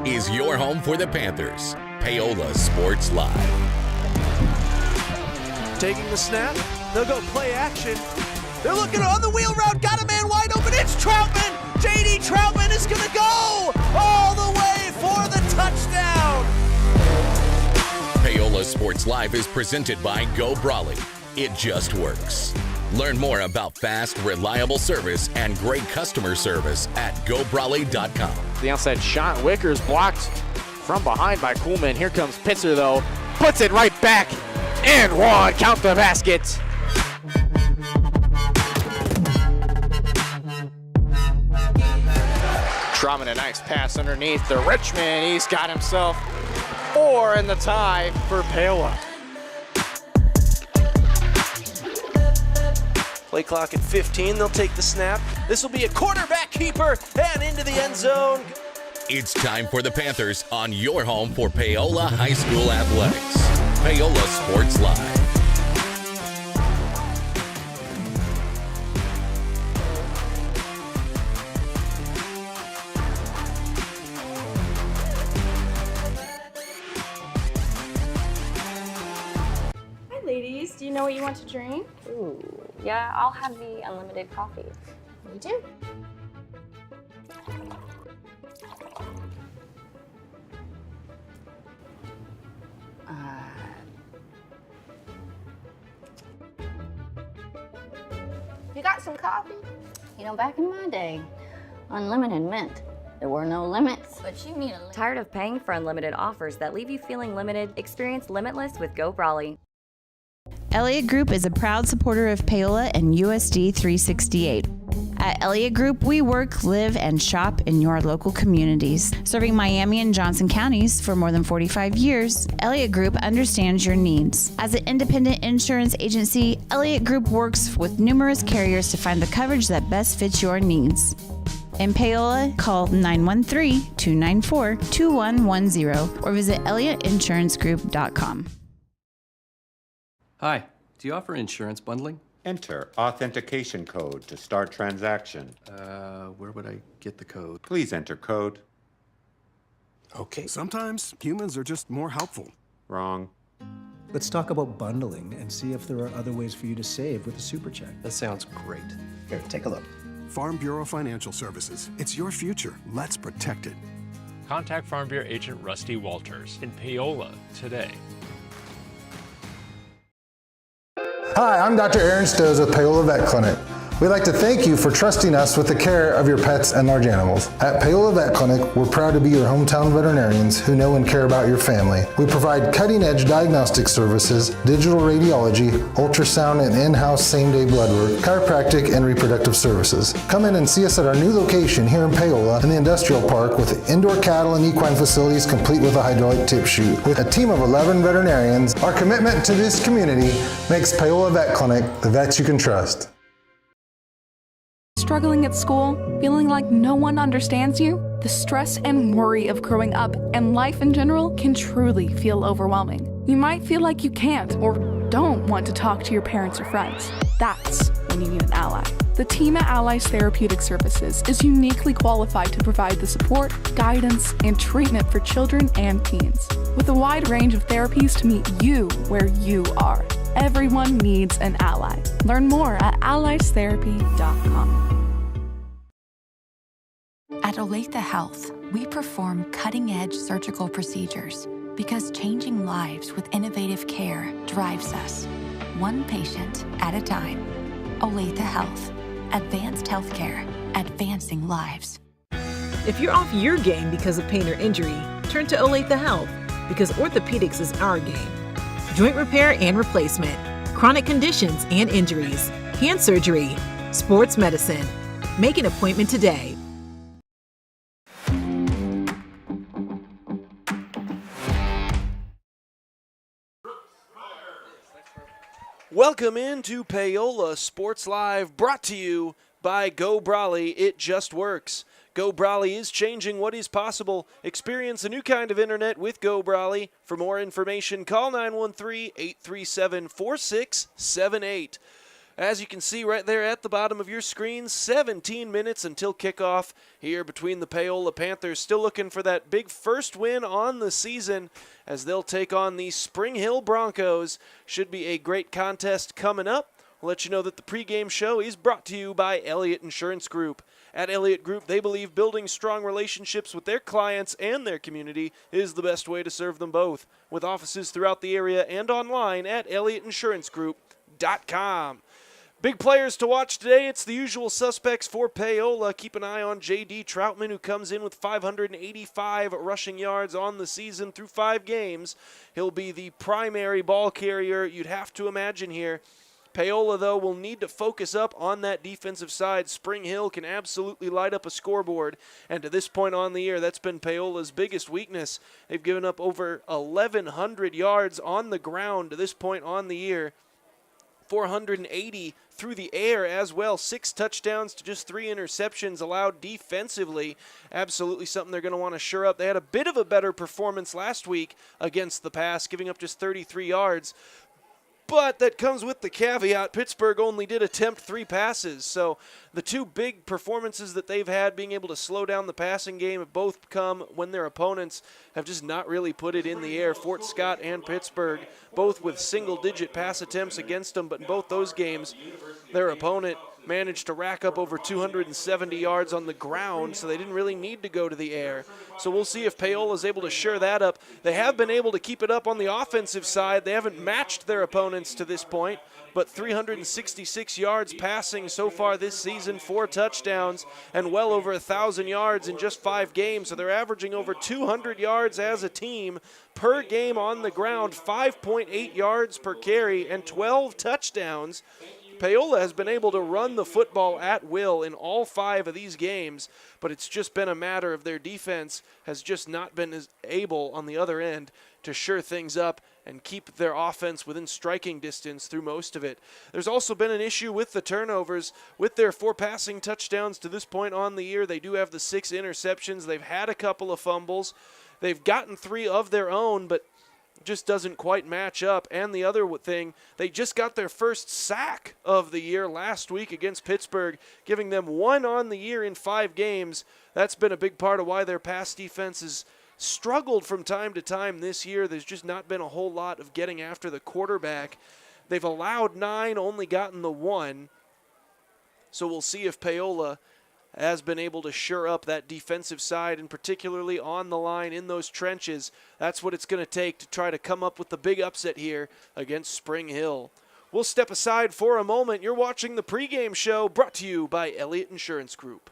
is your home for the Panthers. Paola Sports Live. Taking the snap, they'll go play action. They're looking on the wheel route, got a man wide open, it's Troutman! J.D. Troutman is gonna go all the way for the touchdown! Paola Sports Live is presented by Go Brawley. It just works. Learn more about fast, reliable service and great customer service at gobrawley.com. The outside shot, Wicker's blocked from behind by Kuhlman. Here comes Pitzer though, puts it right back, and one, count the basket. Troutman, a nice pass underneath to Richmond. He's got himself 4 in the tie for Paola. Play clock at 15, they'll take the snap. This will be a quarterback keeper and into the end zone. It's time for the Panthers on your home for Paola High School Athletics. Paola Sports Live. Ladies, do you know what you want to drink? Ooh, yeah, I'll have the unlimited coffee. Me too. You got some coffee? You know, back in my day, unlimited meant there were no limits. But you need a limit. Tired of paying for unlimited offers that leave you feeling limited? Experience Limitless with Go Brawley. Elliott Group is a proud supporter of Paola and USD 368. At Elliott Group, we work, live, and shop in your local communities. Serving Miami and Johnson counties for more than 45 years, Elliott Group understands your needs. As an independent insurance agency, Elliott Group works with numerous carriers to find the coverage that best fits your needs. In Paola, call 913-294-2110 or visit elliottInsuranceGroup.com. Hi, do you offer insurance bundling? Enter authentication code to start transaction. Where would I get the code? Please enter code. Okay. Sometimes humans are just more helpful. Wrong. Let's talk about bundling and see if there are other ways for you to save with a super check. That sounds great. Here, take a look. Farm Bureau Financial Services. It's your future. Let's protect it. Contact Farm Bureau agent Rusty Walters in Paola today. Hi, I'm Dr. Aaron Stoes with Paola Vet Clinic. We'd like to thank you for trusting us with the care of your pets and large animals. At Paola Vet Clinic, we're proud to be your hometown veterinarians who know and care about your family. We provide cutting-edge diagnostic services, digital radiology, ultrasound, and in-house same-day blood work, chiropractic, and reproductive services. Come in and see us at our new location here in Paola in the Industrial Park with indoor cattle and equine facilities complete with a hydraulic tip chute. With a team of 11 veterinarians, our commitment to this community makes Paola Vet Clinic the vets you can trust. Struggling at school? Feeling like no one understands you? The stress and worry of growing up and life in general can truly feel overwhelming. You might feel like you can't or don't want to talk to your parents or friends. That's when you need an ally. The team at Allies Therapeutic Services is uniquely qualified to provide the support, guidance, and treatment for children and teens. With a wide range of therapies to meet you where you are. Everyone needs an ally. Learn more at alliestherapy.com. At Olathe Health, we perform cutting-edge surgical procedures because changing lives with innovative care drives us, one patient at a time. Olathe Health. Advanced healthcare. Advancing lives. If you're off your game because of pain or injury, turn to Olathe Health because orthopedics is our game. Joint repair and replacement, chronic conditions and injuries, hand surgery, sports medicine. Make an appointment today. Welcome into Paola Sports Live, brought to you by Go Brawley. It just works. Go Brawley is changing what is possible. Experience a new kind of internet with Go Brawley. For more information, call 913-837-4678. As you can see right there at the bottom of your screen, 17 minutes until kickoff here between the Paola Panthers. Still looking for that big first win on the season as they'll take on the Spring Hill Broncos. Should be a great contest coming up. We'll let you know that the pregame show is brought to you by Elliott Insurance Group. At Elliott Group, they believe building strong relationships with their clients and their community is the best way to serve them both. With offices throughout the area and online at ElliottInsuranceGroup.com. Big players to watch today. It's the usual suspects for Paola. Keep an eye on J.D. Troutman, who comes in with 585 rushing yards on the season through 5 games. He'll be the primary ball carrier you'd have to imagine here. Paola, though, will need to focus up on that defensive side. Spring Hill can absolutely light up a scoreboard, and to this point on the year, that's been Paola's biggest weakness. They've given up over 1,100 yards on the ground to this point on the year. 480 through the air as well. 6 touchdowns to just 3 interceptions allowed defensively. Absolutely something they're going to want to shore up. They had a bit of a better performance last week against the pass, giving up just 33 yards. But that comes with the caveat, Pittsburgh only did attempt 3 passes. So the 2 big performances that they've had, being able to slow down the passing game, have both come when their opponents have just not really put it in the air. Fort Scott and Pittsburgh, both with single-digit pass attempts against them. But in both those games, their opponent managed to rack up over 270 yards on the ground, so they didn't really need to go to the air. So we'll see if Paola is able to shore that up. They have been able to keep it up on the offensive side. They haven't matched their opponents to this point, but 366 yards passing so far this season, 4 touchdowns, and well over 1,000 yards in just 5 games. So they're averaging over 200 yards as a team per game on the ground, 5.8 yards per carry, and 12 touchdowns. Paola has been able to run the football at will in all 5 of these games, but it's just been a matter of their defense has just not been as able on the other end to shore things up and keep their offense within striking distance through most of it. There's also been an issue with the turnovers. With their 4 passing touchdowns to this point on the year, they do have the 6 interceptions. They've had a couple of fumbles. They've gotten 3 of their own, but just doesn't quite match up. And the other thing, they just got their first sack of the year last week against Pittsburgh, giving them 1 on the year in 5 games. That's been a big part of why their pass defense has struggled from time to time this year. There's just not been a whole lot of getting after the quarterback. They've allowed 9, only gotten the 1. So we'll see if Paola has been able to shore up that defensive side, and particularly on the line in those trenches. That's what it's going to take to try to come up with the big upset here against Spring Hill. We'll step aside for a moment. You're watching the pregame show brought to you by Elliott Insurance Group.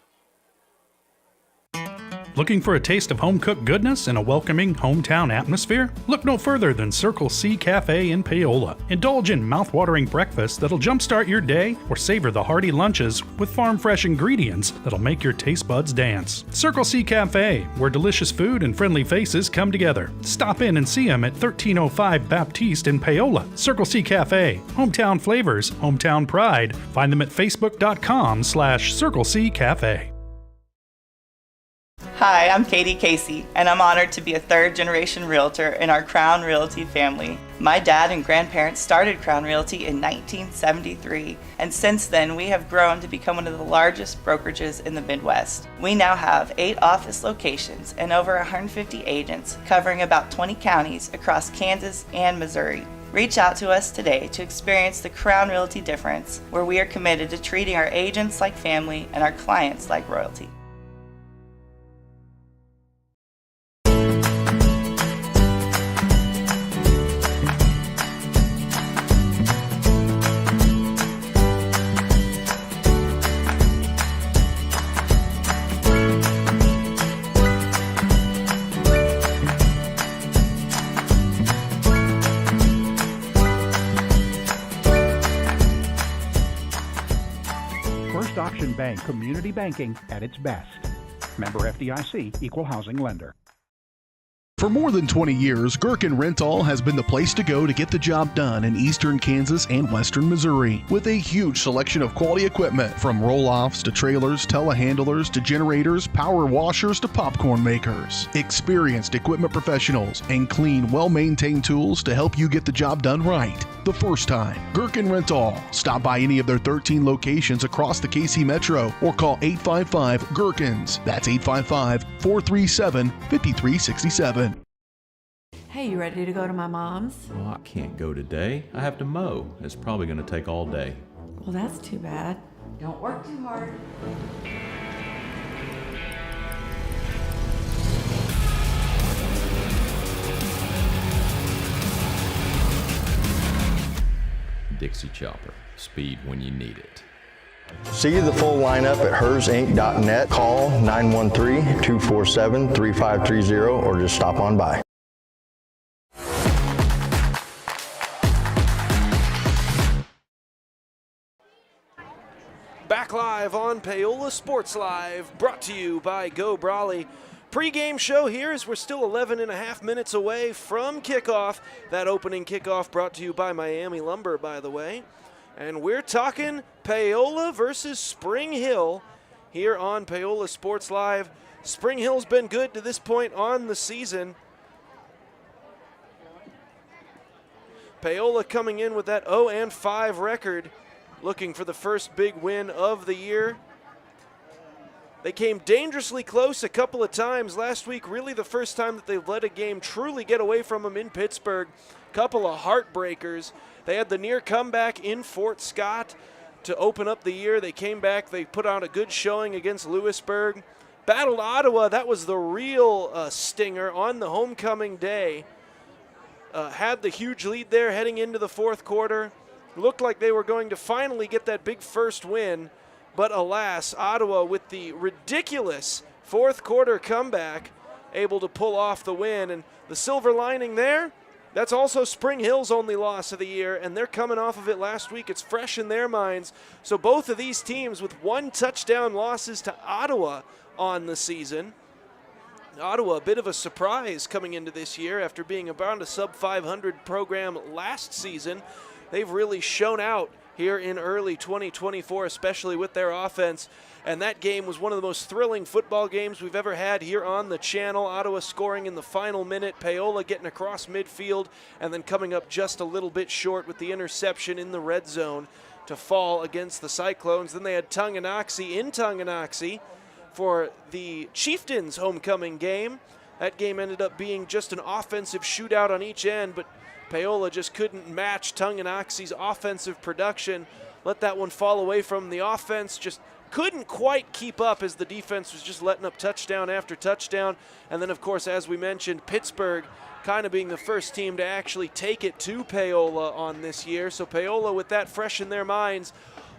Looking for a taste of home-cooked goodness and a welcoming hometown atmosphere? Look no further than Circle C Cafe in Paola. Indulge in mouth-watering breakfast that'll jumpstart your day, or savor the hearty lunches with farm-fresh ingredients that'll make your taste buds dance. Circle C Cafe, where delicious food and friendly faces come together. Stop in and see them at 1305 Baptiste in Paola. Circle C Cafe, hometown flavors, hometown pride. Find them at facebook.com/Circle C Cafe. Hi, I'm Katie Casey, and I'm honored to be a 3rd-generation realtor in our Crown Realty family. My dad and grandparents started Crown Realty in 1973, and since then we have grown to become one of the largest brokerages in the Midwest. We now have 8 office locations and over 150 agents covering about 20 counties across Kansas and Missouri. Reach out to us today to experience the Crown Realty difference, where we are committed to treating our agents like family and our clients like royalty. Bank, community banking at its best. Member FDIC, equal housing lender. For more than 20 years, Gherkin Rental has been the place to go to get the job done in eastern Kansas and western Missouri. With a huge selection of quality equipment, from roll-offs to trailers, telehandlers to generators, power washers to popcorn makers. Experienced equipment professionals and clean, well-maintained tools to help you get the job done right. the first time. Gherkin Rental. Stop by any of their 13 locations across the KC Metro or call 855-GHERKINS. That's 855-437-5367. Hey, you ready to go to my mom's? Oh, I can't go today. I have to mow. It's probably going to take all day. Well, that's too bad. Don't work too hard. Dixie Chopper. Speed when you need it. See the full lineup at hersinc.net. Call 913-247-3530 or just stop on by. Back live on Paola Sports Live, brought to you by Go Brawley. Pre-game show here as we're still 11 and a half minutes away from kickoff. That opening kickoff brought to you by Miami Lumber, by the way. And we're talking Paola versus Spring Hill here on Paola Sports Live. Spring Hill's been good to this point on the season. Paola coming in with that 0-5 record, looking for the first big win of the year. They came dangerously close a couple of times last week, really the first time that they've let a game truly get away from them in Pittsburgh. Couple of heartbreakers. They had the near comeback in Fort Scott to open up the year. They came back, they put out a good showing against Lewisburg. Battled Ottawa, that was the real stinger on the homecoming day. Had the huge lead there heading into the fourth quarter. Looked like they were going to finally get that big first win, but alas, Ottawa with the ridiculous fourth quarter comeback, able to pull off the win. And the silver lining there, that's also Spring Hill's only loss of the year, and they're coming off of it last week. It's fresh in their minds. So both of these teams with one touchdown losses to Ottawa on the season. Ottawa, a bit of a surprise coming into this year after being about a sub-500 program last season. They've really shown out here in early 2024, especially with their offense. And that game was one of the most thrilling football games we've ever had here on the channel. Ottawa scoring in the final minute, Paola getting across midfield, and then coming up just a little bit short with the interception in the red zone to fall against the Cyclones. Then they had Tonganoxie in Tonganoxie for the Chieftains homecoming game. That game ended up being just an offensive shootout on each end, but Paola just couldn't match Tonganoxie's offensive production. Let that one fall away from the offense. Just couldn't quite keep up as the defense was just letting up touchdown after touchdown. And then, of course, as we mentioned, Pittsburgh kind of being the first team to actually take it to Paola on this year. So Paola, with that fresh in their minds,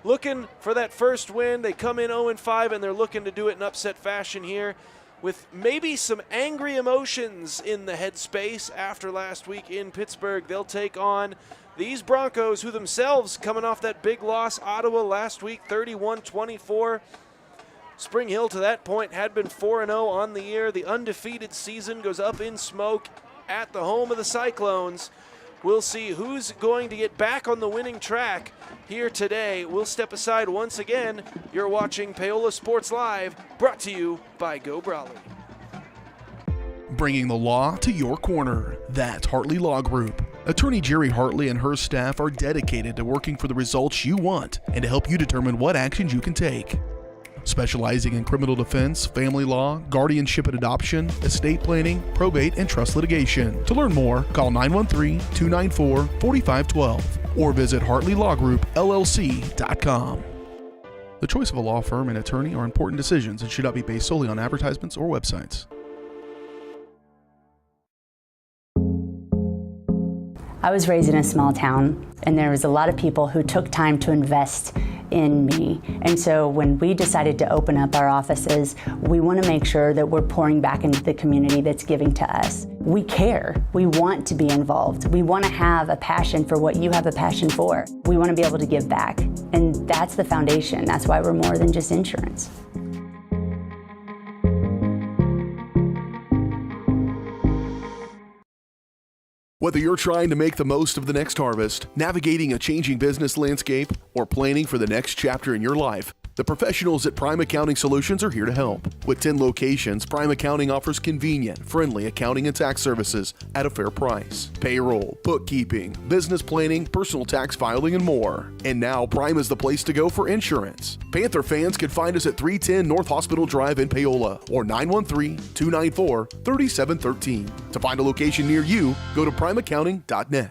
looking for that first win. They come in 0-5, and they're looking to do it in upset fashion here, with maybe some angry emotions in the headspace after last week in Pittsburgh. They'll take on these Broncos, who themselves coming off that big loss, Ottawa last week, 31-24. Spring Hill to that point had been 4-0 on the year. The undefeated season goes up in smoke at the home of the Cyclones. We'll see who's going to get back on the winning track here today. We'll step aside once again. You're watching Paola Sports Live, brought to you by Go Brawley. Bringing the law to your corner. That's Hartley Law Group. Attorney Jerry Hartley and her staff are dedicated to working for the results you want and to help you determine what actions you can take. Specializing in criminal defense, family law, guardianship and adoption, estate planning, probate, and trust litigation. To learn more, call 913-294-4512 or visit HartleyLawGroupLLC.com. The choice of a law firm and attorney are important decisions and should not be based solely on advertisements or websites. I was raised in a small town, and there was a lot of people who took time to invest in me. And so when we decided to open up our offices, we want to make sure that we're pouring back into the community that's giving to us. We care. We want to be involved. We want to have a passion for what you have a passion for. We want to be able to give back. And that's the foundation. That's why we're more than just insurance. Whether you're trying to make the most of the next harvest, navigating a changing business landscape, or planning for the next chapter in your life, The professionals at Prime Accounting Solutions are here to help. With 10 locations, Prime Accounting offers convenient, friendly accounting and tax services at a fair price. Payroll, bookkeeping, business planning, personal tax filing, and more. And now Prime is the place to go for insurance. Panther fans can find us at 310 North Hospital Drive in Paola or 913-294-3713. To find a location near you, go to primeaccounting.net.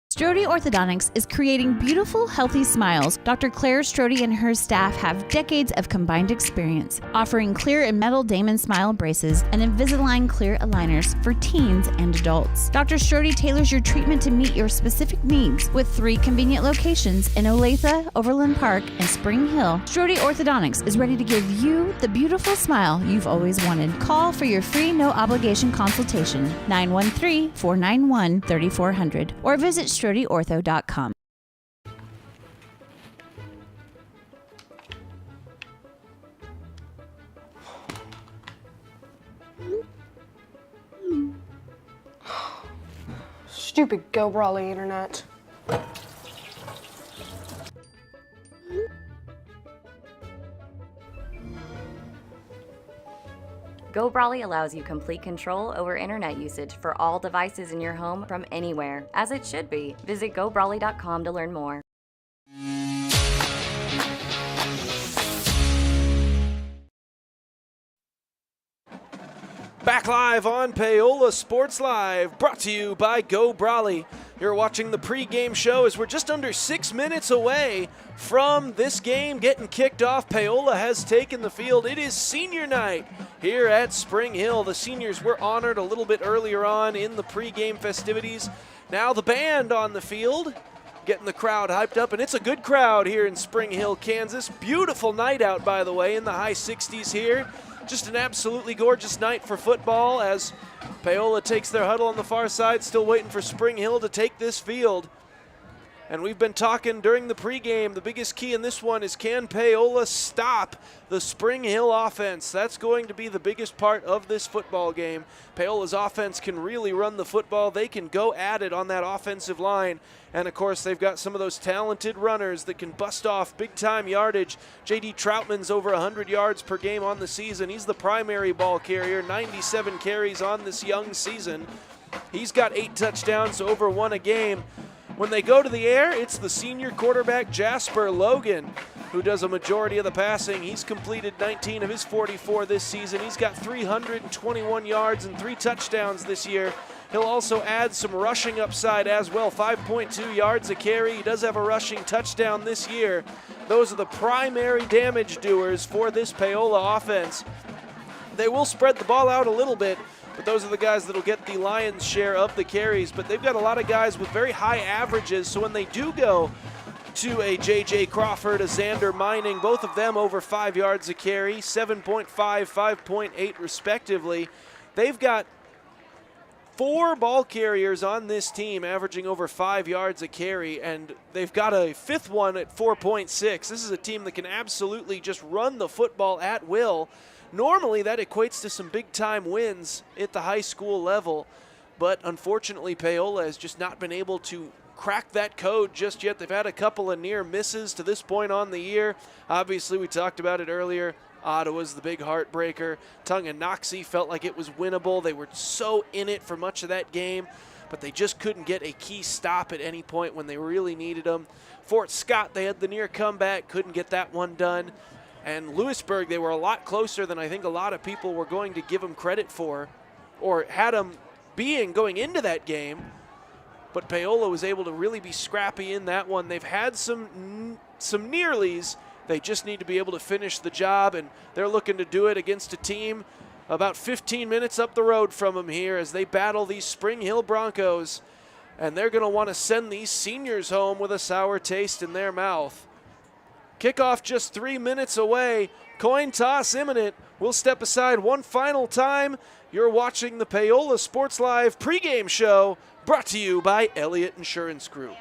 Strode Orthodontics is creating beautiful, healthy smiles. Dr. Claire Strode and her staff have decades of combined experience, offering clear and metal Damon smile braces and Invisalign clear aligners for teens and adults. Dr. Strode tailors your treatment to meet your specific needs with 3 convenient locations in Olathe, Overland Park, and Spring Hill. Strode Orthodontics is ready to give you the beautiful smile you've always wanted. Call for your free no-obligation consultation, 913-491-3400, or visit StrodeOrtho.com. Stupid Go Brawley internet. Go Brawley allows you complete control over internet usage for all devices in your home from anywhere, as it should be. Visit GoBrawley.com to learn more. Back live on Paola Sports Live, brought to you by Go Brawley. You're watching the pregame show as we're just under 6 minutes away from this game getting kicked off. Paola has taken the field. It is senior night here at Spring Hill. The seniors were honored a little bit earlier on in the pregame festivities. Now the band on the field, getting the crowd hyped up, and it's a good crowd here in Spring Hill, Kansas. Beautiful night out, by the way, in the high 60s here. Just an absolutely gorgeous night for football as Paola takes their huddle on the far side, still waiting for Spring Hill to take this field. And we've been talking during the pregame, the biggest key in this one is, can Paola stop the Spring Hill offense? That's going to be the biggest part of this football game. Paola's offense can really run the football. They can go at it on that offensive line. And, of course, they've got some of those talented runners that can bust off big-time yardage. J.D. Troutman's over 100 yards per game on the season. He's the primary ball carrier, 97 carries on this young season. He's got 8 touchdowns, over 1 a game. When they go to the air, it's the senior quarterback, Jasper Logan, who does a majority of the passing. He's completed 19 of his 44 this season. He's got 321 yards and 3 touchdowns this year. He'll also add some rushing upside as well, 5.2 yards a carry. He does have a rushing touchdown this year. Those are the primary damage doers for this Paola offense. They will spread the ball out a little bit, but those are the guys that will get the lion's share of the carries. But they've got a lot of guys with very high averages, so when they do go to a J.J. Crawford, a Xander Mining, both of them over 5 yards a carry, 7.5, 5.8 respectively. They've got 4 ball carriers on this team averaging over 5 yards a carry, and they've got a 5th one at 4.6. This is a team that can absolutely just run the football at will. Normally, that equates to some big-time wins at the high school level, but unfortunately, Paola has just not been able to crack that code just yet. They've had a couple of near misses to this point on the year. Obviously, we talked about it earlier. Ottawa's the big heartbreaker. Tonganoxie felt like it was winnable. They were so in it for much of that game, but they just couldn't get a key stop at any point when they really needed them. Fort Scott, they had the near comeback, couldn't get that one done. And Lewisburg, they were a lot closer than I think a lot of people were going to give them credit for, or had them being going into that game. But Paola was able to really be scrappy in that one. They've had some nearlies. They just need to be able to finish the job, and they're looking to do it against a team about 15 minutes up the road from them here as they battle these Spring Hill Broncos. And they're going to want to send these seniors home with a sour taste in their mouth. Kickoff just 3 minutes away. Coin toss imminent. We'll step aside one final time. You're watching the Paola Sports Live pregame show, brought to you by Elliott Insurance Group.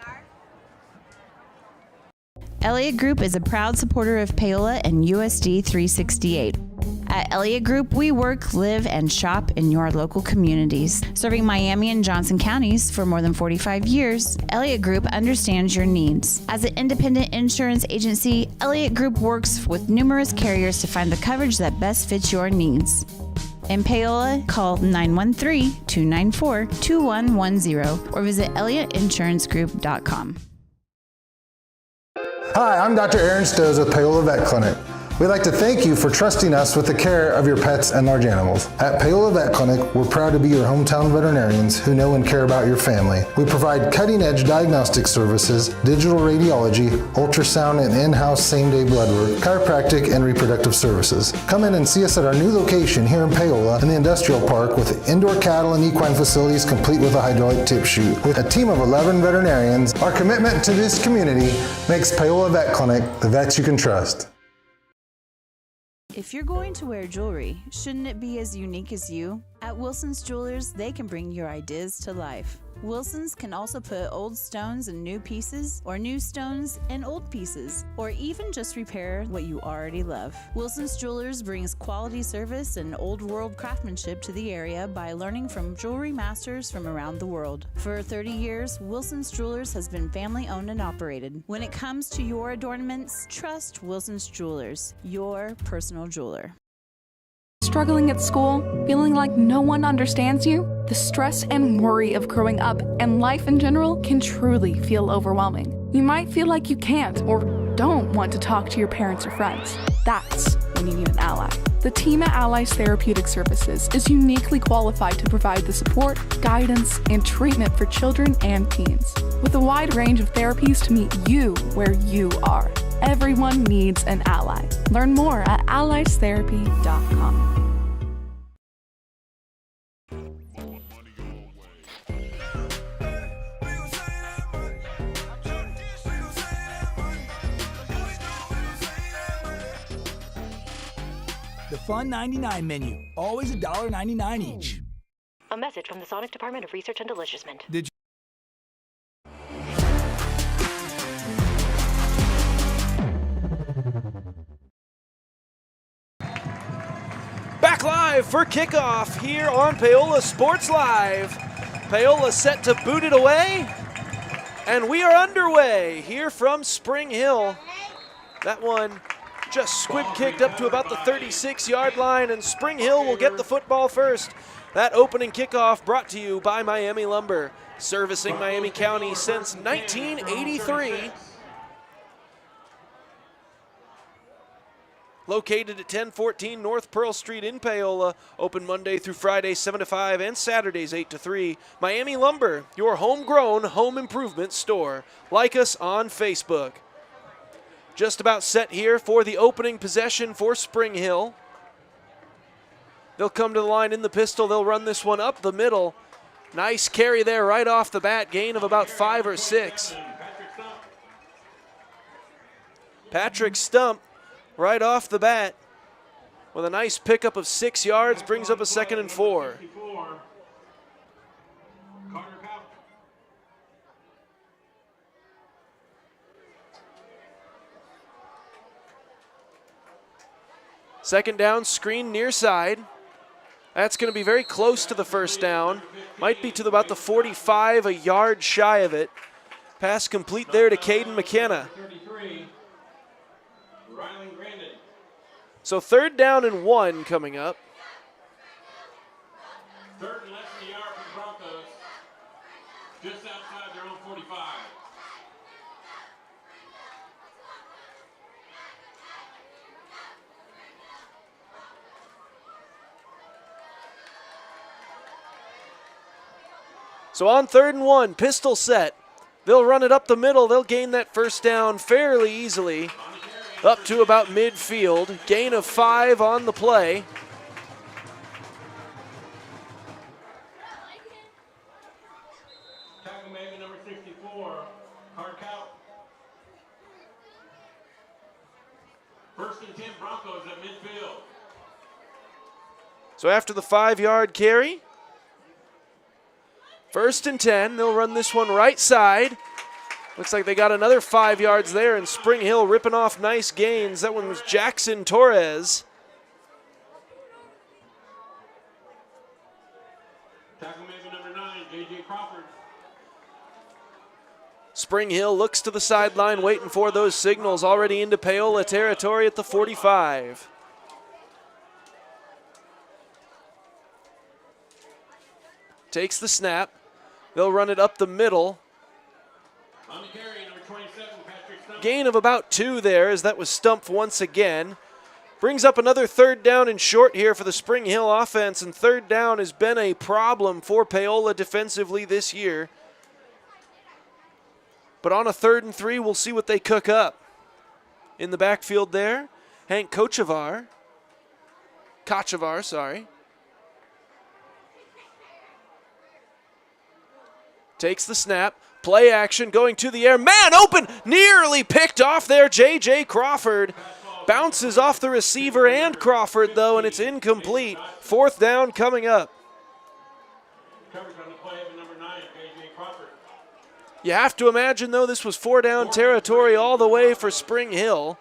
Elliott Group is a proud supporter of Paola and USD 368. At Elliott Group, we work, live, and shop in your local communities. Serving Miami and Johnson counties for more than 45 years, Elliott Group understands your needs. As an independent insurance agency, Elliott Group works with numerous carriers to find the coverage that best fits your needs. In Paola, call 913-294-2110 or visit ElliottInsuranceGroup.com. Hi, I'm Dr. Aaron Stoes with Paola Vet Clinic. We'd like to thank you for trusting us with the care of your pets and large animals. At Paola Vet Clinic, we're proud to be your hometown veterinarians who know and care about your family. We provide cutting-edge diagnostic services, digital radiology, ultrasound, and in-house same-day blood work, chiropractic, and reproductive services. Come in and see us at our new location here in Paola in the Industrial Park with indoor cattle and equine facilities complete with a hydraulic tip chute. With a team of 11 veterinarians, our commitment to this community makes Paola Vet Clinic the vets you can trust. If you're going to wear jewelry, shouldn't it be as unique as you? At Wilson's Jewelers, they can bring your ideas to life. Wilson's can also put old stones in new pieces, or new stones in old pieces, or even just repair what you already love. Wilson's Jewelers brings quality service and old world craftsmanship to the area by learning from jewelry masters from around the world. For 30 years, Wilson's Jewelers has been family owned and operated. When it comes to your adornments, trust Wilson's Jewelers, your personal jeweler. Struggling at school? Feeling like no one understands you? The stress and worry of growing up and life in general can truly feel overwhelming. You might feel like you can't or don't want to talk to your parents or friends. That's when you need an ally. The team at Allies Therapeutic Services is uniquely qualified to provide the support, guidance, and treatment for children and teens. With a wide range of therapies to meet you where you are. Everyone needs an ally. Learn more at alliestherapy.com. The Fun 99 menu, always $1.99 each. A message from the Sonic Department of Research and Deliciousment. Did you Back live for kickoff here on Paola Sports Live. Paola set to boot it away, and we are underway here from Spring Hill. That one just squib kicked up to about the 36-yard line, and Spring Hill will get the football first. That opening kickoff brought to you by Miami Lumber, servicing Miami County since 1983. Located at 1014 North Pearl Street in Paola, open Monday through Friday 7 to 5 and Saturdays 8 to 3. Miami Lumber, your homegrown home improvement store. Like us on Facebook. Just about set here for the opening possession for Spring Hill. They'll come to the line in the pistol. They'll run this one up the middle. Nice carry there right off the bat. Gain of about 5 or 6. Patrick Stump right off the bat with a nice pickup of 6 yards. Brings up a 2nd and 4. Second down, screen near side. That's going to be very close to the first down. Might be to about the 45, a yard shy of it. Pass complete there to Caden McKenna. So 3rd down and 1 coming up. 3rd and less than a yard for the Broncos. Just outside their own 45. So on 3rd and 1, pistol set. They'll run it up the middle. They'll gain that first down fairly easily. Up to about midfield. Gain of 5 on the play. Tackle made number 64, hard count. 1st and 10 Broncos at midfield. So after the 5-yard carry, 1st and 10. They'll run this one right side. Looks like they got another 5 yards there, and Spring Hill ripping off nice gains. That one was Jackson Torres. Spring Hill looks to the sideline, waiting for those signals, already into Paola territory at the 45. Takes the snap. They'll run it up the middle. Gain of about 2 there as that was stumped once again. Brings up another 3rd down and short here for the Spring Hill offense, and 3rd down has been a problem for Paola defensively this year. But on a 3rd and 3, we'll see what they cook up. In the backfield there, Hank Kochevar, sorry. Takes the snap, play action, going to the air, man open, nearly picked off there, J.J. Crawford. Bounces off the receiver and Crawford though, and it's incomplete. 4th down coming up. You have to imagine, though, this was 4-down territory all the way for Spring Hill.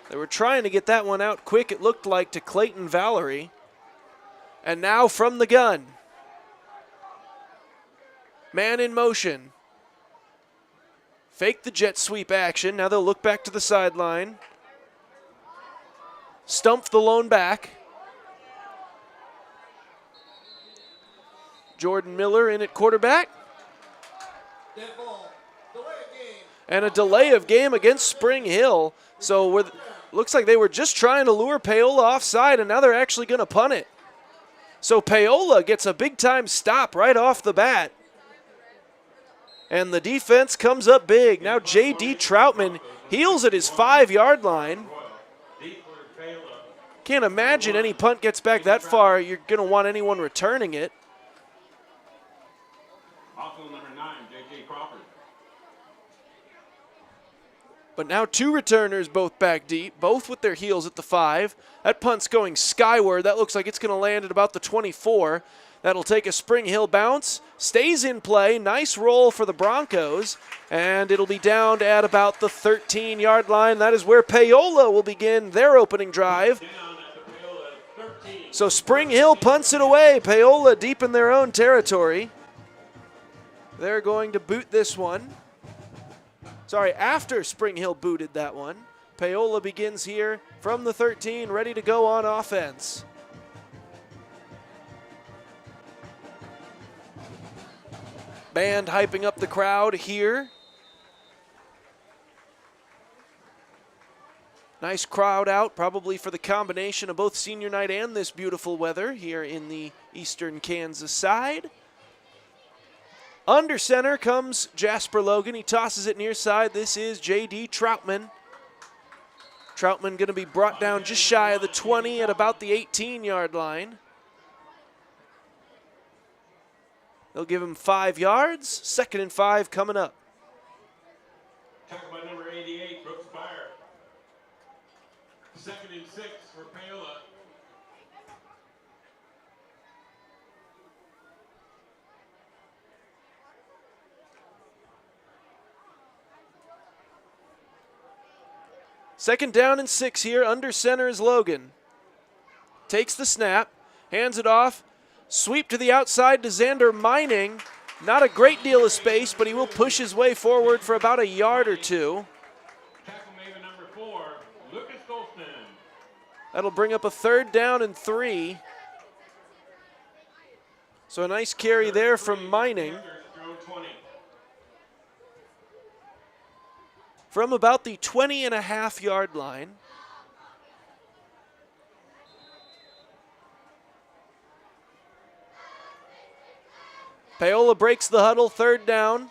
They were trying to get that one out quick, it looked like, to Clayton Valerie. And now from the gun. Man in motion. Fake the jet sweep action. Now they'll look back to the sideline. Stump the lone back. Jordan Miller in at quarterback. And a delay of game against Spring Hill. So looks like they were just trying to lure Paola offside, and now they're actually going to punt it. So Paola gets a big-time stop right off the bat. And the defense comes up big. Now J.D. Troutman heels at his 5-yard line. Can't imagine any punt gets back that far. You're going to want anyone returning it. But now 2 returners both back deep, both with their heels at the 5. That punt's going skyward. That looks like it's going to land at about the 24. That'll take a Spring Hill bounce. Stays in play. Nice roll for the Broncos. And it'll be down at about the 13-yard line. That is where Paola will begin their opening drive. So Spring Hill punts it away. Paola deep in their own territory. They're going to boot this one. Sorry, after Spring Hill booted that one. Paola begins here from the 13, ready to go on offense. Band hyping up the crowd here. Nice crowd out, probably for the combination of both senior night and this beautiful weather here in the eastern Kansas side. Under center comes Jasper Logan. He tosses it near side. This is J.D. Troutman. Troutman going to be brought down just shy of the 20 at about the 18-yard line. They'll give him 5 yards. 2nd and 5 coming up. Tackled by number 88, Brooks Byer. 2nd and 6 for Paola. Second down and 6 here. Under center is Logan. Takes the snap, hands it off. Sweep to the outside to Xander Mining. Not a great deal of space, but he will push his way forward for about a yard or 2. Tackle made by number 4, Lucas Golston. That'll bring up a 3rd down and 3. So a nice carry there from Mining. From about the 20.5-yard line. Paola breaks the huddle, 3rd down.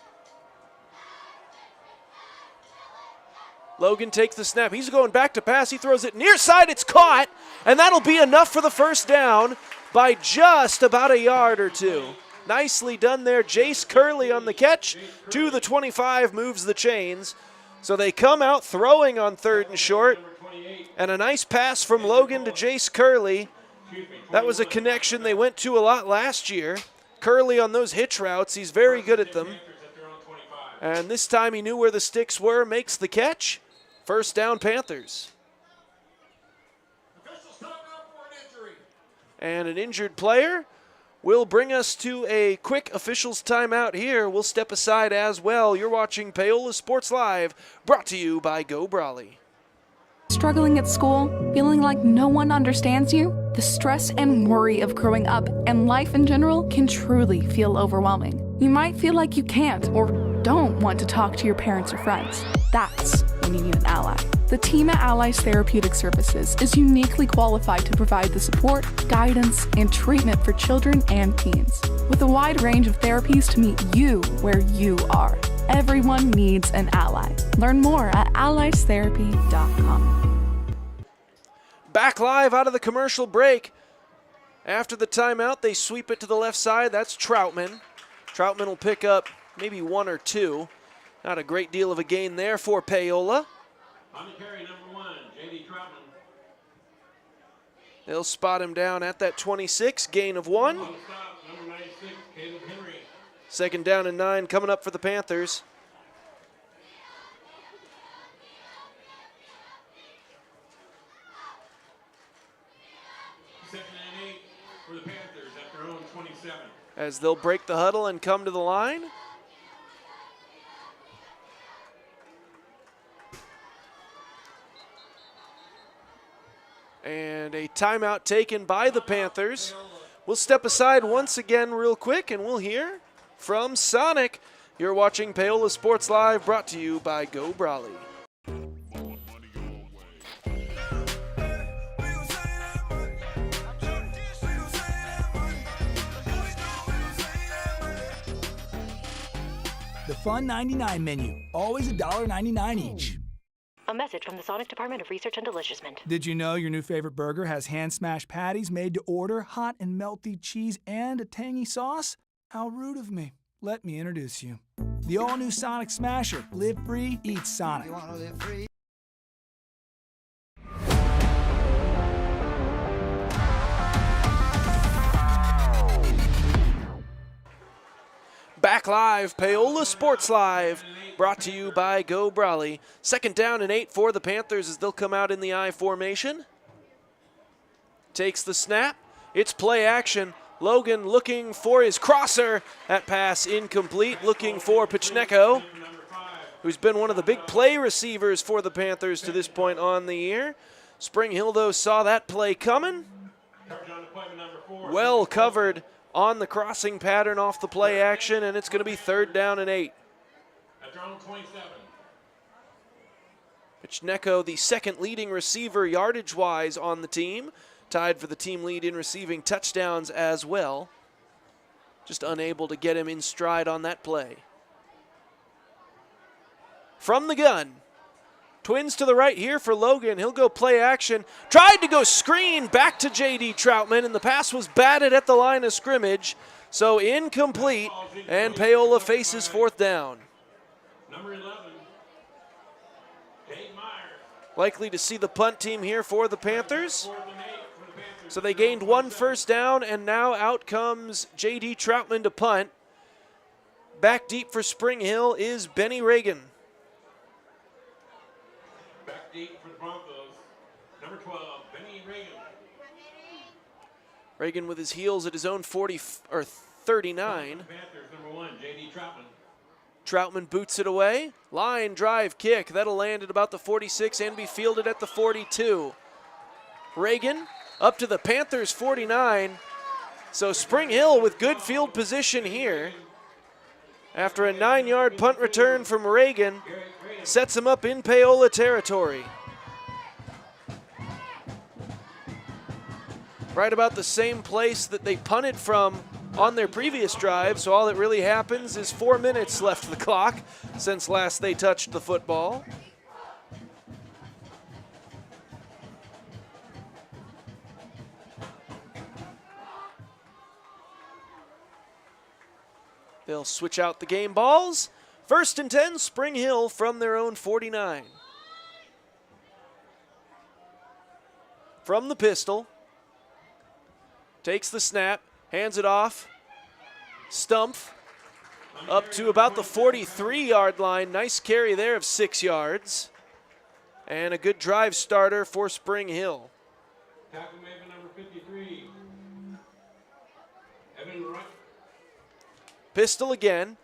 Logan takes the snap. He's going back to pass. He throws it near side. It's caught, and that'll be enough for the 1st down by just about a yard or 2. Nicely done there. Jace Curley on the catch to the 25, moves the chains. So they come out throwing on 3rd and short, and a nice pass from Logan to Jace Curley. That was a connection they went to a lot last year. Curley on those hitch routes, he's very good at them. And this time he knew where the sticks were, makes the catch. 1st down, Panthers. And an injured player will bring us to a quick officials timeout here. We'll step aside as well. You're watching Paola Sports Live, brought to you by Go Brawley. Struggling at school? Feeling like no one understands you? The stress and worry of growing up and life in general can truly feel overwhelming. You might feel like you can't or don't want to talk to your parents or friends. That's when you need an ally. The team at Allies Therapeutic Services is uniquely qualified to provide the support, guidance, and treatment for children and teens. With a wide range of therapies to meet you where you are. Everyone needs an ally. Learn more at alliestherapy.com. Back live out of the commercial break. After the timeout, they sweep it to the left side. That's Troutman. Troutman will pick up maybe 1 or 2. Not a great deal of a gain there for Paola. On the carry, number 1, J.D. Troutman. They'll spot him down at that 26, gain of 1. On the stop, number 96, Caleb Henry. Second down and 9 coming up for the Panthers. Second and 8 for the Panthers at their own 27. As they'll break the huddle and come to the line. And a timeout taken by the Panthers. We'll step aside once again real quick and we'll hear from Sonic. You're watching Paola Sports Live, brought to you by Go Brawley. The Fun 99 menu, always $1.99 each. A message from the Sonic Department of Research and Deliciousment. Did you know your new favorite burger has hand-smashed patties made to order, hot and melty cheese, and a tangy sauce? How rude of me. Let me introduce you. The all-new Sonic Smasher. Live free, eat Sonic. Back live, Paola Sports Live, brought to you by Go Brawley. Second down and 8 for the Panthers as they'll come out in the I formation. Takes the snap. It's play action. Logan looking for his crosser. That pass incomplete, looking for Pichneko, who's been one of the big play receivers for the Panthers to this point on the year. Spring Hill, though, saw that play coming. Well covered on the crossing pattern off the play action, and it's going to be third down and 8. At their own 27. Pichneko, the second leading receiver yardage-wise on the team, tied for the team lead in receiving touchdowns as well. Just unable to get him in stride on that play. From the gun, twins to the right here for Logan. He'll go play action. Tried to go screen back to J.D. Troutman, and the pass was batted at the line of scrimmage. So incomplete, and Paola faces fourth down. Number 11, Dave Myers. Likely to see the punt team here for the Panthers. So they gained 1 first down, and now out comes J.D. Troutman to punt. Back deep for Spring Hill is Benny Reagan. Back deep for the Broncos, number 12, Benny Reagan. Reagan with his heels at his own 39. Panthers, number 1, J.D. Troutman. Troutman boots it away. Line drive kick. That'll land at about the 46 and be fielded at the 42. Reagan up to the Panthers 49. So Spring Hill with good field position here. After a 9-yard punt return from Reagan, sets him up in Paola territory. Right about the same place that they punted from on their previous drive, so all that really happens is 4 minutes left of the clock since last they touched the football. They'll switch out the game balls. First and 10, Spring Hill from their own 49. From the pistol. Takes the snap, hands it off. Stumpf up to about the 43-yard line. Nice carry there of 6 yards. And a good drive starter for Spring Hill. Tackle made by number 53, Pistol again.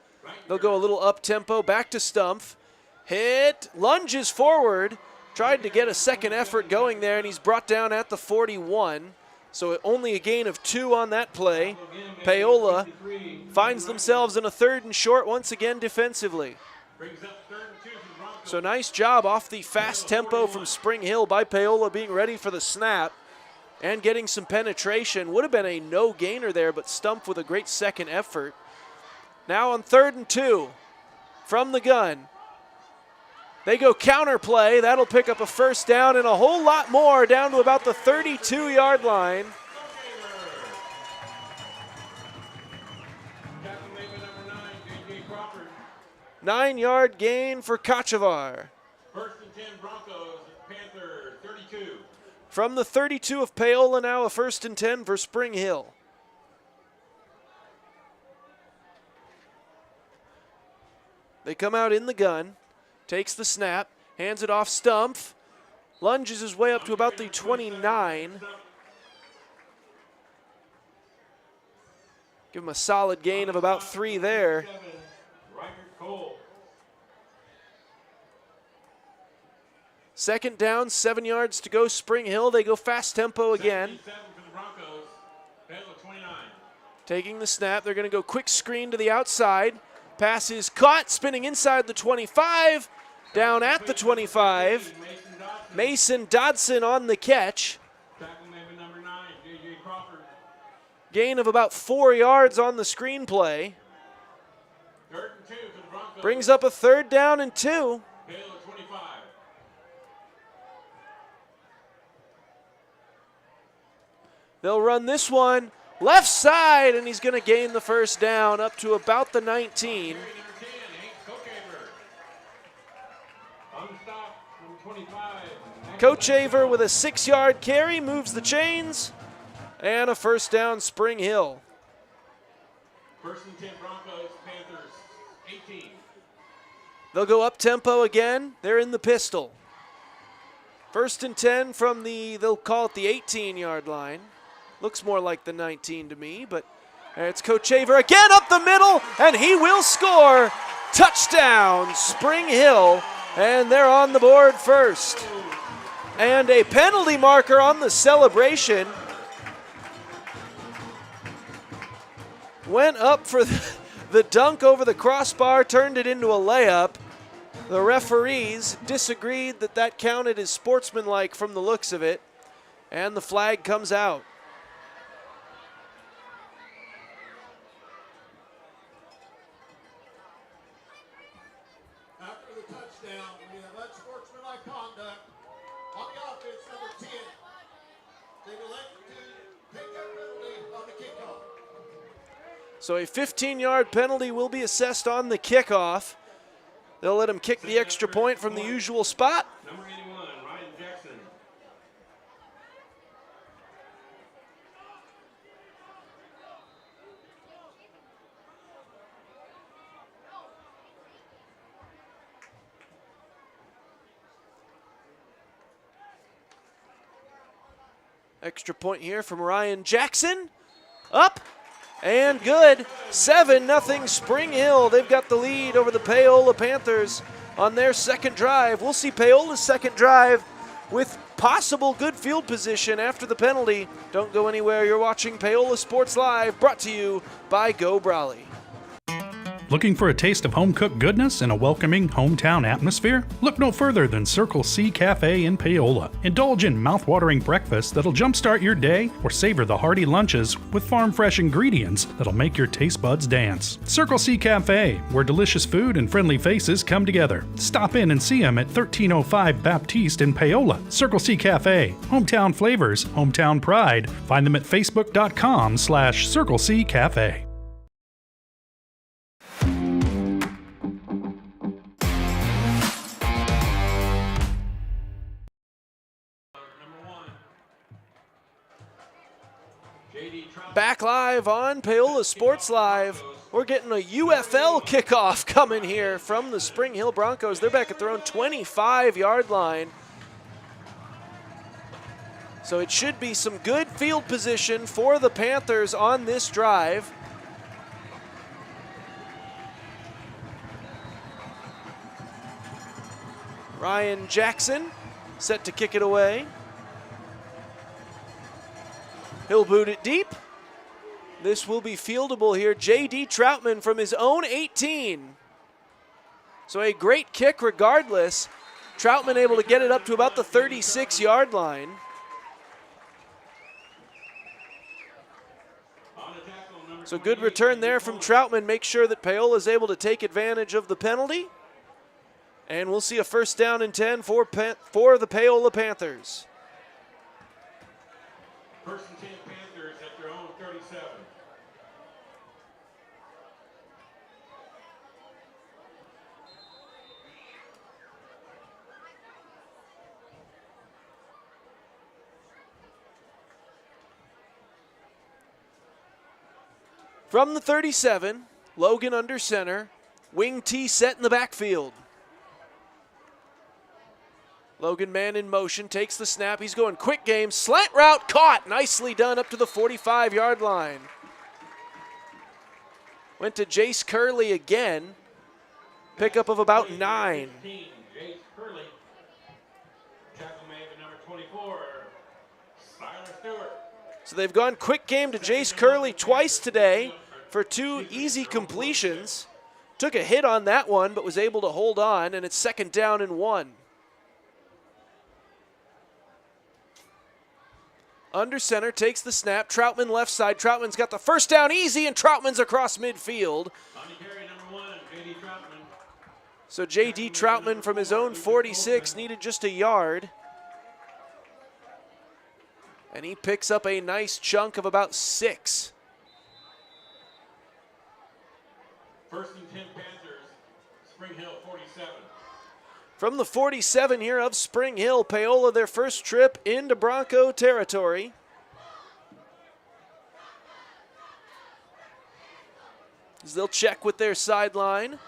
They'll go a little up-tempo, back to Stumpf. Hit, lunges forward. Tried to get a second effort going there, and he's brought down at the 41. So only a gain of 2 on that play. Paola finds themselves in a 3rd and short once again defensively. So nice job off the fast tempo from Spring Hill by Paola, being ready for the snap and getting some penetration. Would have been a no-gainer there, but Stumpf with a great second effort. Now on 3rd and 2 from the gun. They go counter play. That'll pick up a first down and a whole lot more down to about the 32-yard line. Nine-yard gain for Kachavar. 1st and 10 Broncos, Panthers, 32. From the 32 of Paola now, a 1st and 10 for Spring Hill. They come out in the gun. Takes the snap, hands it off Stumpf, lunges his way up to about the 29. Give him a solid gain of about 3 there. Second down, 7 yards to go, Spring Hill. They go fast tempo again. Taking the snap, they're going to go quick screen to the outside. Pass is caught, spinning inside the 25, down at the 25. Mason Dodson on the catch. Gain of about 4 yards on the screenplay. Brings up a 3rd down and 2. They'll run this one left side, and he's going to gain the first down up to about the 19. Kochaver with a 6-yard carry moves the chains, and a first down, Spring Hill. 1st and 10 Broncos, Panthers, 18. They'll go up tempo again. They're in the pistol. 1st and 10 from they'll call it the 18-yard line. Looks more like the 19 to me, but it's Kochaver again up the middle, and he will score. Touchdown, Spring Hill, and they're on the board first. And a penalty marker on the celebration. Went up for the dunk over the crossbar, turned it into a layup. The referees disagreed that counted as sportsmanlike from the looks of it, and the flag comes out. After the touchdown, we have unsportsmanlike conduct on the offense, number 10. They will elect to take that penalty on the kickoff. So a 15-yard penalty will be assessed on the kickoff. They'll let him kick the extra point from the usual spot. Number 81, Ryan Jackson. Extra point here from Ryan Jackson. Up and good. 7-0 Spring Hill. They've got the lead over the Paola Panthers on their second drive. We'll see Paola's second drive with possible good field position after the penalty. Don't go anywhere. You're watching Paola Sports Live, brought to you by Go Brawley. Looking for a taste of home-cooked goodness and a welcoming hometown atmosphere? Look no further than Circle C Cafe in Paola. Indulge in mouth-watering breakfasts that'll jumpstart your day, or savor the hearty lunches with farm-fresh ingredients that'll make your taste buds dance. Circle C Cafe, where delicious food and friendly faces come together. Stop in and see them at 1305 Baptiste in Paola. Circle C Cafe, hometown flavors, hometown pride. Find them at facebook.com/Circle C Cafe. Back live on Paola Sports Live. We're getting a UFL kickoff coming here from the Spring Hill Broncos. They're back at their own 25-yard line. So it should be some good field position for the Panthers on this drive. Ryan Jackson set to kick it away. He'll boot it deep. This will be fieldable here. J.D. Troutman from his own 18. So a great kick regardless. Troutman able to get it up to about the 36-yard line. So good return there from Troutman. Make sure that Paola is able to take advantage of the penalty. And we'll see a first down and 10 for the Paola Panthers. First and 10 Panthers at their own 37. From the 37, Logan under center. Wing T set in the backfield. Logan man in motion, takes the snap. He's going quick game. Slant route caught. Nicely done up to the 45-yard line. Went to Jace Curley again. Pickup of about 9. Jace Curley. Tackle made at number 24, Siler Stewart. So they've gone quick game to Jace Curley twice today for 2 easy completions. Took a hit on that one, but was able to hold on, and it's second down and 1. Under center, takes the snap. Troutman left side. Troutman's got the first down easy, and Troutman's across midfield. So J.D. Troutman from his own 46 needed just a yard. And he picks up a nice chunk of about 6. First and 10 Panthers, Spring Hill 47. From the 47 here of Spring Hill, Paola their first trip into Bronco territory. As they'll check with their sideline.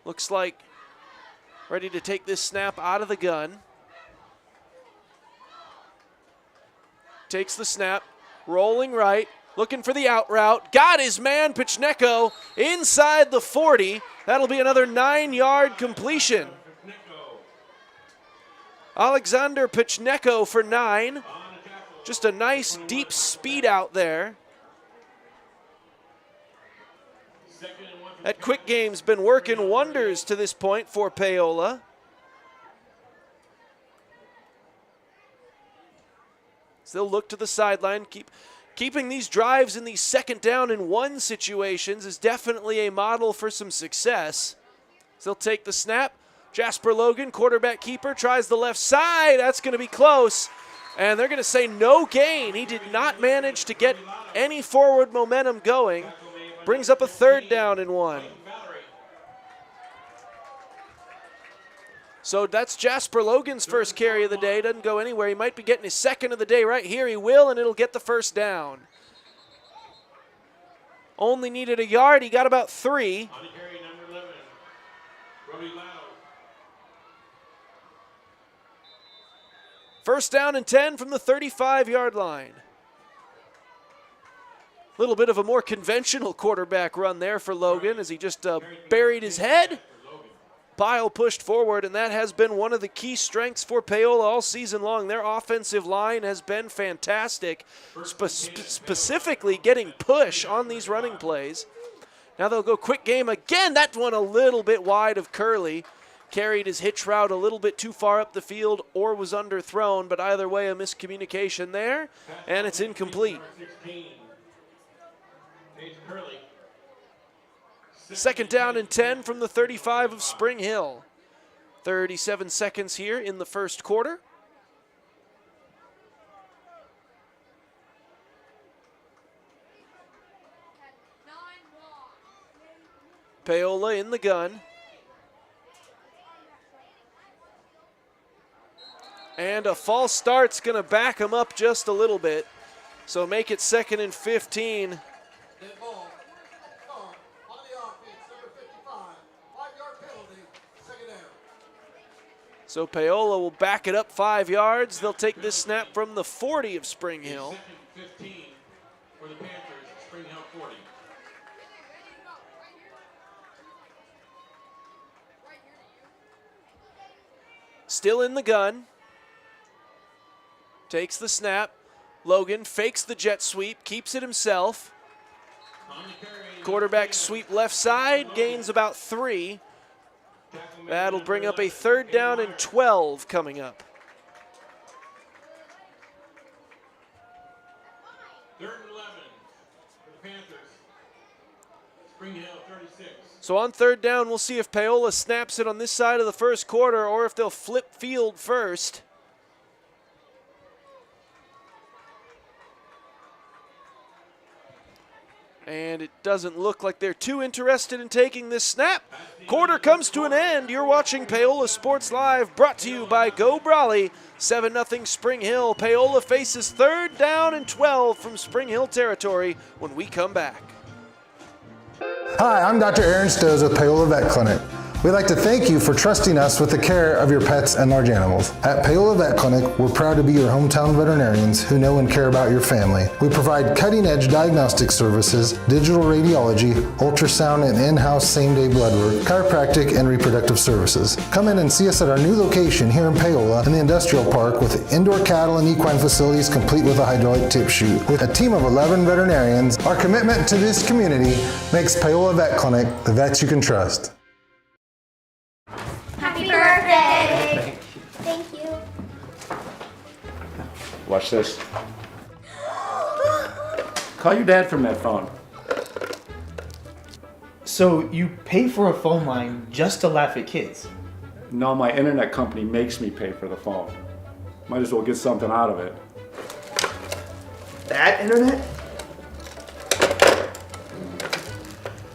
Looks like ready to take this snap out of the gun. Takes the snap, rolling right, looking for the out route. Got his man, Pichneko, inside the 40. That'll be another 9-yard completion. Alexander Pichneko for 9. Just a nice deep speed out there. That quick game's been working wonders to this point for Paola. So they'll look to the sideline. Keeping these drives in these second down and 1 situations is definitely a model for some success. So they'll take the snap. Jasper Logan, quarterback keeper, tries the left side. That's going to be close. And they're going to say no gain. He did not manage to get any forward momentum going. Brings up a third down and 1. So that's Jasper Logan's first carry of the day. Doesn't go anywhere. He might be getting his second of the day right here. He will, and it'll get the first down. Only needed a yard. He got about 3. First down and 10 from the 35-yard line. A little bit of a more conventional quarterback run there for Logan as he just buried his head. Pile pushed forward, and that has been one of the key strengths for Paola all season long. Their offensive line has been fantastic, specifically getting push on these running plays. Now they'll go quick game again. That one a little bit wide of Curley. Carried his hitch route a little bit too far up the field or was underthrown, but either way a miscommunication there, and it's incomplete. Second down and 10 from the 35 of Spring Hill. 37 seconds here in the first quarter. Paola in the gun. And a false start's going to back him up just a little bit. So make it 2nd and 15. So Paola will back it up 5 yards. They'll take this snap from the 40 of Spring Hill. 15 for the Panthers, Spring Hill 40. Still in the gun. Takes the snap. Logan fakes the jet sweep, keeps it himself. Quarterback sweep left side, gains about 3. That'll bring up a 3rd down and 12 coming up. 3rd and 11 for the Panthers. Spring Hill 36. So on 3rd down, we'll see if Paola snaps it on this side of the first quarter or if they'll flip field first. And it doesn't look like they're too interested in taking this snap. Quarter comes to an end. You're watching Paola Sports Live, brought to you by Go Brawley. 7-0 Spring Hill. Paola faces 3rd down and 12 from Spring Hill territory when we come back. Hi, I'm Dr. Aaron Stoes with Paola Vet Clinic. We'd like to thank you for trusting us with the care of your pets and large animals. At Paola Vet Clinic, we're proud to be your hometown veterinarians who know and care about your family. We provide cutting-edge diagnostic services, digital radiology, ultrasound, and in-house same-day blood work, chiropractic, and reproductive services. Come in and see us at our new location here in Paola in the Industrial Park with indoor cattle and equine facilities complete with a hydraulic tip chute. With a team of 11 veterinarians, our commitment to this community makes Paola Vet Clinic the vets you can trust. Happy birthday! Thank you. Watch this. Call your dad from that phone. So you pay for a phone line just to laugh at kids? No, my internet company makes me pay for the phone. Might as well get something out of it. That internet?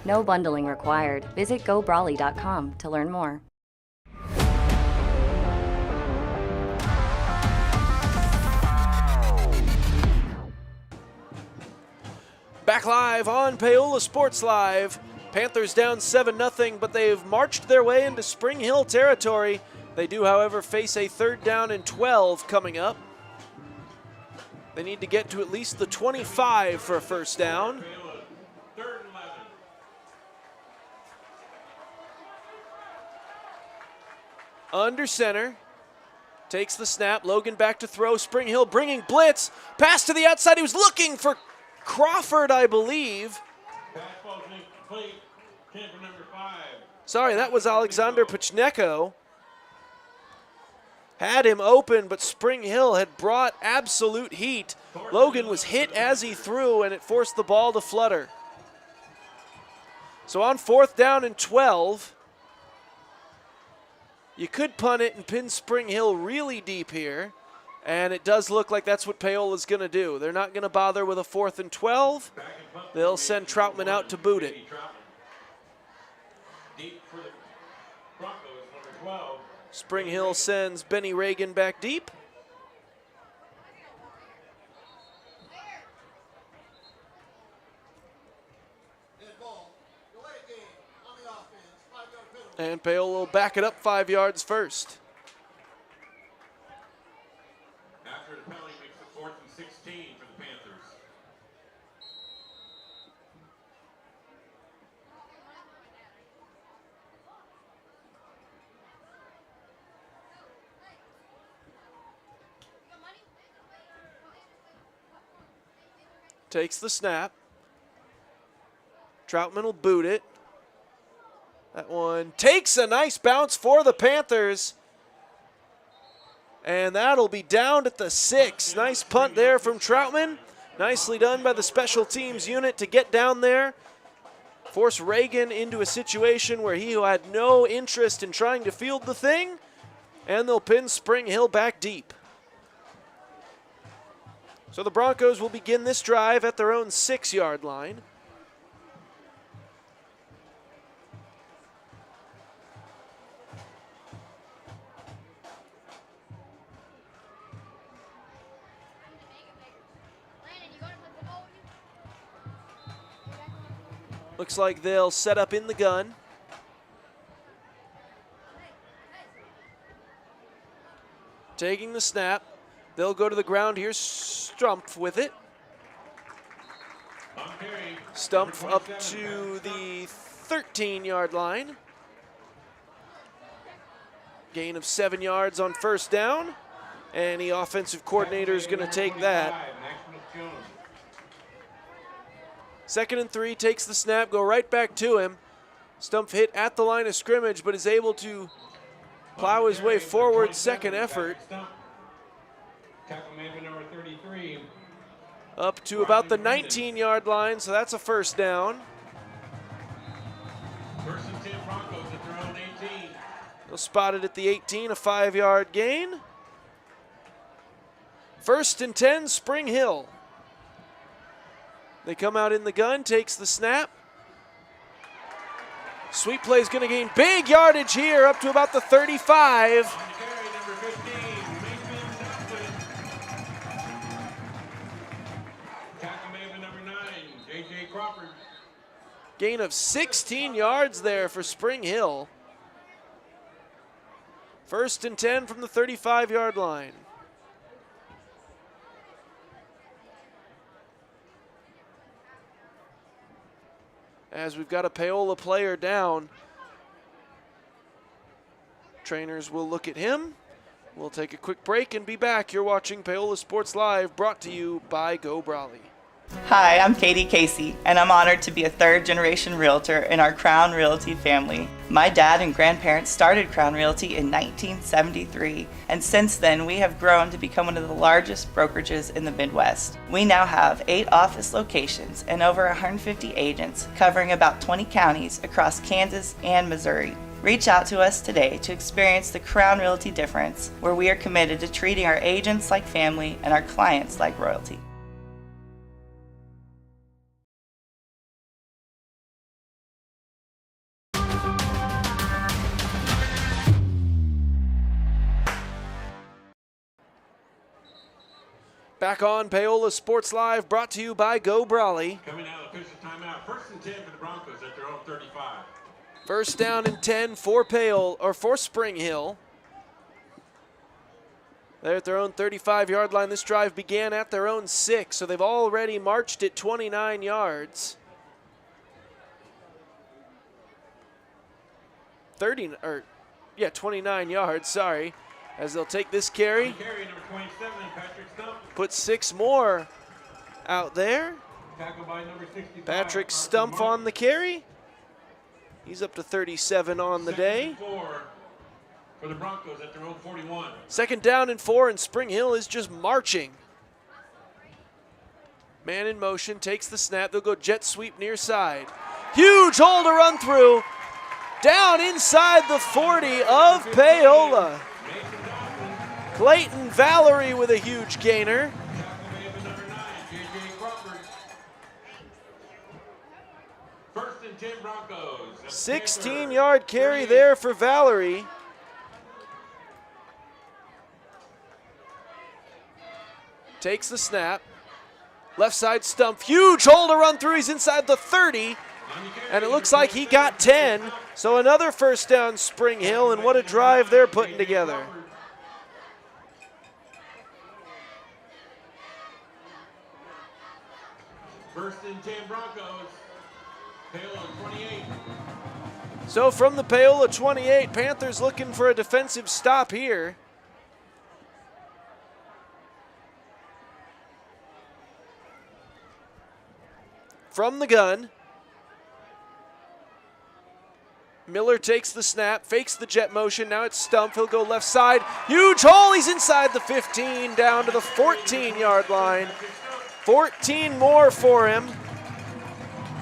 No bundling required. Visit gobrawley.com to learn more. Back live on Paola Sports Live. Panthers down 7-0, but they've marched their way into Spring Hill territory. They do, however, face a 3rd down and 12 coming up. They need to get to at least the 25 for a first down. Under center. Takes the snap. Logan back to throw. Spring Hill bringing blitz. Pass to the outside. He was looking for Crawford, I believe. Sorry, that was Alexander Pachneko. Had him open, but Spring Hill had brought absolute heat. Logan was hit as he threw, and it forced the ball to flutter. So on 4th down and 12, you could punt it and pin Spring Hill really deep here. And it does look like that's what Paola's going to do. They're not going to bother with a 4th and 12. They'll send Troutman out to boot it. Spring Hill sends Benny Reagan back deep. And Paola will back it up 5 yards first. After the penalty makes it 4th and 16 for the Panthers. Takes the snap. Troutman will boot it. That one takes a nice bounce for the Panthers. And that'll be down at the 6. Nice punt there from Troutman. Nicely done by the special teams unit to get down there. Force Reagan into a situation where he had no interest in trying to field the thing. And they'll pin Spring Hill back deep. So the Broncos will begin this drive at their own 6-yard line. Looks like they'll set up in the gun. Taking the snap. They'll go to the ground here. Stumpf with it. Stumpf up to the 13-yard line. Gain of 7 yards on first down. Any offensive coordinator is going to take that. 2nd and 3, takes the snap, go right back to him. Stumpf hit at the line of scrimmage, but is able to plow his way forward. Second effort. Up to about the 19-yard line, so that's a first down. 1st and 10 Broncos at their own 18. They'll spot it at the 18, a 5-yard gain. 1st and 10, Spring Hill. They come out in the gun, takes the snap. Sweep play is going to gain big yardage here, up to about the 35. Gain of 16 yards there for Spring Hill. 1st and 10 from the 35-yard line. As we've got a Paola player down, trainers will look at him. We'll take a quick break and be back. You're watching Paola Sports Live, brought to you by Go Brawley. Hi, I'm Katie Casey, and I'm honored to be a third-generation realtor in our Crown Realty family. My dad and grandparents started Crown Realty in 1973, and since then we have grown to become one of the largest brokerages in the Midwest. We now have 8 office locations and over 150 agents covering about 20 counties across Kansas and Missouri. Reach out to us today to experience the Crown Realty difference, where we are committed to treating our agents like family and our clients like royalty. Back on Paola Sports Live, brought to you by Go Brawley. Coming out, official timeout. 1st and 10 for the Broncos at their own 35. First down and 10 for Paola, or for Spring Hill. They're at their own 35-yard line. This drive began at their own 6, so they've already marched it 29 yards. 29 yards, sorry. As they'll take this carry. Number 27, Patrick Stumpf. Put 6 more out there. Tackled by number 65. Patrick Stumpf on the carry. He's up to 37 on the day. 2nd and 4 for the Broncos at their own 41. 2nd down and 4, and Spring Hill is just marching. Man in motion, takes the snap. They'll go jet sweep near side. Huge hole to run through. Down inside the 40 of Paola. Clayton Valerie with a huge gainer. 1st and 10 Broncos. 16-yard carry there for Valerie. Takes the snap. Left side Stumpf. Huge hole to run through. He's inside the 30. And it looks like he got 10. So another first down, Spring Hill, and what a drive they're putting together. First and 10 Broncos. Paola 28. So from the Paola 28, Panthers looking for a defensive stop here. From the gun. Miller takes the snap, fakes the jet motion. Now it's Stumpf. He'll go left side. Huge hole. He's inside the 15, down to the 14-yard line. 14 more for him.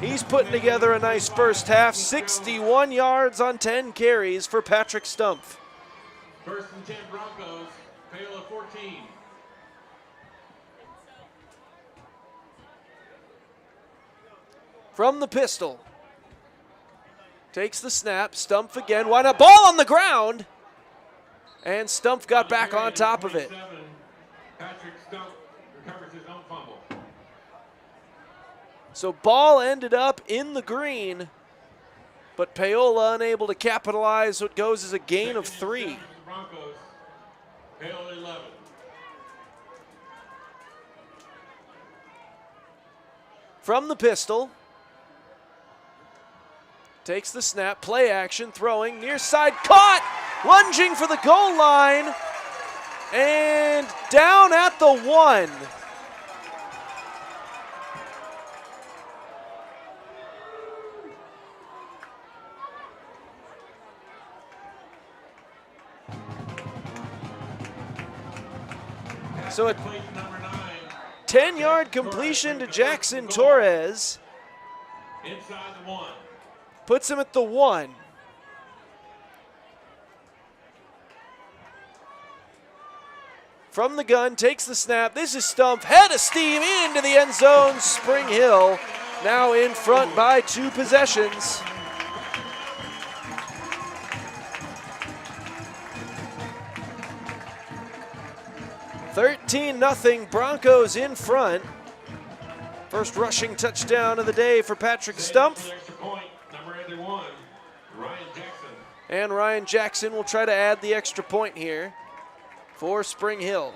He's putting together a nice first half. 61 yards on 10 carries for Patrick Stumpf. 1st and 10 Broncos. Paola 14. From the pistol. Takes the snap. Stumpf again. Why not? Ball on the ground. And Stumpf got back on top of it. Patrick Stumpf recovers his own fumble. So ball ended up in the green, but Paola unable to capitalize. So it goes as a gain of 3. Broncos. Paola 11. From the pistol. Takes the snap, play action, throwing, near side, caught! lunging for the goal line, and down at the 1. So a 10-yard completion to Jackson Torres. Inside the 1. Puts him at the 1. From the gun, takes the snap. This is Stumpf. Head of steam into the end zone. Spring Hill now in front by 2 possessions. (13-0) Broncos in front. First rushing touchdown of the day for Patrick Stumpf. And Ryan Jackson will try to add the extra point here for Spring Hill.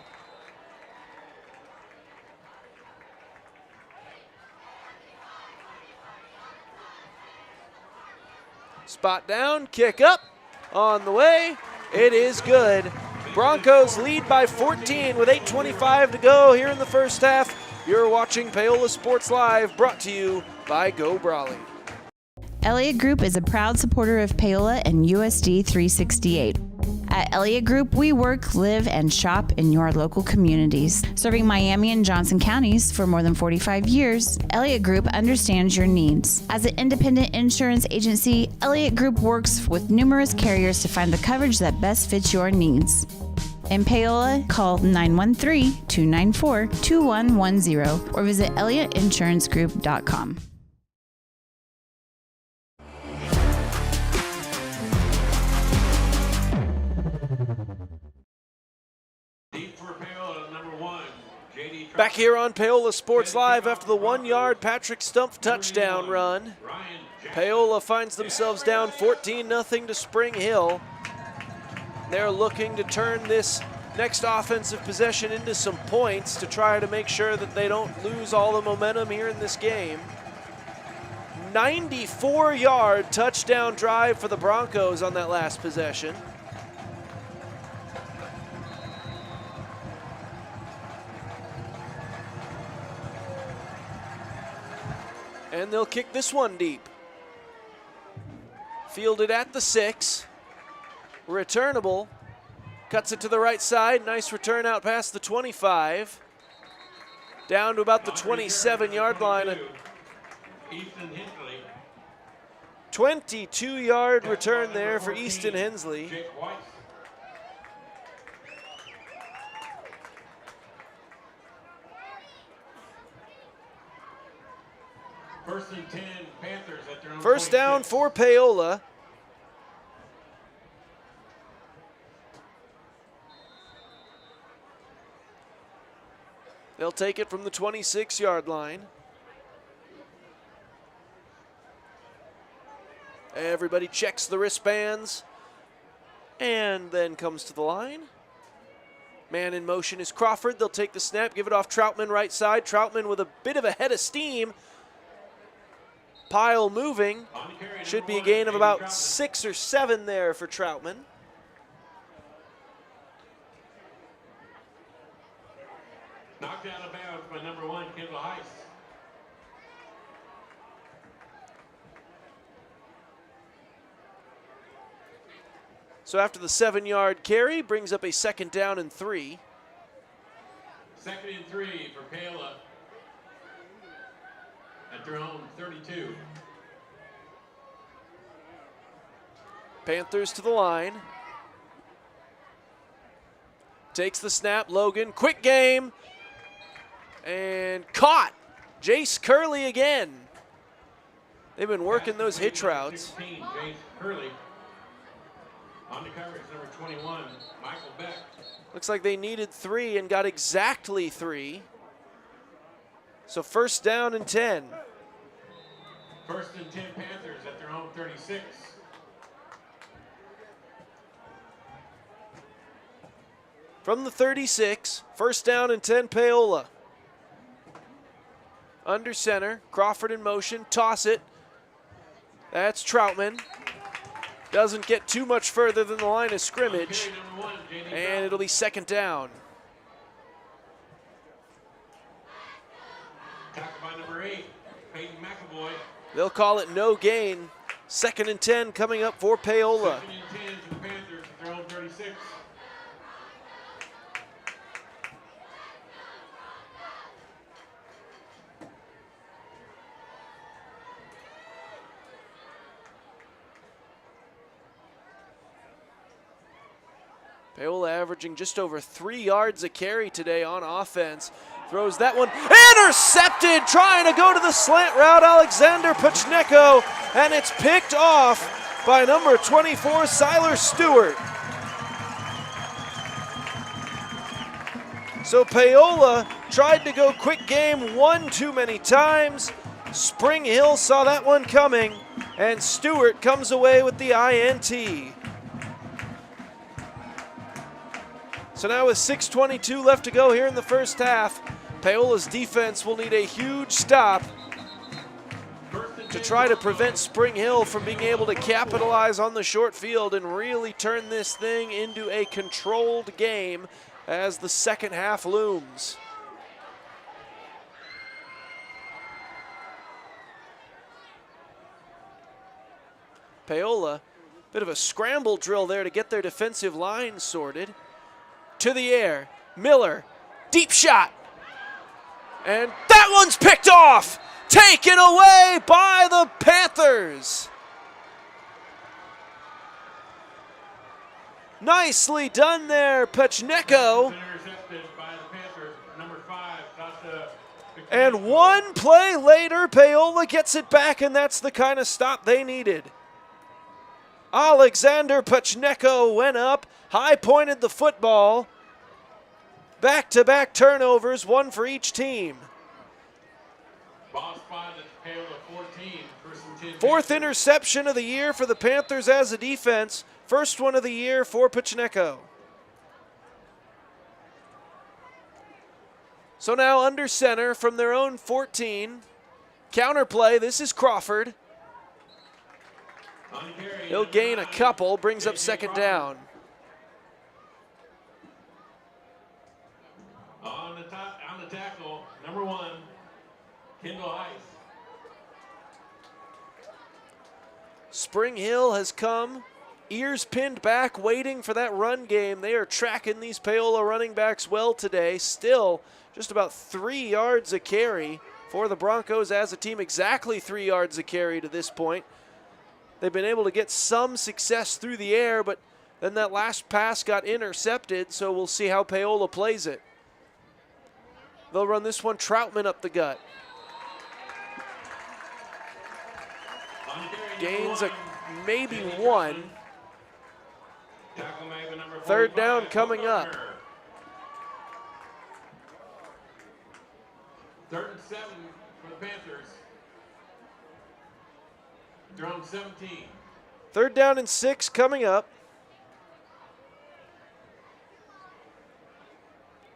Spot down, kick up, on the way. It is good. Broncos lead by 14 with 8:25 to go here in the first half. You're watching Paola Sports Live, brought to you by Go Brawley. Elliott Group is a proud supporter of Paola and USD 368. At Elliott Group, we work, live, and shop in your local communities. Serving Miami and Johnson counties for more than 45 years, Elliott Group understands your needs. As an independent insurance agency, Elliott Group works with numerous carriers to find the coverage that best fits your needs. In Paola, call 913-294-2110 or visit ElliottInsuranceGroup.com. Back here on Paola Sports Live after the 1-yard Patrick Stumpf touchdown run. Paola finds themselves down 14-0 to Spring Hill. They're looking to turn this next offensive possession into some points to try to make sure that they don't lose all the momentum here in this game. 94-yard touchdown drive for the Broncos on that last possession. And they'll kick this one deep. Fielded at the 6. Returnable. Cuts it to the right side. Nice return out past the 25. Down to about the 27-yard line. 22-yard return there for Easton Hensley. First and 10, Panthers at their own First 26. down for Paola. They'll take it from the 26-yard line. Everybody checks the wristbands and then comes to the line. Man in motion is Crawford. They'll take the snap, give it off Troutman right side. Troutman with a bit of a head of steam. Pile moving. Should be a gain of about 6 or 7 there for Troutman. Knocked out of bounds by number 1, Kendall Heiss. So after the 7-yard carry, brings up a 2nd down and 3. 2nd and 3 for Paola at their own 32. Panthers to the line. Takes the snap, Logan, quick game. And caught. Jace Curley again. They've been working those hitch routes. 16, Jace Curley. On the coverage, number 21, Michael Beck. Looks like they needed 3 and got exactly 3. So first down and 10. First and 10 Panthers at their own 36. From the 36, first down and 10 Paola. Under center, Crawford in motion, toss it. That's Troutman. Doesn't get too much further than the line of scrimmage. And it'll be second down. Tackle by number 8, Peyton McAvoy. They'll call it no gain. 2nd and 10 coming up for Paola. 2nd and 10 to the Panthers at their own 36. Paola averaging just over 3 yards a carry today on offense. Throws that one, intercepted, trying to go to the slant route, Alexander Pachneko, and it's picked off by number 24, Siler Stewart. So Paola tried to go quick game one too many times. Spring Hill saw that one coming, and Stewart comes away with the INT. So now with 6:22 left to go here in the first half, Paola's defense will need a huge stop to try to prevent Spring Hill from being able to capitalize on the short field and really turn this thing into a controlled game as the second half looms. Paola, bit of a scramble drill there to get their defensive line sorted. To the air, Miller, deep shot. And that one's picked off, taken away by the Panthers. Nicely done there, Pachneko. And one play later, Paola gets it back, and that's the kind of stop they needed. Alexander Pachneko went up, high-pointed the football. Back-to-back turnovers, one for each team. Fourth interception of the year for the Panthers as a defense. First one of the year for Pachneko. So now under center from their own 14. Counterplay, this is Crawford. He'll gain a couple, brings up second down. On the tackle, number 1, Kendall Heiss. Spring Hill has come, ears pinned back, waiting for that run game. They are tracking these Paola running backs well today. Still just about 3 yards a carry for the Broncos as a team, exactly 3 yards a carry to this point. They've been able to get some success through the air, but then that last pass got intercepted, so we'll see how Paola plays it. They'll run this one, Troutman up the gut. Gains maybe one. Third down coming up. 3rd and 7 for the Panthers. They're on 17. Third down and 6 coming up.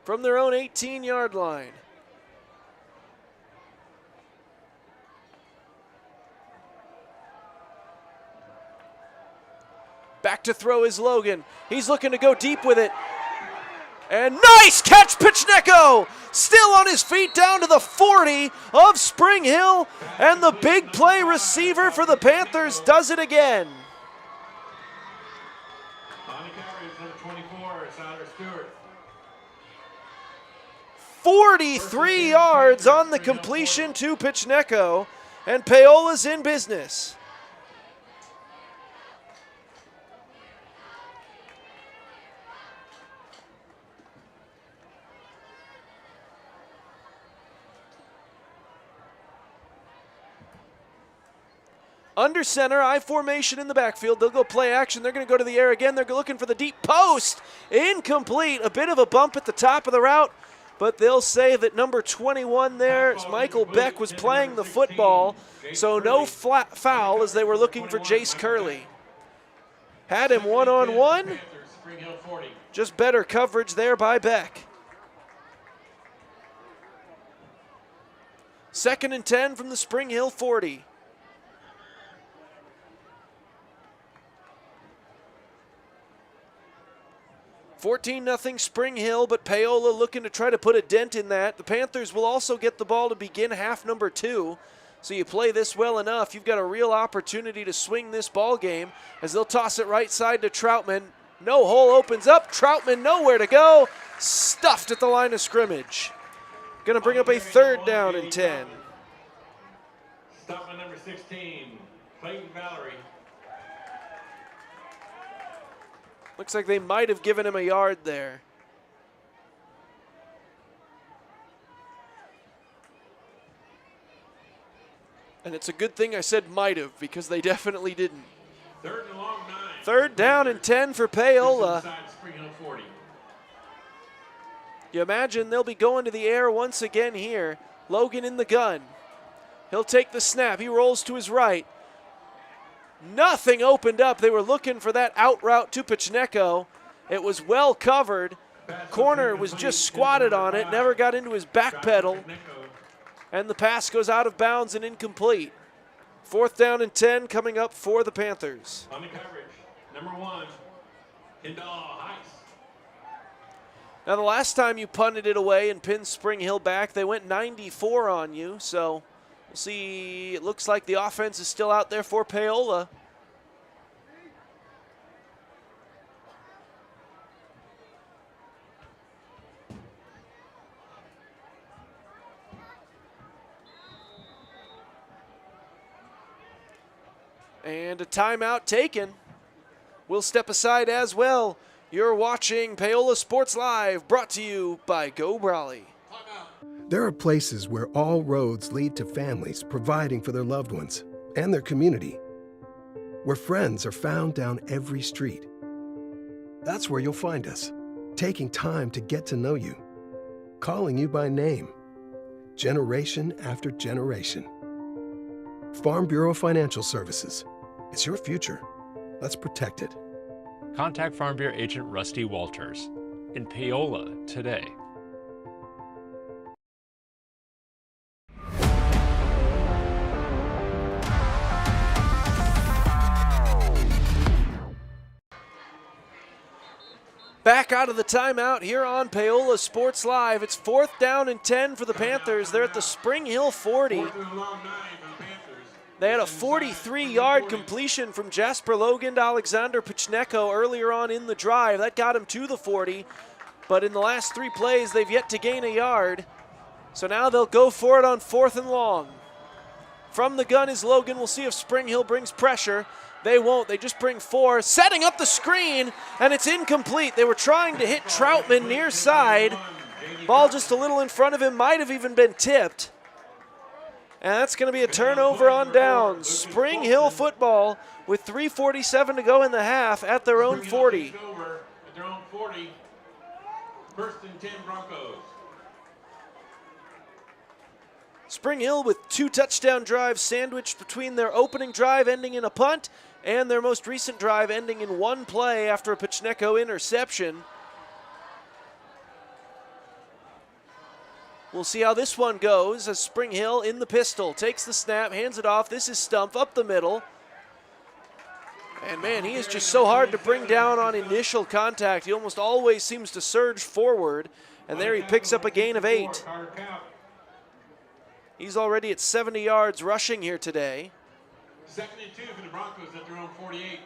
From their own 18-yard line. Back to throw is Logan. He's looking to go deep with it. And nice catch, Pachneko! Still on his feet down to the 40 of Spring Hill. And the big play receiver for the Panthers does it again. On the carries, number 24, Siler Stewart. 43 yards on the completion to Pachneko, and Paola's in business. Under center, I formation in the backfield. They'll go play action. They're going to go to the air again. They're looking for the deep post. Incomplete. A bit of a bump at the top of the route, but they'll say that number 21 there, Michael Beck, was playing the football, so no foul as they were looking for Jace Curley. Had him one-on-one. Just better coverage there by Beck. 2nd and 10 from the Spring Hill 40. 14-0 Spring Hill, but Paola looking to try to put a dent in that. The Panthers will also get the ball to begin half number 2. So you play this well enough, you've got a real opportunity to swing this ball game as they'll toss it right side to Troutman. No hole opens up. Troutman nowhere to go. Stuffed at the line of scrimmage. Going to bring up a 3rd down and 10. Stop by number 16, Clayton Valerie. Looks like they might have given him a yard there. And it's a good thing I said might have, because they definitely didn't. 3rd and long 9. 3rd down and 10 for Paola. Spring Hill 40. You imagine they'll be going to the air once again here. Logan in the gun. He'll take the snap. He rolls to his right. Nothing opened up. They were looking for that out route to Pachneko. It was well covered. Corner was just squatted on it, never got into his back pedal. And the pass goes out of bounds and incomplete. 4th down and 10 coming up for the Panthers. On the coverage, number 1, Hindal Heiss. Now, the last time you punted it away and pinned Spring Hill back, they went 94 on you. So we'll see. It looks like the offense is still out there for Paola. And a timeout taken. We'll step aside as well. You're watching Paola Sports Live, brought to you by Go Brawley. There are places where all roads lead to families providing for their loved ones and their community, where friends are found down every street. That's where you'll find us, taking time to get to know you, calling you by name, generation after generation. Farm Bureau Financial Services. It's your future. Let's protect it. Contact Farm Bureau Agent Rusty Walters in Paola today. Back out of the timeout here on Paola Sports Live. It's 4th down and 10 for the Panthers. They're at the Spring Hill 40. They had a 43-yard completion from Jasper Logan to Alexander Pachneko earlier on in the drive. That got him to the 40. But in the last 3 plays, they've yet to gain a yard. So now they'll go for it on 4th and long. From the gun is Logan. We'll see if Spring Hill brings pressure. They won't. They just bring 4. Setting up the screen, and it's incomplete. They were trying to hit Troutman near side. Ball just a little in front of him. Might have even been tipped. And that's going to be a turnover on downs. Spring Hill football with 3:47 to go in the half at their own 40. At their own 40. 1st and 10 Broncos. Spring Hill with 2 touchdown drives sandwiched between their opening drive ending in a punt and their most recent drive ending in 1 play after a Pachneko interception. We'll see how this one goes as Spring Hill in the pistol. Takes the snap, hands it off. This is Stumpf up the middle. And man, he is just so hard to bring down on initial contact. He almost always seems to surge forward. And there he picks up a gain of 8. He's already at 70 yards rushing here today. 2nd and 2 for the Broncos at their own 48.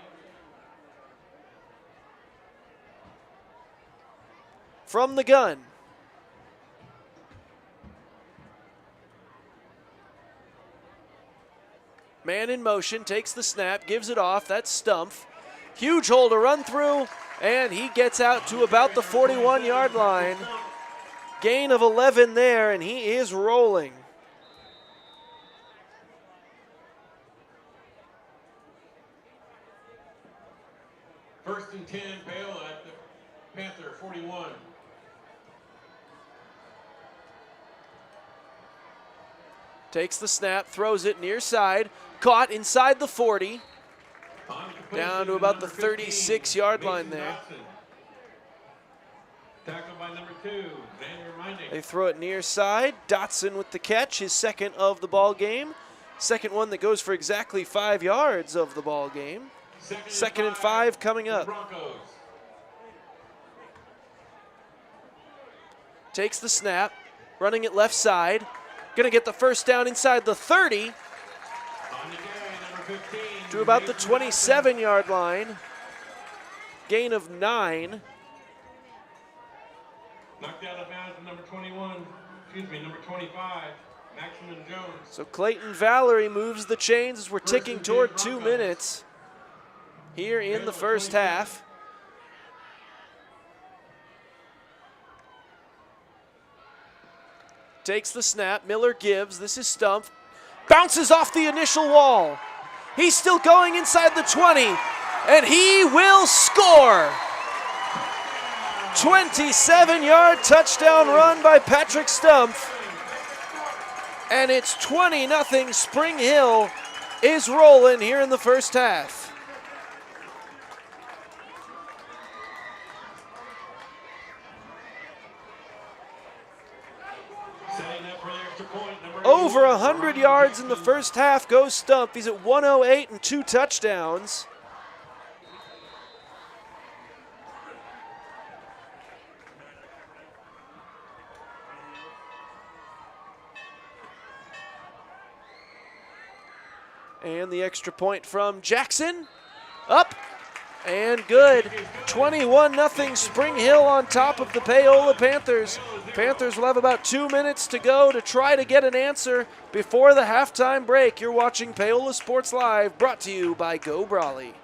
From the gun. Man in motion, takes the snap, gives it off. That's Stumpf. Huge hole to run through, and he gets out to about the 41-yard line. Gain of 11 there, and he is rolling. First and 10, Paola at the Panther 41. Takes the snap, throws it near side, caught inside the 40. Down to about the 36-yard line there. Tackled by number 2, Xander Meining. They throw it near side. Dotson with the catch, his second of the ball game. Second one that goes for exactly 5 yards of the ball game. Second and 5 coming up. takes the snap, running it left side. Gonna get the first down inside the 30 to about the 27-yard line. Gain of 9. Knocked out of bounds with number 25, Maximum Jones. So Clayton Valerie moves the chains as we're ticking toward 2 minutes here in the first half. Takes the snap, Miller gives, this is Stumpf. Bounces off the initial wall. He's still going inside the 20, and he will score. 27-yard touchdown run by Patrick Stumpf. And it's 20-0. Spring Hill is rolling here in the first half. Over 100 yards in the first half goes Stumpf. He's at 108 and 2 touchdowns. And the extra point from Jackson. Up and good. 21-0 Spring Hill on top of the Paola Panthers. Panthers will have about 2 minutes to go to try to get an answer before the halftime break. You're watching Paola Sports Live, brought to you by Go Brawley.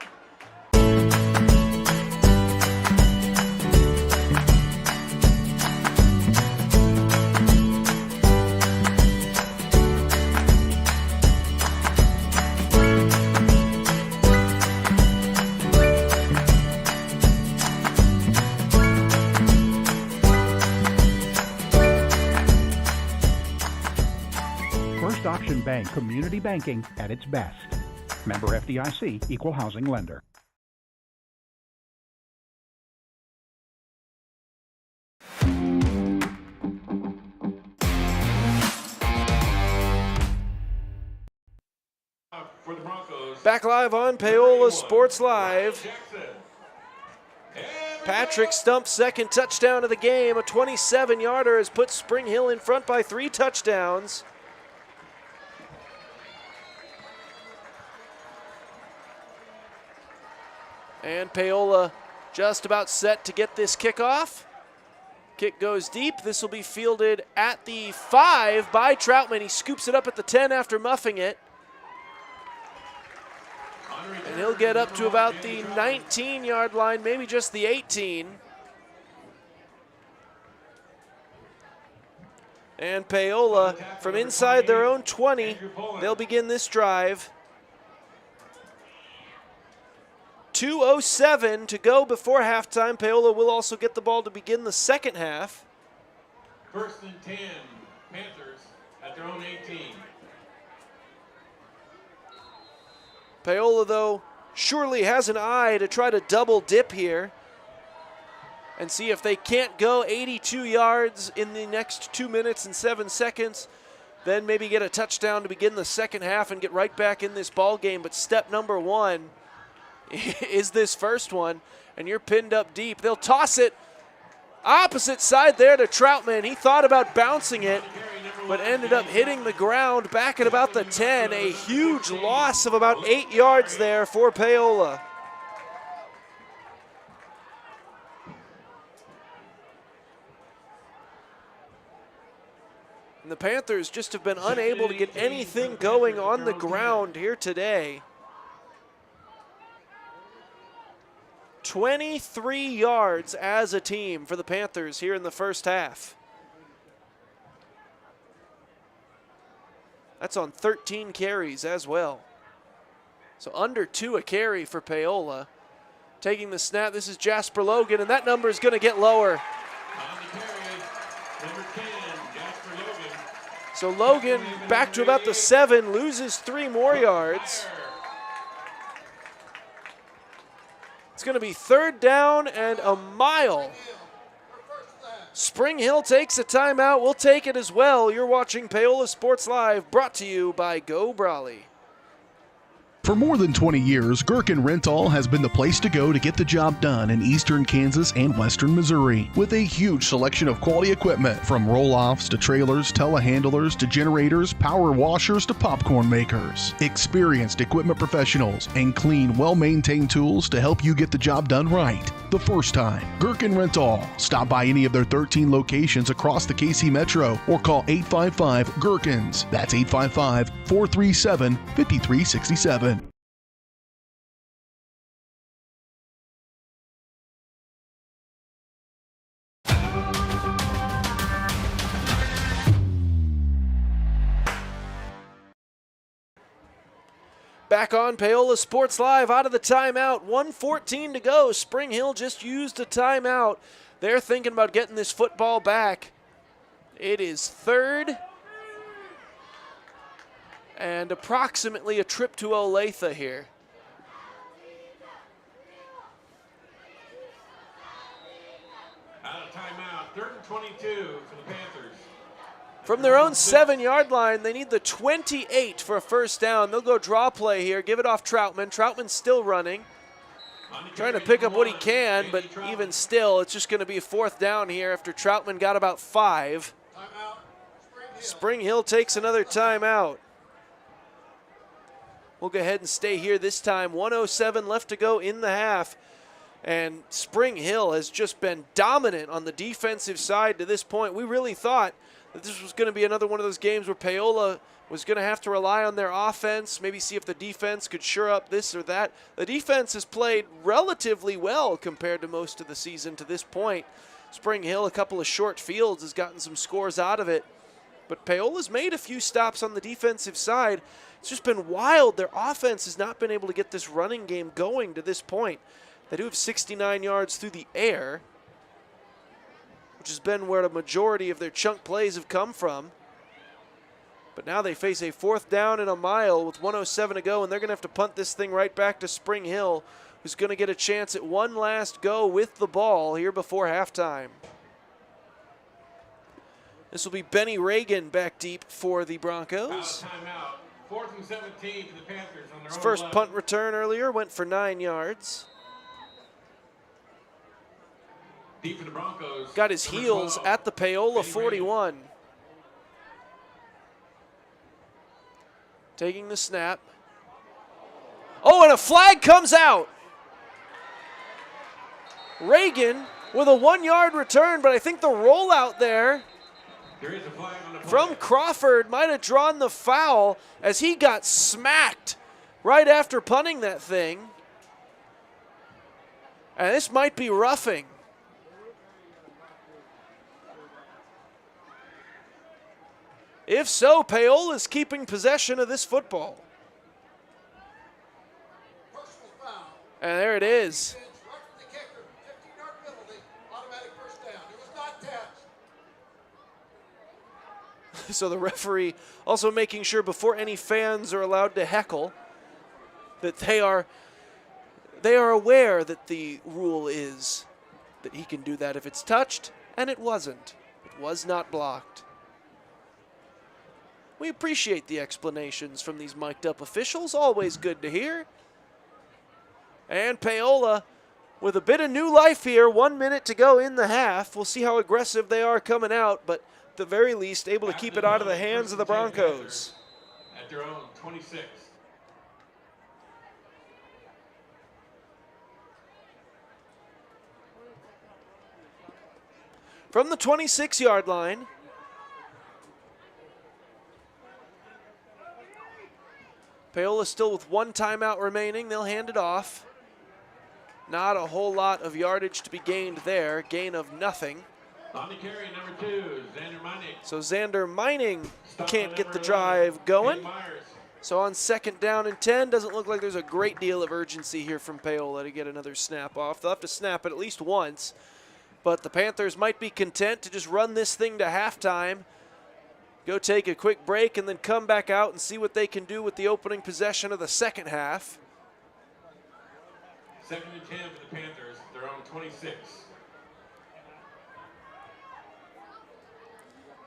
First Auction Bank community banking at its best. Member FDIC, equal housing lender. For the Broncos. Back live on Paola Sports Live. Patrick Stumpf's second touchdown of the game, a 27-yarder, has put Spring Hill in front by 3 touchdowns. And Paola just about set to get this kickoff. Kick goes deep. This will be fielded at the 5 by Troutman. He scoops it up at the 10 after muffing it. And he'll get up to about the 19-yard line, maybe just the 18. And Paola, from inside their own 20, they'll begin this drive. 2:07 to go before halftime. Paola will also get the ball to begin the second half. 1st and 10, Panthers at their own 18. Paola, though, surely has an eye to try to double dip here and see if they can't go 82 yards in the next 2 minutes and 7 seconds, then maybe get a touchdown to begin the second half and get right back in this ball game. But step number 1 is this first one, and you're pinned up deep. They'll toss it opposite side there to Troutman. He thought about bouncing it, but ended up hitting the ground back at about the 10. A huge loss of about 8 yards there for Paola. And the Panthers just have been unable to get anything going on the ground here today. 23 yards as a team for the Panthers here in the first half. That's on 13 carries as well. So under 2 a carry for Paola. Taking the snap, this is Jasper Logan, and that number is going to get lower. So Logan back to about the 7, loses 3 more yards. It's going to be 3rd down and a mile. Spring Hill takes a timeout. We'll take it as well. You're watching Paola Sports Live, brought to you by Go Brawley. For more than 20 years, Gherkin Rental has been the place to go to get the job done in eastern Kansas and western Missouri. With a huge selection of quality equipment, from roll-offs to trailers, telehandlers to generators, power washers to popcorn makers. Experienced equipment professionals and clean, well-maintained tools to help you get the job done right the first time. Gherkin Rental. Stop by any of their 13 locations across the KC Metro or call 855-GHERKINS. That's 855-437-5367. Back on Paola Sports Live out of the timeout. 1:14 to go. Spring Hill just used a timeout. They're thinking about getting this football back. It is third and approximately a trip to Olathe here. Out of timeout, 3rd and 22 for the Panthers. From their own 7-yard line, they need the 28 for a first down. They'll go draw play here, give it off Troutman. Troutman's still running, trying to pick up what he can, but even still, it's just going to be a 4th down here after Troutman got about 5. Spring Hill takes another timeout. We'll go ahead and stay here this time. 1:07 left to go in the half. And Spring Hill has just been dominant on the defensive side to this point. We really thought that this was going to be another one of those games where Paola was going to have to rely on their offense, maybe see if the defense could shore up this or that. The defense has played relatively well compared to most of the season to this point. Spring Hill, a couple of short fields, has gotten some scores out of it. But Paola's made a few stops on the defensive side. It's just been wild. Their offense has not been able to get this running game going to this point. They do have 69 yards through the air, which has been where the majority of their chunk plays have come from. But now they face a 4th down and a mile with 1:07 to go, and they're going to have to punt this thing right back to Spring Hill, who's going to get a chance at one last go with the ball here before halftime. This will be Benny Reagan back deep for the Broncos. Timeout, 4th and 17 for the Panthers on their His own first 11. punt return earlier went for 9 yards. Deep for the Broncos. Got his heels at the Paola 41. Taking the snap. Oh, and a flag comes out. Reagan with a 1-yard return, but I think the rollout there from Crawford might have drawn the foul as he got smacked right after punting that thing. And this might be roughing. If so, Paola's keeping possession of this football. And there it is. So the referee also making sure before any fans are allowed to heckle that they are aware that the rule is that he can do that if it's touched, and it wasn't. It was not blocked. We appreciate the explanations from these mic'd up officials, always good to hear. And Paola with a bit of new life here, 1 minute to go in the half. We'll see how aggressive they are coming out, but at the very least able to keep it out of the hands of the Broncos. At their own 26. From the 26-yard line, Paola still with 1 timeout remaining. They'll hand it off. Not a whole lot of yardage to be gained there. Gain of nothing. On the carry, number 2, Xander Mining. So Xander Mining can't get the drive going. So on 2nd down and 10, doesn't look like there's a great deal of urgency here from Paola to get another snap off. They'll have to snap it at least once. But the Panthers might be content to just run this thing to halftime, go take a quick break, and then come back out and see what they can do with the opening possession of the second half. 2nd and 10 for the Panthers, their own 26.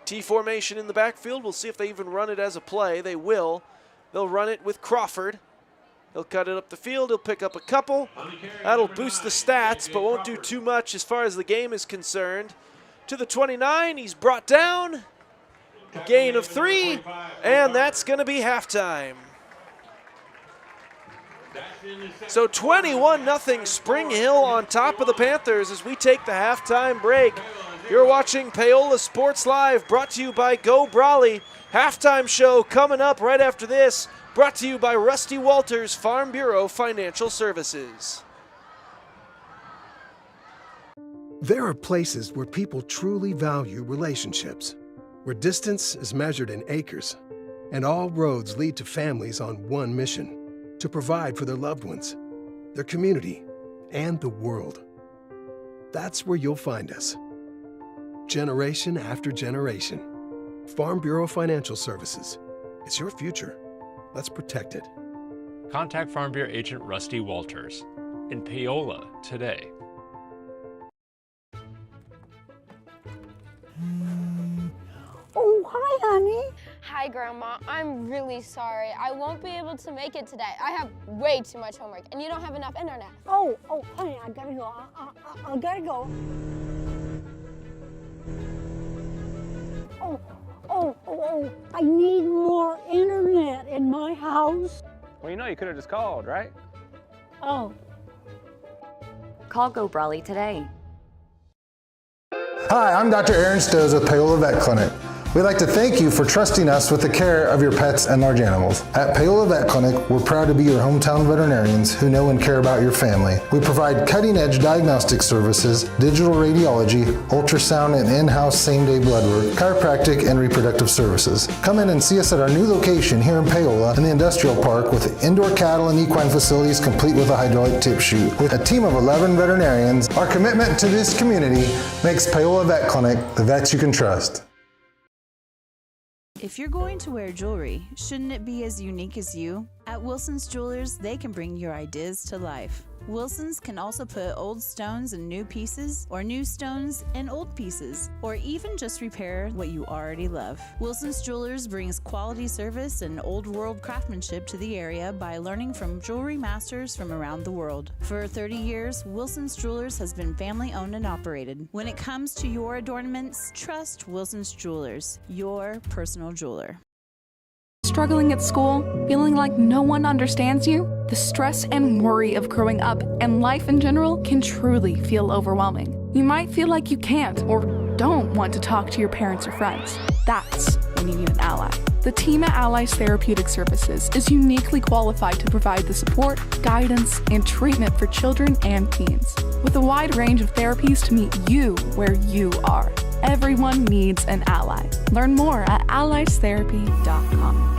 T formation in the backfield. We'll see if they even run it as a play. They will. They'll run it with Crawford. He'll cut it up the field. He'll pick up a couple. That'll boost the stats, but won't do too much as far as the game is concerned. To the 29, he's brought down. A gain of 3, and that's going to be halftime. So 21-0 Spring Hill on top of the Panthers as we take the halftime break. You're watching Paola Sports Live, brought to you by Go Brawley. Halftime show coming up right after this, brought to you by Rusty Walters Farm Bureau Financial Services. There are places where people truly value relationships, where distance is measured in acres, and all roads lead to families on one mission: to provide for their loved ones, their community, and the world. That's where you'll find us. Generation after generation. Farm Bureau Financial Services. It's your future. Let's protect it. Contact Farm Bureau Agent Rusty Walters in Paola today. Oh, hi, honey. Hi, Grandma. I'm really sorry. I won't be able to make it today. I have way too much homework, and you don't have enough internet. Oh, honey, I gotta go. I gotta go. Oh, I need more internet in my house. Well, you know, you could have just called, right? Oh. Call Go Brawley today. Hi, I'm Dr. Aaron Stoes with Paola Vet Clinic. We'd like to thank you for trusting us with the care of your pets and large animals. At Paola Vet Clinic, we're proud to be your hometown veterinarians who know and care about your family. We provide cutting-edge diagnostic services, digital radiology, ultrasound, and in-house same-day blood work, chiropractic, and reproductive services. Come in and see us at our new location here in Paola in the Industrial Park with indoor cattle and equine facilities complete with a hydraulic tip chute. With a team of 11 veterinarians, our commitment to this community makes Paola Vet Clinic the vets you can trust. If you're going to wear jewelry, shouldn't it be as unique as you? At Wilson's Jewelers, they can bring your ideas to life. Wilson's can also put old stones in new pieces, or new stones in old pieces, or even just repair what you already love. Wilson's Jewelers brings quality service and old world craftsmanship to the area by learning from jewelry masters from around the world. For 30 years, Wilson's Jewelers has been family owned and operated. When it comes to your adornments, trust Wilson's Jewelers, your personal jeweler. Struggling at school? Feeling like no one understands you? The stress and worry of growing up and life in general can truly feel overwhelming. You might feel like you can't or don't want to talk to your parents or friends. That's when you need an ally. The team at Allies Therapeutic Services is uniquely qualified to provide the support, guidance, and treatment for children and teens. With a wide range of therapies to meet you where you are. Everyone needs an ally. Learn more at alliestherapy.com.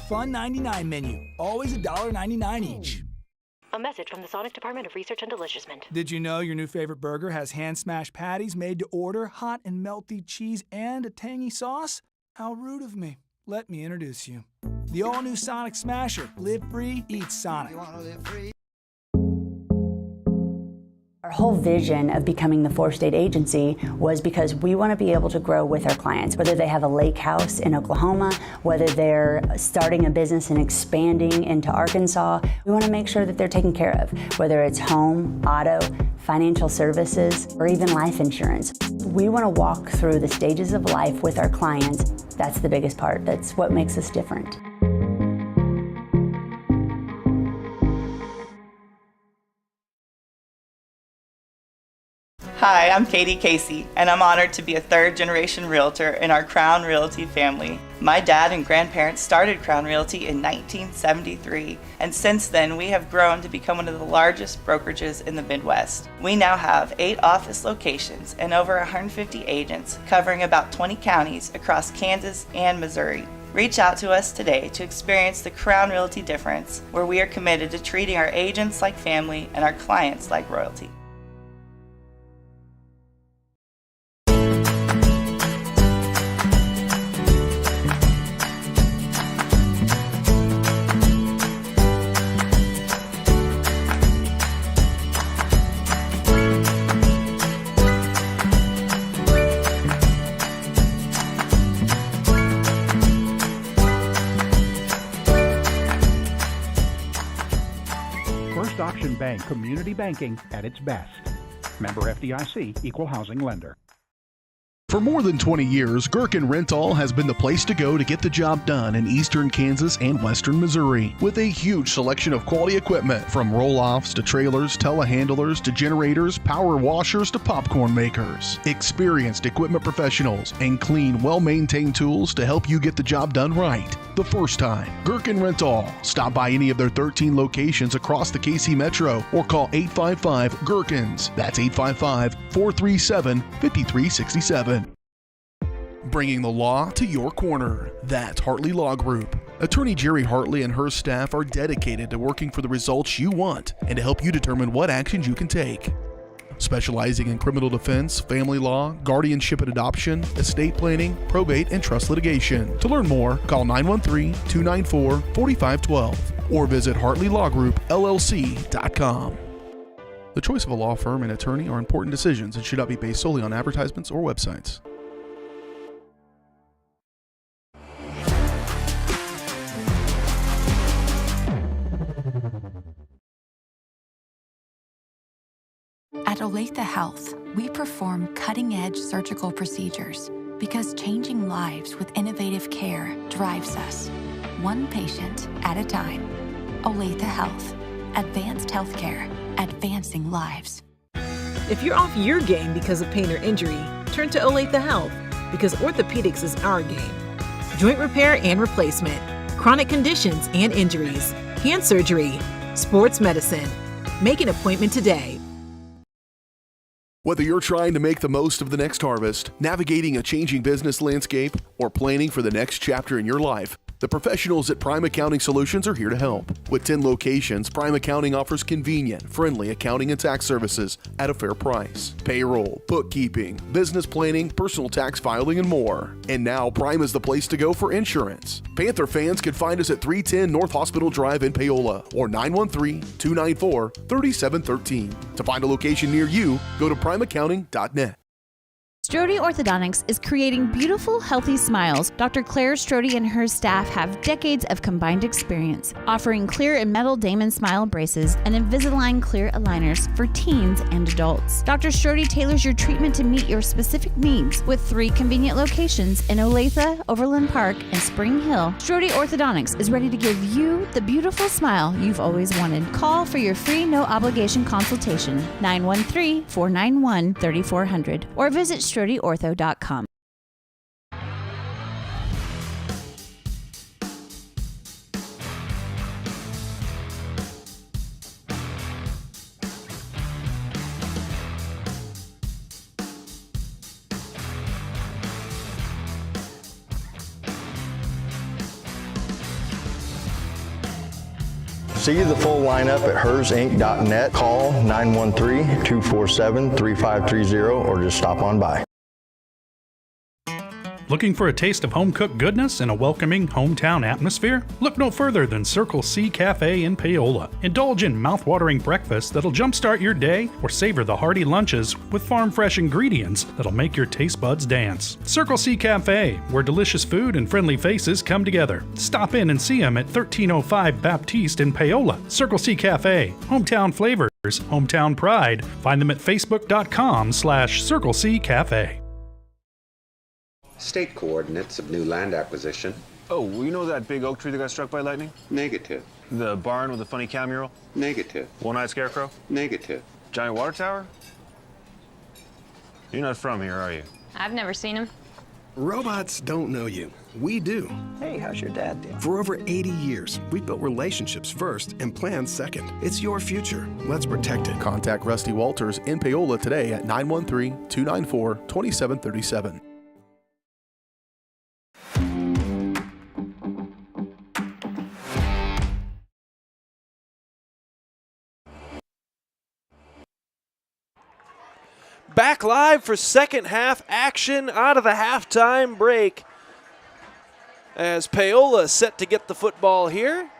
fun 99 menu. Always $1.99 each. A message from the Sonic Department of Research and Deliciousment. Did you know your new favorite burger has hand-smashed patties made to order, hot and melty cheese, and a tangy sauce? How rude of me. Let me introduce you. The all-new Sonic Smasher. Live free, eat Sonic. Our whole vision of becoming the 4-state agency was because we want to be able to grow with our clients, whether they have a lake house in Oklahoma, whether they're starting a business and expanding into Arkansas. We want to make sure that they're taken care of, whether it's home, auto, financial services, or even life insurance. We want to walk through the stages of life with our clients. That's the biggest part. That's what makes us different. Hi, I'm Katie Casey, and I'm honored to be a third-generation realtor in our Crown Realty family. My dad and grandparents started Crown Realty in 1973, and since then we have grown to become one of the largest brokerages in the Midwest. We now have 8 office locations and over 150 agents covering about 20 counties across Kansas and Missouri. Reach out to us today to experience the Crown Realty difference, where we are committed to treating our agents like family and our clients like royalty. First Option Bank community banking at its best. Member FDIC, equal housing lender. For more than 20 years, Gherkin Rental has been the place to go to get the job done in eastern Kansas and western Missouri. With a huge selection of quality equipment, from roll-offs to trailers, telehandlers to generators, power washers to popcorn makers. Experienced equipment professionals and clean, well-maintained tools to help you get the job done right the first time. Gherkin Rental. Stop by any of their 13 locations across the KC Metro or call 855-GHERKINS. That's 855-437-5367. Bringing the law to your corner. That's Hartley Law Group. Attorney Jerry Hartley and her staff are dedicated to working for the results you want and to help you determine what actions you can take. Specializing in criminal defense, family law, guardianship and adoption, estate planning, probate, and trust litigation. To learn more, call 913-294-4512 or visit HartleyLawGroupLLC.com. The choice of a law firm and attorney are important decisions and should not be based solely on advertisements or websites. At Olathe Health, we perform cutting-edge surgical procedures because changing lives with innovative care drives us, one patient at a time. Olathe Health. Advanced healthcare. Advancing lives. If you're off your game because of pain or injury, turn to Olathe Health because orthopedics is our game. Joint repair and replacement, chronic conditions and injuries, hand surgery, sports medicine. Make an appointment today. Whether you're trying to make the most of the next harvest, navigating a changing business landscape, or planning for the next chapter in your life, the professionals at Prime Accounting Solutions are here to help. With 10 locations, Prime Accounting offers convenient, friendly accounting and tax services at a fair price. Payroll, bookkeeping, business planning, personal tax filing, and more. And now Prime is the place to go for insurance. Panther fans can find us at 310 North Hospital Drive in Paola or 913-294-3713. To find a location near you, go to primeaccounting.net. Strode Orthodontics is creating beautiful, healthy smiles. Dr. Claire Strode and her staff have decades of combined experience, offering clear and metal Damon Smile braces and Invisalign clear aligners for teens and adults. Dr. Strode tailors your treatment to meet your specific needs with 3 convenient locations in Olathe, Overland Park, and Spring Hill. Strode Orthodontics is ready to give you the beautiful smile you've always wanted. Call for your free no-obligation consultation, 913-491-3400, or visit StrodeOrtho.com. See the full lineup at hersinc.net. Call 913-247-3530 or just stop on by. Looking for a taste of home-cooked goodness and a welcoming hometown atmosphere? Look no further than Circle C Cafe in Paola. Indulge in mouth-watering breakfast that'll jumpstart your day or savor the hearty lunches with farm-fresh ingredients that'll make your taste buds dance. Circle C Cafe, where delicious food and friendly faces come together. Stop in and see them at 1305 Baptiste in Paola. Circle C Cafe, hometown flavors, hometown pride. Find them at facebook.com/Circle C Cafe. State coordinates of new land acquisition. Oh, you know that big oak tree that got struck by lightning? Negative. The barn with the funny cow mural? Negative. One-eyed scarecrow? Negative. Giant water tower? You're not from here, are you? I've never seen him. Robots don't know you. We do. Hey, how's your dad doing? For over 80 years, we've built relationships first and plans second. It's your future. Let's protect it. Contact Rusty Walters in Paola today at 913-294-2737. Back live for second half action out of the halftime break as Paola set to get the football here.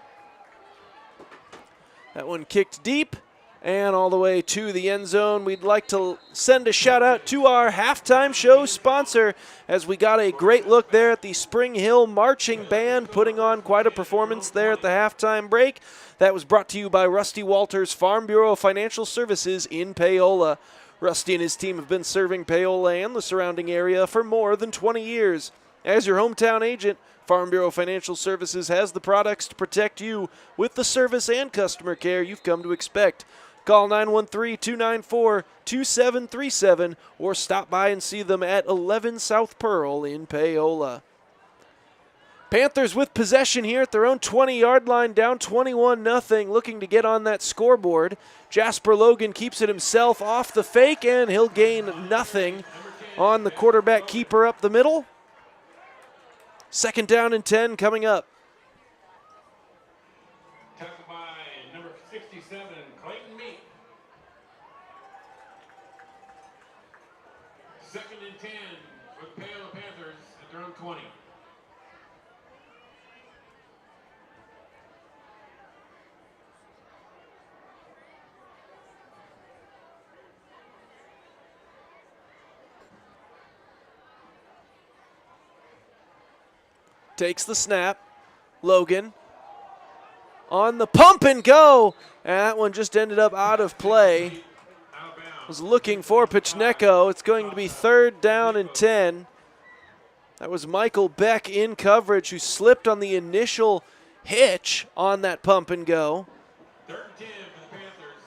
That one kicked deep and all the way to the end zone. We'd like to send a shout out to our halftime show sponsor as we got a great look there at the Spring Hill Marching Band putting on quite a performance there at the halftime break. That was brought to you by Rusty Walters, Farm Bureau Financial Services in Paola. Rusty and his team have been serving Paola and the surrounding area for more than 20 years. As your hometown agent, Farm Bureau Financial Services has the products to protect you with the service and customer care you've come to expect. Call 913-294-2737 or stop by and see them at 11 South Pearl in Paola. Panthers with possession here at their own 20-yard line, down 21-0, looking to get on that scoreboard. Jasper Logan keeps it himself off the fake, and he'll gain nothing on the quarterback keeper up the middle. Second down and 10 coming up. Tackled by number 67, Clayton Meek. Second and 10 with Paola Panthers at their own 20. Takes the snap. Logan on the pump and go. And that one just ended up out of play. Was looking for Pichneko. It's going to be third down and 10. That was Michael Beck in coverage who slipped on the initial hitch on that pump and go. Third and 10 for the Panthers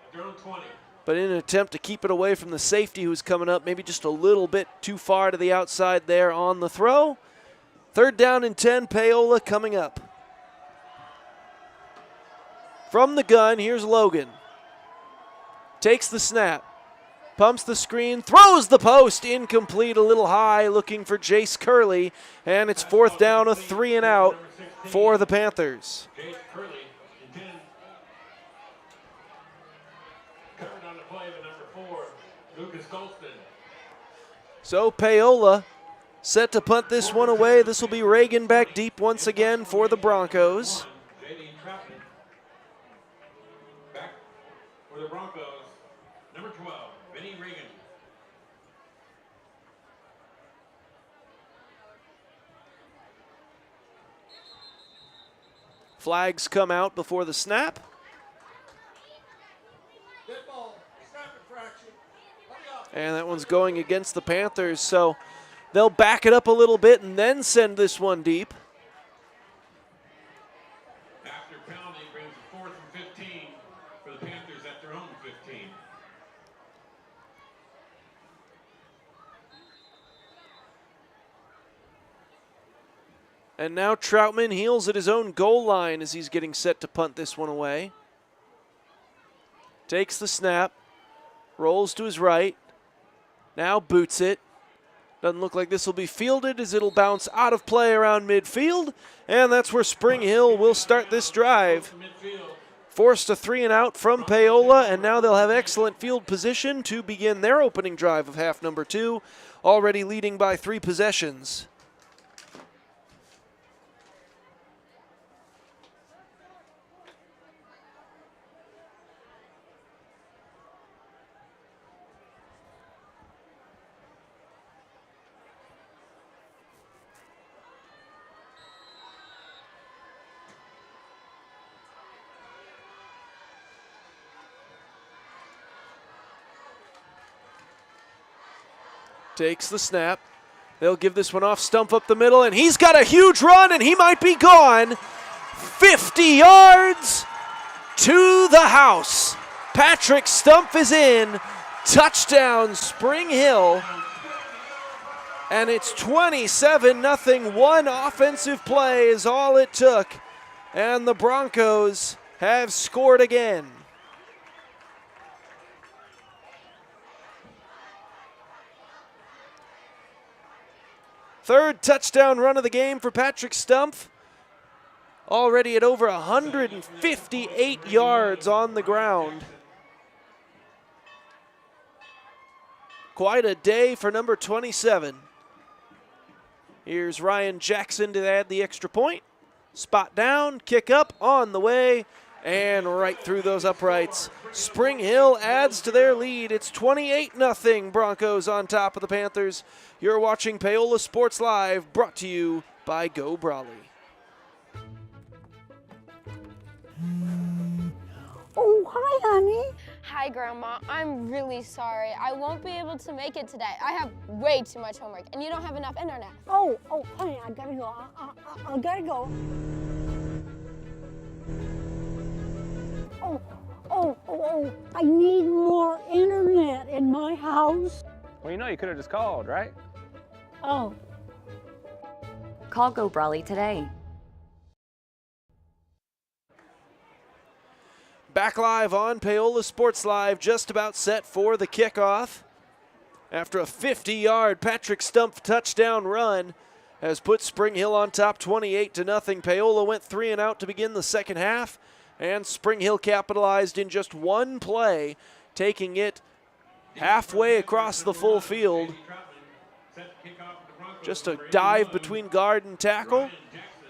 at their own 20. But in an attempt to keep it away from the safety who's coming up, maybe just a little bit too far to the outside there on the throw. Third down and 10, Paola coming up. From the gun, here's Logan. Takes the snap, pumps the screen, throws the post, incomplete, a little high, looking for Jace Curley, and it's fourth down, a 3 and out for the Panthers. Jace Curley in 10. Covered on the play with number 4, Lucas Colston. So Paola set to punt this one away. This will be Reagan back deep once again for the Broncos. Back for the Broncos, number 12, Benny Reagan. Flags come out before the snap. And that one's going against the Panthers, so they'll back it up a little bit and then send this one deep. After penalty brings it 4th and 15 for the Panthers at their own 15. And now Troutman heels at his own goal line as he's getting set to punt this one away. Takes the snap, rolls to his right, now boots it. Doesn't look like this will be fielded as it'll bounce out of play around midfield. And that's where Spring Hill will start this drive. Forced a 3 and out from Paola, and now they'll have excellent field position to begin their opening drive of half number 2, already leading by 3 possessions. Takes the snap. They'll give this one off, Stump up the middle, and he's got a huge run, and he might be gone. 50 yards to the house. Patrick Stump is in. Touchdown, Spring Hill. And it's 27-0. One offensive play is all it took, and the Broncos have scored again. Third touchdown run of the game for Patrick Stump. Already at over 158 yards on the ground. Quite a day for number 27. Here's Ryan Jackson to add the extra point. Spot down, kick up, on the way, and right through those uprights. Spring Hill adds to their lead. It's 28-0 Broncos on top of the Panthers. You're watching Paola Sports Live, brought to you by Go Brawley. Oh, hi, honey. Hi, Grandma. I'm really sorry. I won't be able to make it today. I have way too much homework, and you don't have enough internet. Oh, honey, I gotta go. I gotta go. Oh, I need more internet in my house. Well, you know, you could have just called, right? Oh. Call Go Brawley today. Back live on Paola Sports Live, just about set for the kickoff. After a 50-yard Patrick Stump touchdown run has put Spring Hill on top 28-0. Paola went 3 and out to begin the second half, and Spring Hill capitalized in just one play, taking it halfway across the full field. Just a dive between guard and tackle,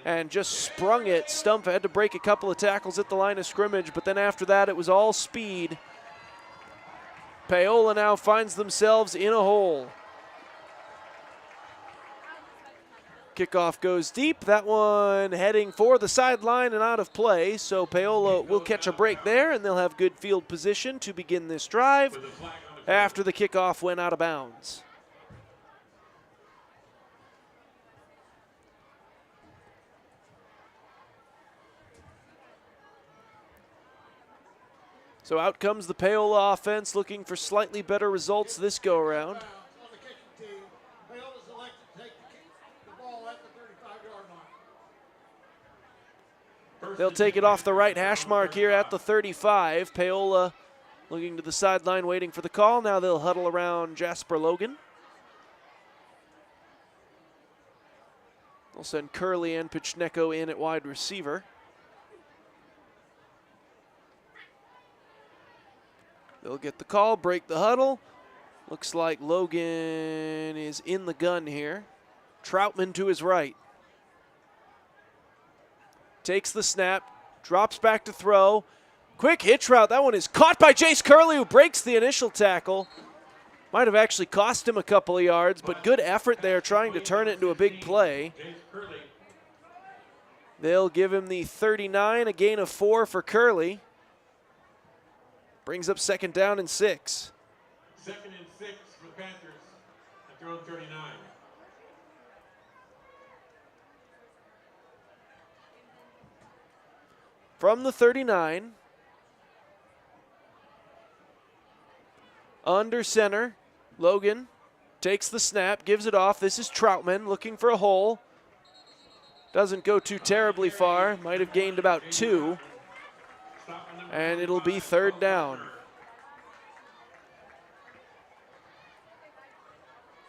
and just sprung it. Stump had to break a couple of tackles at the line of scrimmage, but then after that it was all speed. Paola now finds themselves in a hole. Kickoff goes deep. That one heading for the sideline and out of play, so Paola will catch a break there, and they'll have good field position to begin this drive after the kickoff went out of bounds. So out comes the Paola offense, looking for slightly better results this go-around. They'll take it off the right hash mark here at the 35. Paola looking to the sideline, waiting for the call. Now they'll huddle around Jasper Logan. They'll send Curley and Pichneko in at wide receiver. They'll get the call, break the huddle. Looks like Logan is in the gun here. Troutman to his right. Takes the snap, drops back to throw. Quick hitch route. That one is caught by Jace Curley, who breaks the initial tackle. Might have actually cost him a couple of yards, but good effort there trying to turn it into a big play. They'll give him the 39, a gain of 4 for Curley. Brings up second down and 6. Second and 6 for the Panthers at their own 39. From the 39, under center, Logan takes the snap, gives it off. This is Troutman looking for a hole. Doesn't go too terribly far, might have gained about 2. And it'll be third down.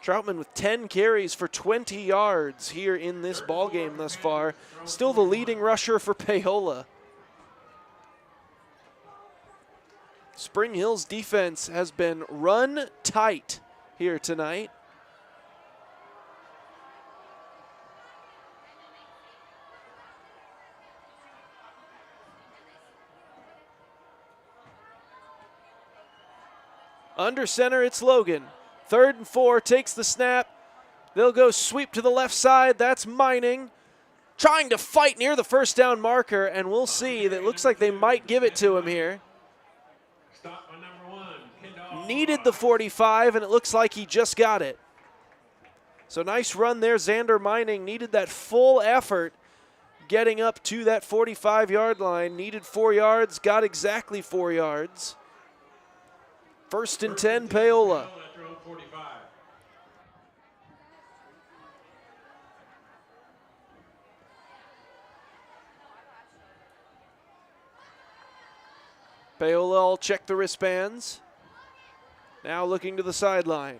Troutman with 10 carries for 20 yards here in this ballgame thus far. Still the leading rusher for Paola. Spring Hill's defense has been run tight here tonight. Under center, it's Logan. 3rd and 4, takes the snap. They'll go sweep to the left side. That's Mining. Trying to fight near the first down marker, and we'll see. That looks like they might give it to him here. Needed the 45, and it looks like he just got it. So nice run there, Xander Mining. Needed that full effort getting up to that 45-yard line. Needed 4 yards, got exactly 4 yards. 1st and 10, Paola. Paola will check the wristbands. Now looking to the sideline.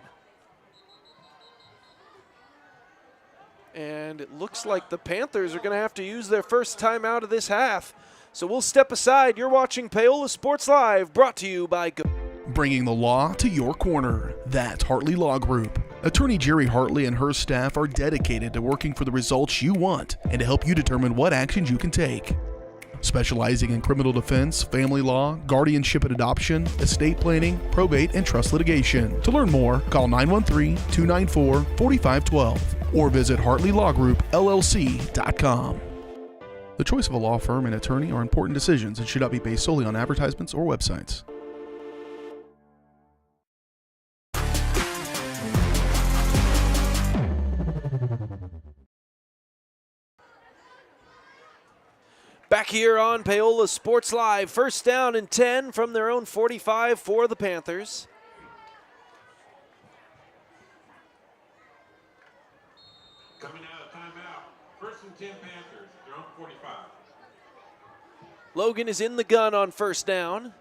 And it looks like the Panthers are going to have to use their first timeout of this half. So we'll step aside. You're watching Paola Sports Live, brought to you by Go. Bringing the law to your corner. That's Hartley Law Group. Attorney Jerry Hartley and her staff are dedicated to working for the results you want and to help you determine what actions you can take. Specializing in criminal defense, family law, guardianship and adoption, estate planning, probate, and trust litigation. To learn more, call 913-294-4512 or visit HartleyLawGroupLLC.com. The choice of a law firm and attorney are important decisions and should not be based solely on advertisements or websites. Back here on Paola Sports Live, 1st down and 10 from their own 45 for the Panthers. Coming out of timeout, 1st and 10 Panthers, their own 45. Logan is in the gun on 1st down.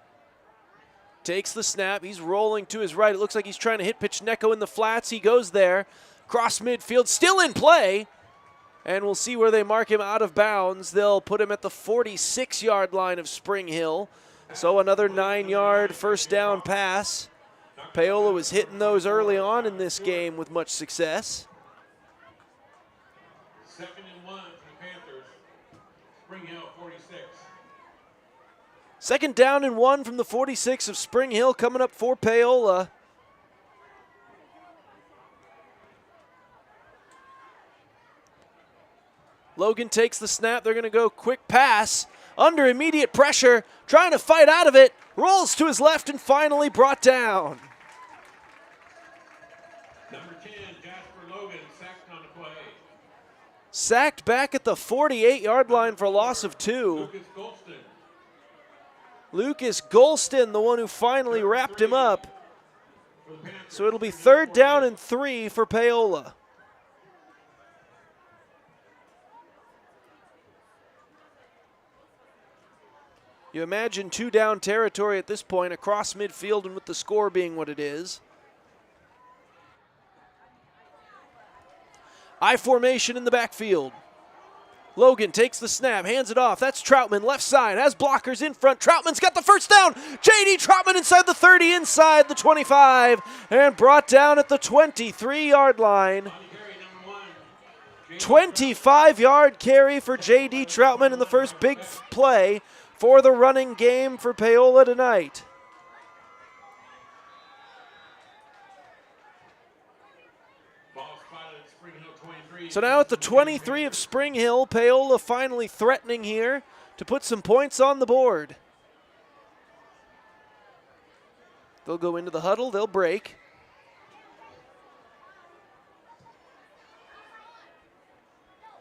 Takes the snap. He's rolling to his right. It looks like he's trying to hit pitch Necco in the flats. He goes there. Cross midfield, still in play. And we'll see where they mark him out of bounds. They'll put him at the 46-yard line of Spring Hill. So another 9-yard 1st down pass. Paola was hitting those early on in this game with much success. 2nd and 1 for the Panthers. Spring Hill 46. 2nd down and 1 from the 46 of Spring Hill coming up for Paola. Logan takes the snap. They're going to go quick pass. Under immediate pressure. Trying to fight out of it. Rolls to his left and finally brought down. Number 10, Jasper Logan, sacked on the play. Sacked back at the 48-yard line for a loss of 2. Lucas Golston, the one who finally wrapped him up. So it'll be 3rd down and 3 for Paola. You imagine 2-down territory at this point across midfield and with the score being what it is. I formation in the backfield. Logan takes the snap, hands it off. That's Troutman, left side, has blockers in front. Troutman's got the 1st down. J.D. Troutman inside the 30, inside the 25, and brought down at the 23-yard line. 25-yard carry for J.D. Troutman in the first big play for the running game for Paola tonight. So now at the 23 of Spring Hill, Paola finally threatening here to put some points on the board. They'll go into the huddle, they'll break.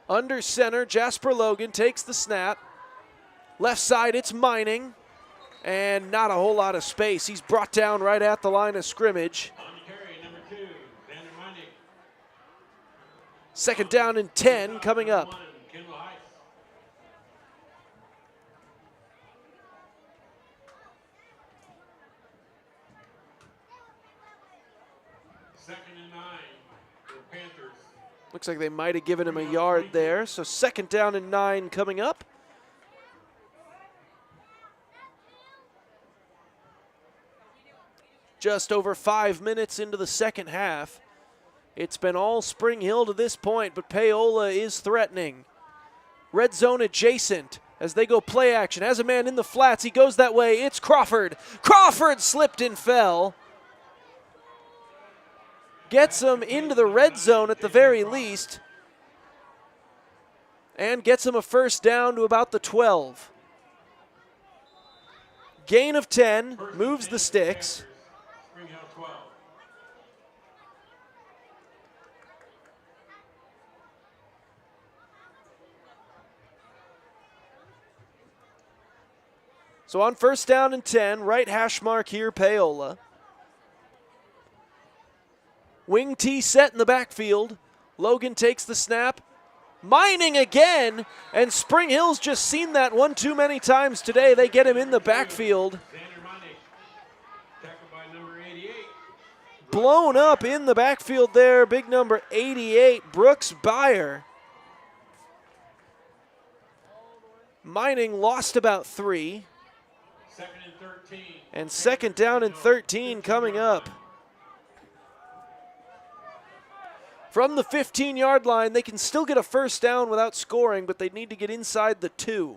Under center, Jasper Logan takes the snap. Left side, it's Mining, and not a whole lot of space. He's brought down right at the line of scrimmage. 2nd down and 10 coming up. Looks like they might have given him a yard there. So 2nd down and 9 coming up. just over 5 minutes into the second half. It's been all Spring Hill to this point, but Paola is threatening. Red zone adjacent as they go play action. Has a man in the flats. He goes that way. It's Crawford. Crawford slipped and fell. Gets him into the red zone at the very least. And gets him a first down to about the 12. Gain of 10, moves the sticks. So on first down and 10, right hash mark here, Paola. Wing T set in the backfield. Logan takes the snap. Mining again, and Spring Hill's just seen that one too many times today. They get him in the backfield. Blown up in the backfield there, big number 88, Brooks Byer. Mining lost about 3. And second down and 13 coming up. From the 15-yard line, they can still get a first down without scoring, but they need to get inside the 2.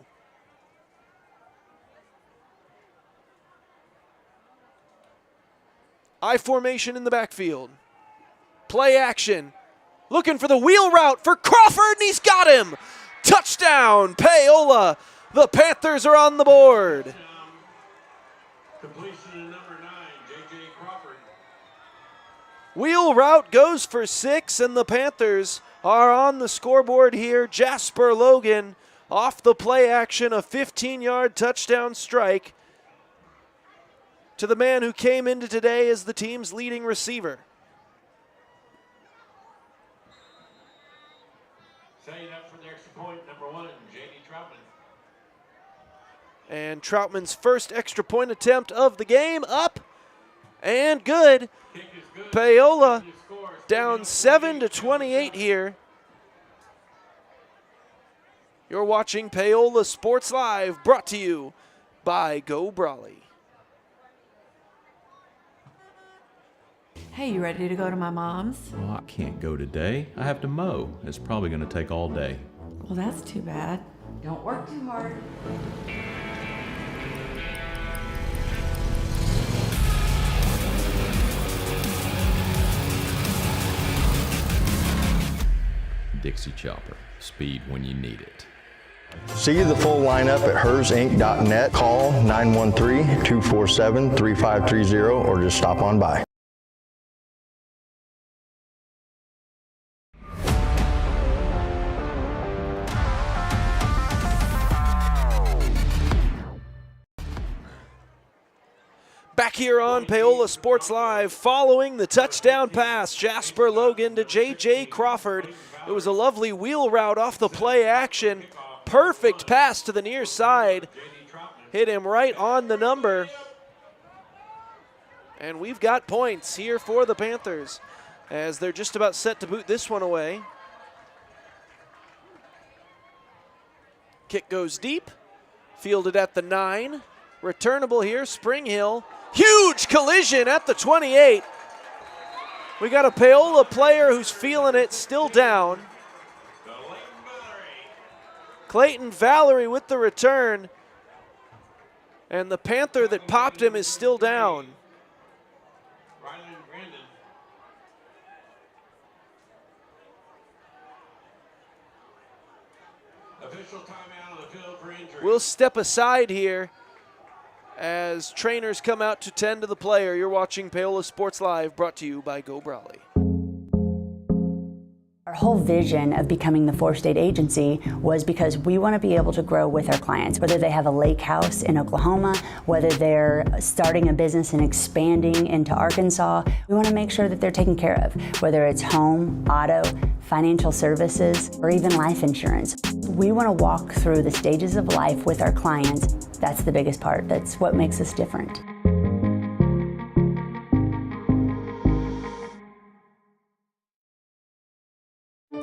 I formation in the backfield. Play action. Looking for the wheel route for Crawford, and he's got him. Touchdown, Paola. The Panthers are on the board. Completion to number 9, J.J. Crawford. Wheel route goes for 6, and the Panthers are on the scoreboard here. Jasper Logan off the play action, a 15-yard touchdown strike to the man who came into today as the team's leading receiver. Setting up for the extra point, number 1, J.D. Troutman. And Troutman's first extra point attempt of the game, up and good. Paola down 7-28 here. You're watching Paola Sports Live, brought to you by Go Brawley. Hey, you ready to go to my mom's? Well, I can't go today. I have to mow. It's probably going to take all day. Well, that's too bad. Don't work too hard. Dixie Chopper. Speed when you need it. See the full lineup at hersinc.net. Call 913-247-3530 or just stop on by. Back here on Paola Sports Live, following the touchdown pass, Jasper Logan to J.J. Crawford. It was a lovely wheel route off the play action. Perfect pass to the near side. Hit him right on the number. And we've got points here for the Panthers as they're just about set to boot this one away. Kick goes deep, fielded at the 9. Returnable here, Spring Hill. Huge collision at the 28. We got a Paola player who's feeling it, still down. Clayton Valerie with the return. And the Panther that popped him is still down. Official timeout on the field for injury. We'll step aside here as trainers come out to tend to the player. You're watching Paola Sports Live, brought to you by Go Brawley. Our whole vision of becoming the 4-state agency was because we want to be able to grow with our clients, whether they have a lake house in Oklahoma, whether they're starting a business and expanding into Arkansas. We want to make sure that they're taken care of, whether it's home, auto, financial services, or even life insurance. We want to walk through the stages of life with our clients. That's the biggest part. That's what makes us different.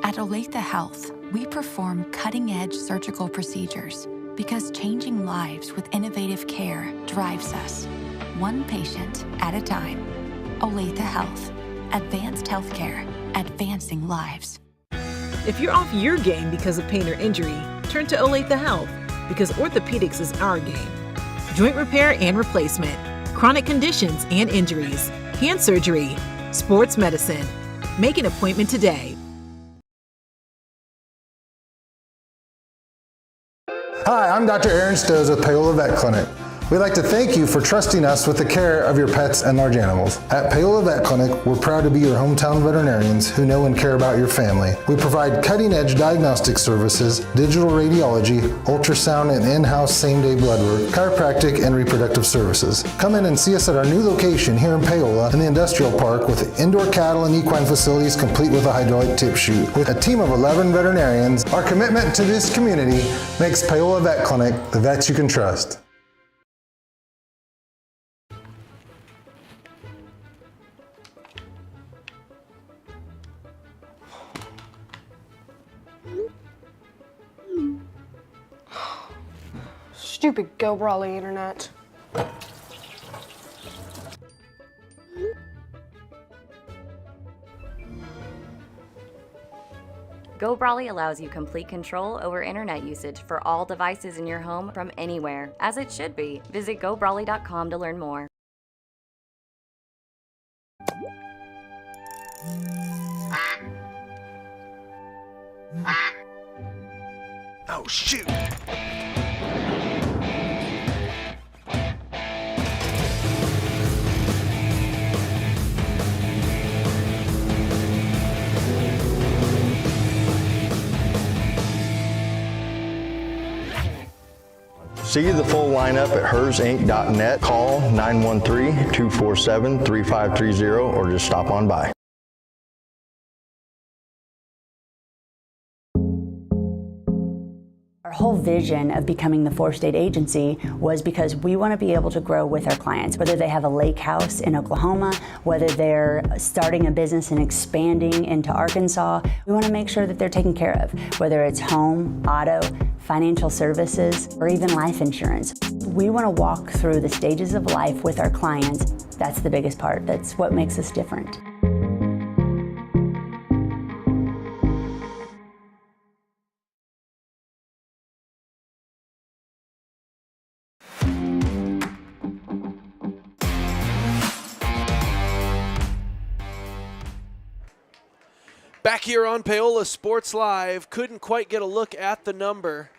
At Olathe Health, we perform cutting-edge surgical procedures because changing lives with innovative care drives us. one patient at a time. Olathe Health. Advanced healthcare. Advancing lives. If you're off your game because of pain or injury, turn to Olathe Health, because orthopedics is our game. Joint repair and replacement, chronic conditions and injuries, hand surgery, sports medicine. Make an appointment today. Hi, I'm Dr. Aaron Stoes with Paola Vet Clinic. We'd like to thank you for trusting us with the care of your pets and large animals. At Paola Vet Clinic, we're proud to be your hometown veterinarians who know and care about your family. We provide cutting-edge diagnostic services, digital radiology, ultrasound, and in-house same-day blood work, chiropractic, and reproductive services. Come in and see us at our new location here in Paola in the Industrial Park with indoor cattle and equine facilities complete with a hydraulic tip chute. With a team of 11 veterinarians, our commitment to this community makes Paola Vet Clinic the vets you can trust. Stupid Go Brawley internet. Go Brawley allows you complete control over internet usage for all devices in your home from anywhere, as it should be. Visit GoBrawley.com to learn more. Oh, shoot! See the full lineup at hersinc.net. Call 913-247-3530 or just stop on by. Our whole vision of becoming the 4-state agency was because we want to be able to grow with our clients, whether they have a lake house in Oklahoma, whether they're starting a business and expanding into Arkansas. We want to make sure that they're taken care of, whether it's home, auto, financial services, or even life insurance. We want to walk through the stages of life with our clients. That's the biggest part. That's what makes us different. Back here on Paola Sports Live, couldn't quite get a look at the number,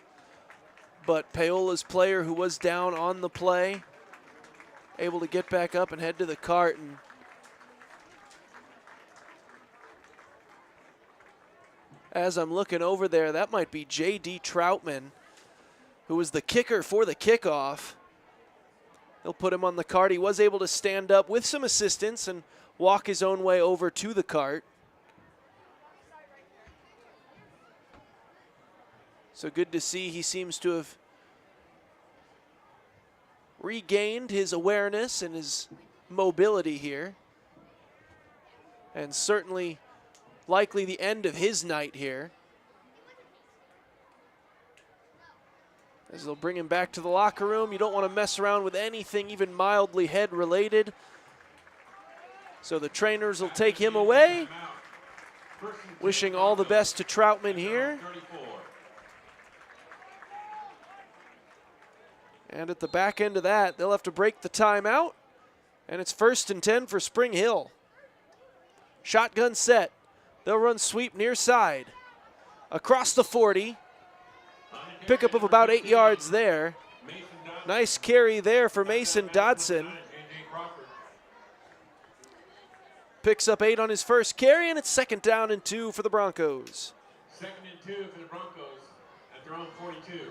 but Paola's player who was down on the play, able to get back up and head to the cart. And as I'm looking over there, that might be J.D. Troutman, who was the kicker for the kickoff. They'll put him on the cart. He was able to stand up with some assistance and walk his own way over to the cart. So good to see he seems to have regained his awareness and his mobility here. And certainly likely the end of his night here. As they'll bring him back to the locker room. You don't want to mess around with anything even mildly head related. So the trainers will take him away. Wishing all the best to Troutman here. And at the back end of that, they'll have to break the timeout. And it's 1st and 10 for Spring Hill. Shotgun set. They'll run sweep near side. Across the 40. Pickup of about 8 yards there. Nice carry there for Mason Dodson. Picks up 8 on his first carry, and it's 2nd down and 2 for the Broncos. 2nd and 2 for the Broncos at their own 42.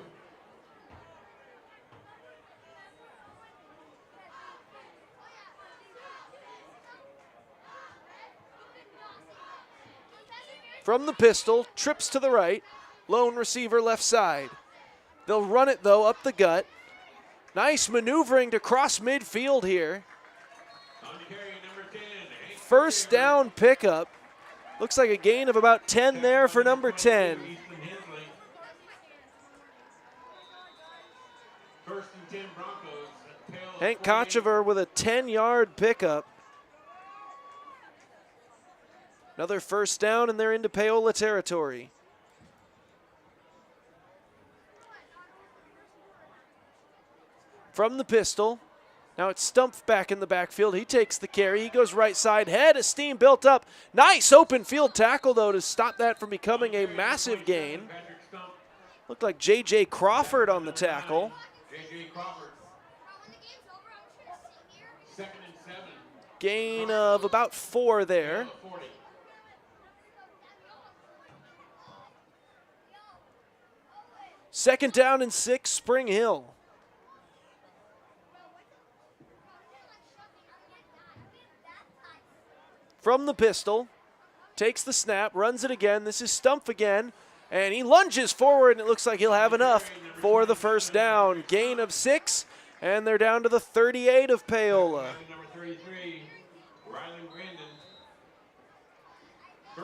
From the pistol, trips to the right, lone receiver left side. They'll run it, though, up the gut. Nice maneuvering to cross midfield here. 1st down pickup. Looks like a gain of about 10 there for number 10. 1st and 10 Broncos at Paola Hank Kochever with a 10-yard pickup. Another first down, and they're into Paola territory. From the pistol, now it's Stumpf back in the backfield. He takes the carry. He goes right side. Head of steam built up. Nice open field tackle, though, to stop that from becoming a massive gain. Looked like J.J. Crawford on the tackle. J.J. Crawford. Second and 7. Gain of about 4 there. Second down and 6, Spring Hill. From the pistol, takes the snap, runs it again. This is Stumpf again, and he lunges forward, and it looks like he'll have enough for the first down. Gain of 6, and they're down to the 38 of Paola.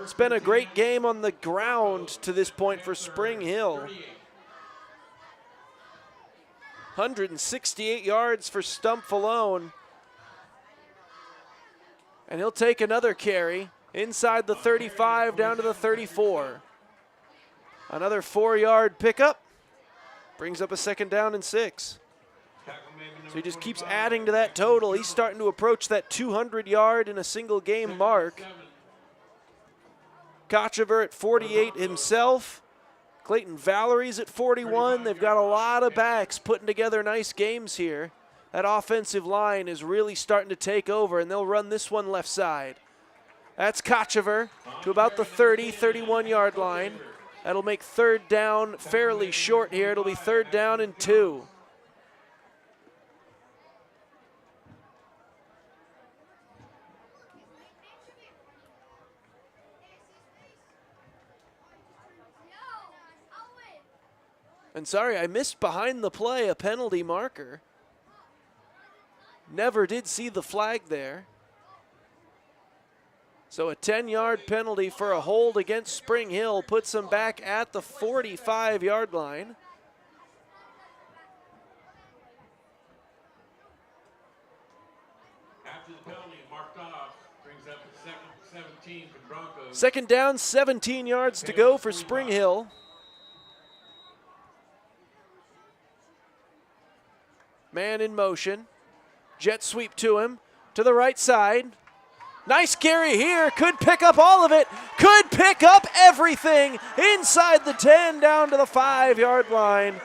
It's been a great game on the ground to this point for Spring Hill. 168 yards for Stumpf alone. And he'll take another carry inside the 35 down to the 34. Another 4-yard pickup. Brings up a second down and 6. So he just keeps adding to that total. He's starting to approach that 200-yard in a single game mark. Kochever at 48 himself. Clayton Valerie's at 41. They've got a lot of backs putting together nice games here. That offensive line is really starting to take over, and they'll run this one left side. That's Kochever to about the 30, 31-yard line. That'll make third down fairly short here. It'll be third down and 2. And sorry, I missed behind the play a penalty marker. Never did see the flag there. So a 10-yard penalty for a hold against Spring Hill puts them back at the 45-yard line. After the penalty marked off, brings up the second 17 for Broncos. Second down, 17 yards to go for Spring Hill. Man in motion. Jet sweep to him, to the right side. Nice carry here, could pick up all of it, could pick up everything inside the 10 down to the 5-yard line.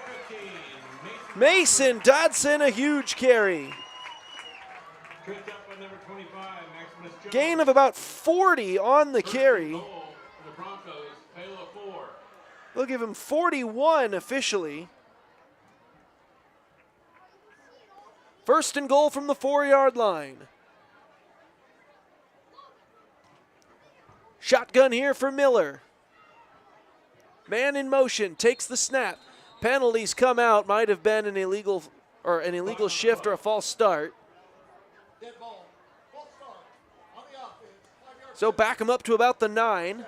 Mason Dodson, a huge carry. Gain of about 40 on the carry. They'll give him 41 officially. First and goal from the 4-yard line. Shotgun here for Miller. Man in motion, takes the snap. Penalties come out, might have been an illegal shift or a false start. So back him up to about the 9.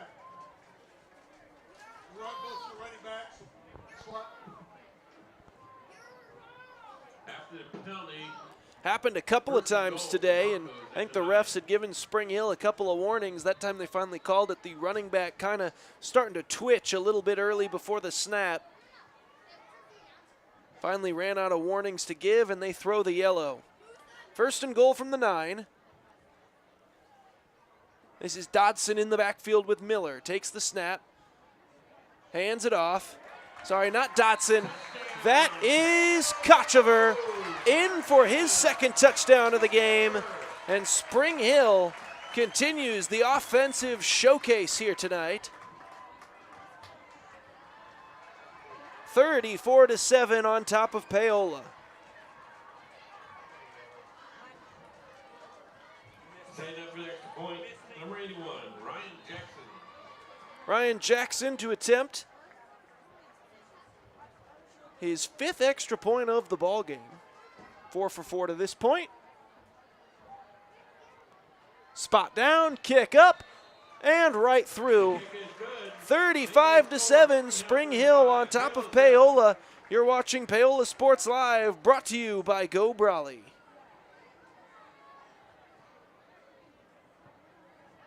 Happened a couple of times today, and I think the refs had given Spring Hill a couple of warnings. That time they finally called it. The running back kind of starting to twitch a little bit early before the snap. Finally ran out of warnings to give, and they throw the yellow. First and goal from the 9. This is Dodson in the backfield with Miller. Takes the snap, hands it off. Sorry, not Dodson. That is Kochever in for his second touchdown of the game. And Spring Hill continues the offensive showcase here tonight. 34-7 on top of Paola. Setting up for the extra point, number 81, Ryan Jackson. Ryan Jackson to attempt his 5th extra point of the ball game. 4 for 4 to this point. Spot down, kick up, and right through. 35-7, Spring Hill on top of Paola. You're watching Paola Sports Live, brought to you by Go Brawley.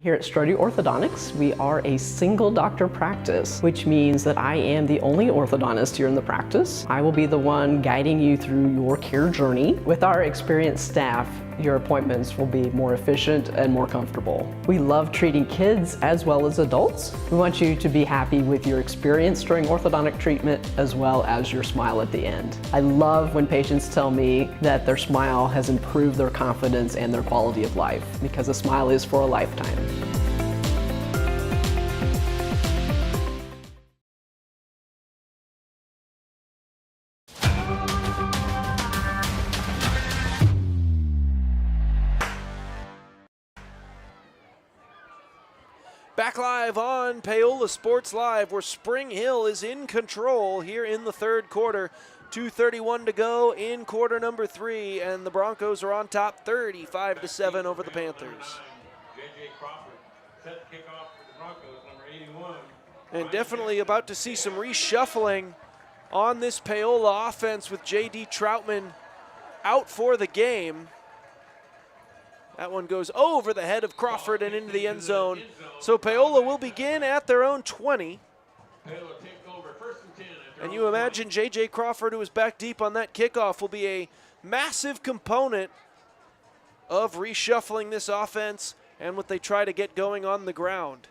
Here at Strode Orthodontics, we are a single doctor practice, which means that I am the only orthodontist here in the practice. I will be the one guiding you through your care journey. With our experienced staff, your appointments will be more efficient and more comfortable. We love treating kids as well as adults. We want you to be happy with your experience during orthodontic treatment as well as your smile at the end. I love when patients tell me that their smile has improved their confidence and their quality of life, because a smile is for a lifetime. Back live on Paola Sports Live, where Spring Hill is in control here in the third quarter. 2:31 to go in quarter number 3, and the Broncos are on top 35-7 over the Panthers. J.J. Crawford set the kickoff for the Broncos, number 81. And definitely about to see some reshuffling on this Paola offense with J.D. Troutman out for the game. That one goes over the head of Crawford and into the end zone. So Paola will begin at their own 20. And you imagine J.J. Crawford, who was back deep on that kickoff, will be a massive component of reshuffling this offense and what they try to get going on the ground.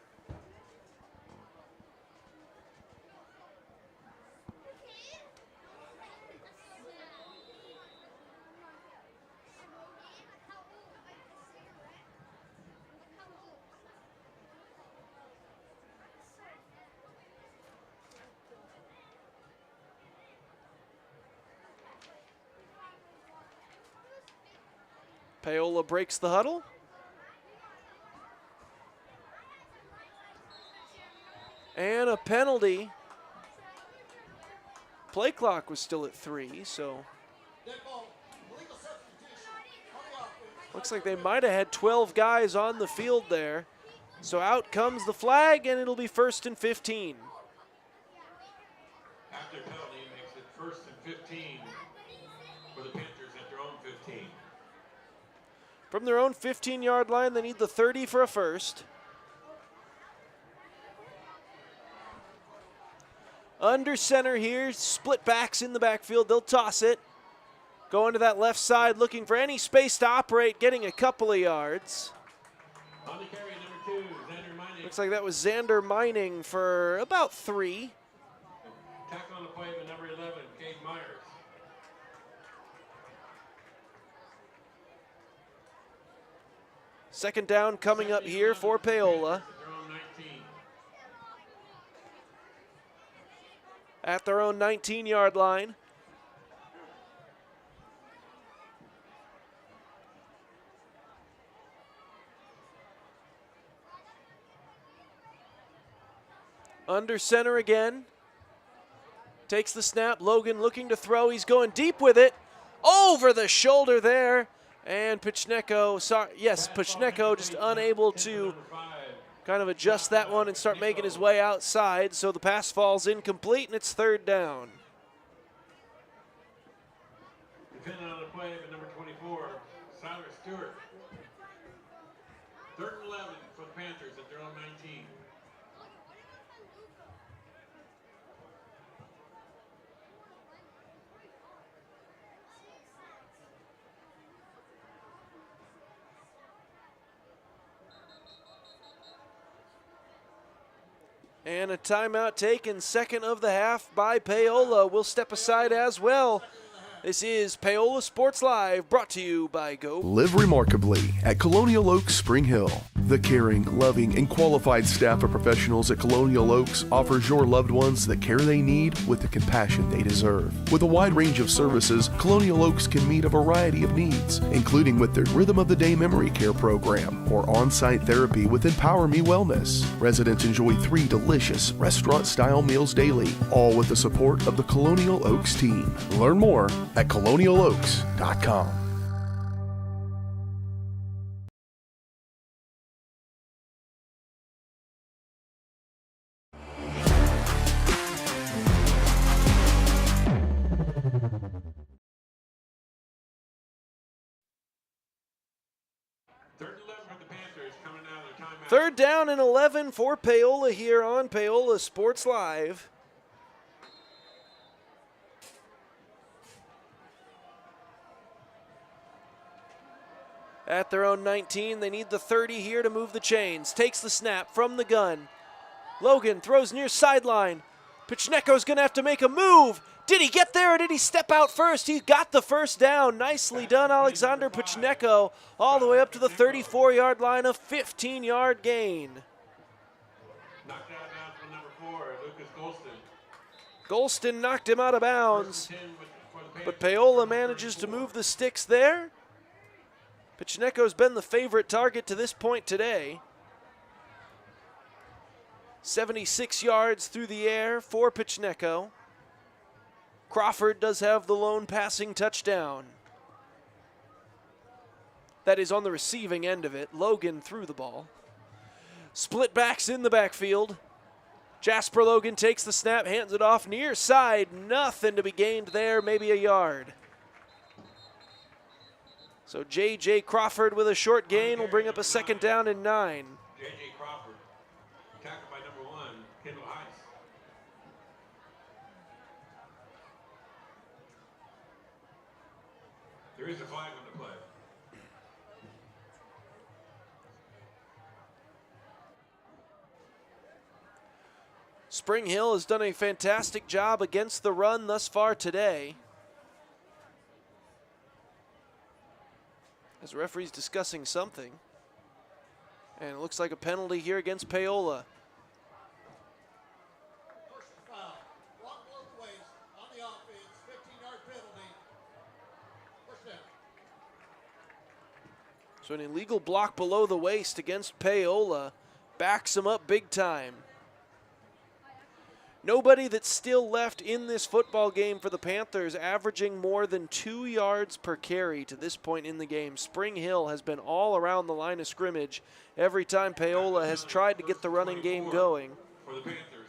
Paola breaks the huddle. And a penalty. Play clock was still at 3, so looks like they might have had 12 guys on the field there. So out comes the flag, and it'll be 1st and 15. After penalty makes it 1st and 15 for the Panthers at their own 15. From their own 15-yard line, they need the 30 for a first. Under center here, split backs in the backfield. They'll toss it. Going to that left side, looking for any space to operate, getting a couple of yards. On the carry, number 2, Xander Mining. Looks like that was Xander Mining for about 3. Tackle on the play with number 11, Cade Myers. Second down coming up here for Paola. At their own 19-yard line. Under center again. Takes the snap. Logan looking to throw. He's going deep with it. Over the shoulder there. And Pachneko just unable to kind of adjust that one and start making his way outside. So the pass falls incomplete, and it's 3rd down. Defending on the play with number 24, Siler Stewart. 3rd and 11 for the Panthers at their own 19. And a timeout taken, second of the half by Paola. We'll step aside as well. This is Paola Sports Live, brought to you by Go. Live remarkably at Colonial Oaks Spring Hill. The caring, loving, and qualified staff of professionals at Colonial Oaks offers your loved ones the care they need with the compassion they deserve. With a wide range of services, Colonial Oaks can meet a variety of needs, including with their Rhythm of the Day Memory Care program or on-site therapy with Empower Me Wellness. Residents enjoy 3 delicious restaurant-style meals daily, all with the support of the Colonial Oaks team. Learn more at colonialoaks.com. Third down and 11 for Paola here on Paola Sports Live. At their own 19, they need the 30 here to move the chains. Takes the snap from the gun. Logan throws near sideline. Pichneko's going to have to make a move. Did he get there or did he step out first? He got the first down. Nicely done, Alexander Pichneko, all the way up to the 34-yard line, a 15-yard gain. Knocked out now for number 4, Lucas Golston. Golston knocked him out of bounds, but Paola manages to move the sticks there. Pichneko's been the favorite target to this point today. 76 yards through the air for Pichneko. Crawford does have the lone passing touchdown. That is on the receiving end of it. Logan threw the ball. Split backs in the backfield. Jasper Logan takes the snap, hands it off near side. Nothing to be gained there, maybe a yard. So J.J. Crawford with a short gain will bring up a second down and 9. J.J. Crawford, tackled by number 1, Kendall Heiss. There is a flag on the play. Spring Hill has done a fantastic job against the run thus far today. As the referee's discussing something. And it looks like a penalty here against Paola. So an illegal block below the waist against Paola backs him up big time. Nobody that's still left in this football game for the Panthers averaging more than 2 yards per carry to this point in the game. Spring Hill has been all around the line of scrimmage every time Paola has tried to get the running game going. For the Panthers.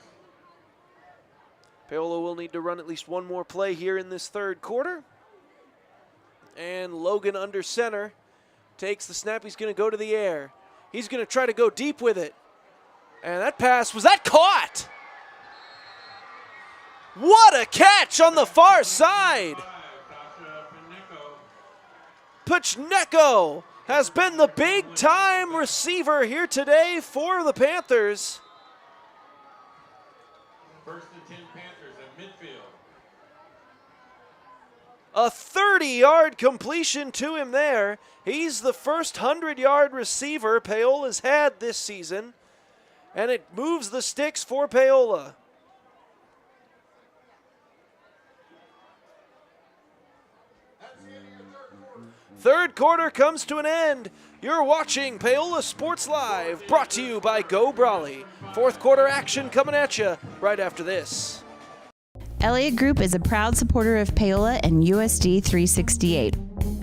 Paola will need to run at least one more play here in this third quarter. And Logan under center takes the snap. He's going to go to the air. He's going to try to go deep with it. And that pass, was that caught? What a catch on the far side! Pichneko has been the big-time receiver here today for the Panthers. First and 10 Panthers at midfield. A 30-yard completion to him there. He's the first 100-yard receiver Paola's had this season, and it moves the sticks for Paola. Third quarter comes to an end. You're watching Paola Sports Live, brought to you by Go Brawley. Fourth quarter action coming at you right after this. Elliott Group is a proud supporter of Paola and USD 368.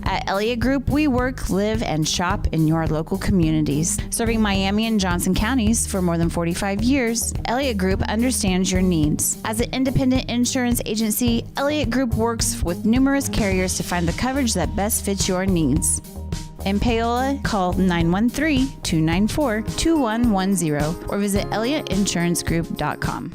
At Elliott Group, we work, live, and shop in your local communities. Serving Miami and Johnson counties for more than 45 years, Elliott Group understands your needs. As an independent insurance agency, Elliott Group works with numerous carriers to find the coverage that best fits your needs. In Paola, call 913-294-2110 or visit ElliottInsuranceGroup.com.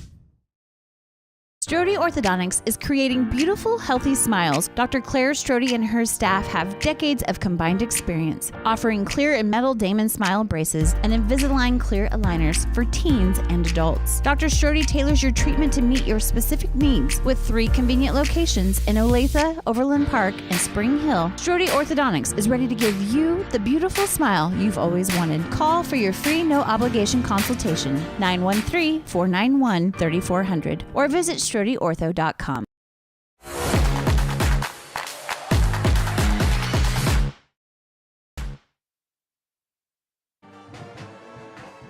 Strode Orthodontics is creating beautiful, healthy smiles. Dr. Claire Strode and her staff have decades of combined experience, offering clear and metal Damon smile braces and Invisalign clear aligners for teens and adults. Dr. Strode tailors your treatment to meet your specific needs with 3 convenient locations in Olathe, Overland Park, and Spring Hill. Strode Orthodontics is ready to give you the beautiful smile you've always wanted. Call for your free no-obligation consultation, 913-491-3400, or visit StrodeOrtho.com.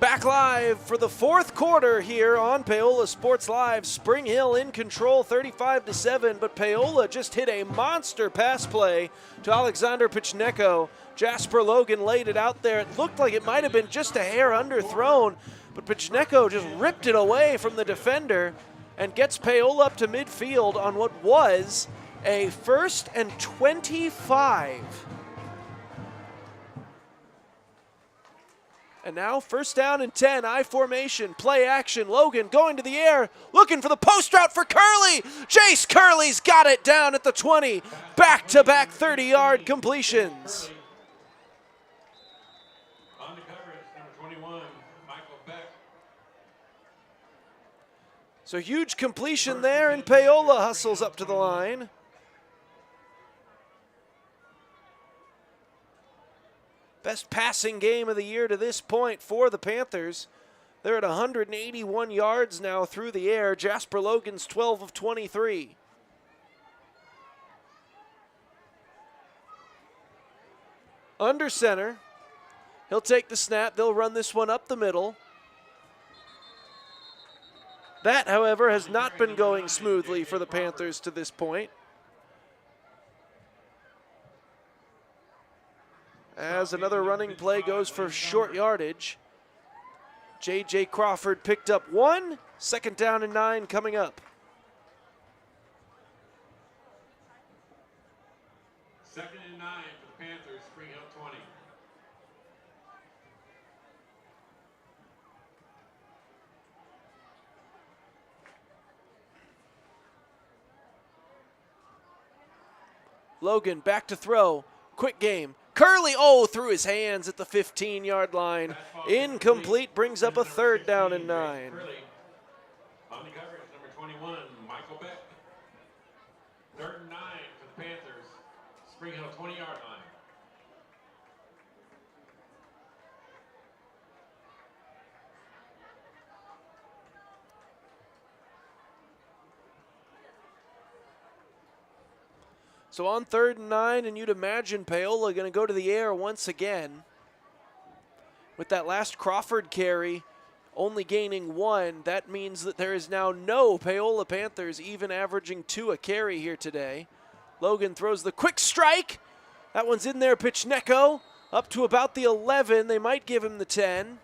Back live for the fourth quarter here on Paola Sports Live. Spring Hill in control 35-7, but Paola just hit a monster pass play to Alexander Pichneko. Jasper Logan laid it out there. It looked like it might have been just a hair underthrown, but Pichneko just ripped it away from the defender and gets Paola up to midfield on what was a 1st and 25. And now 1st down and 10, I formation, play action. Logan going to the air, looking for the post route for Curley. Jace Curley's got it down at the 20. Back-to-back 30-yard completions. On the coverage, number 21, Michael Beck. So huge completion there, and Paola hustles up to the line. Best passing game of the year to this point for the Panthers. They're at 181 yards now through the air. Jasper Logan's 12 of 23. Under center. He'll take the snap. They'll run this one up the middle. That, however, has not been going smoothly for the Panthers to this point, as another running play goes for short yardage. J.J. Crawford picked up 1. 2nd down and 9 coming up. 2nd and 9 for the Panthers, Spring Hill 20. Logan back to throw. Quick game. Curley, through his hands at the 15-yard line. Incomplete, brings up a 3rd down and 9. On the coverage, number 21, Michael Beck. 3rd and 9 for the Panthers, Spring Hill 20-yard line. So on 3rd and 9, and you'd imagine Paola going to go to the air once again. With that last Crawford carry only gaining 1, that means that there is now no Paola Panthers even averaging 2 a carry here today. Logan throws the quick strike. That one's in there, Pichneko, up to about the 11. They might give him the 10.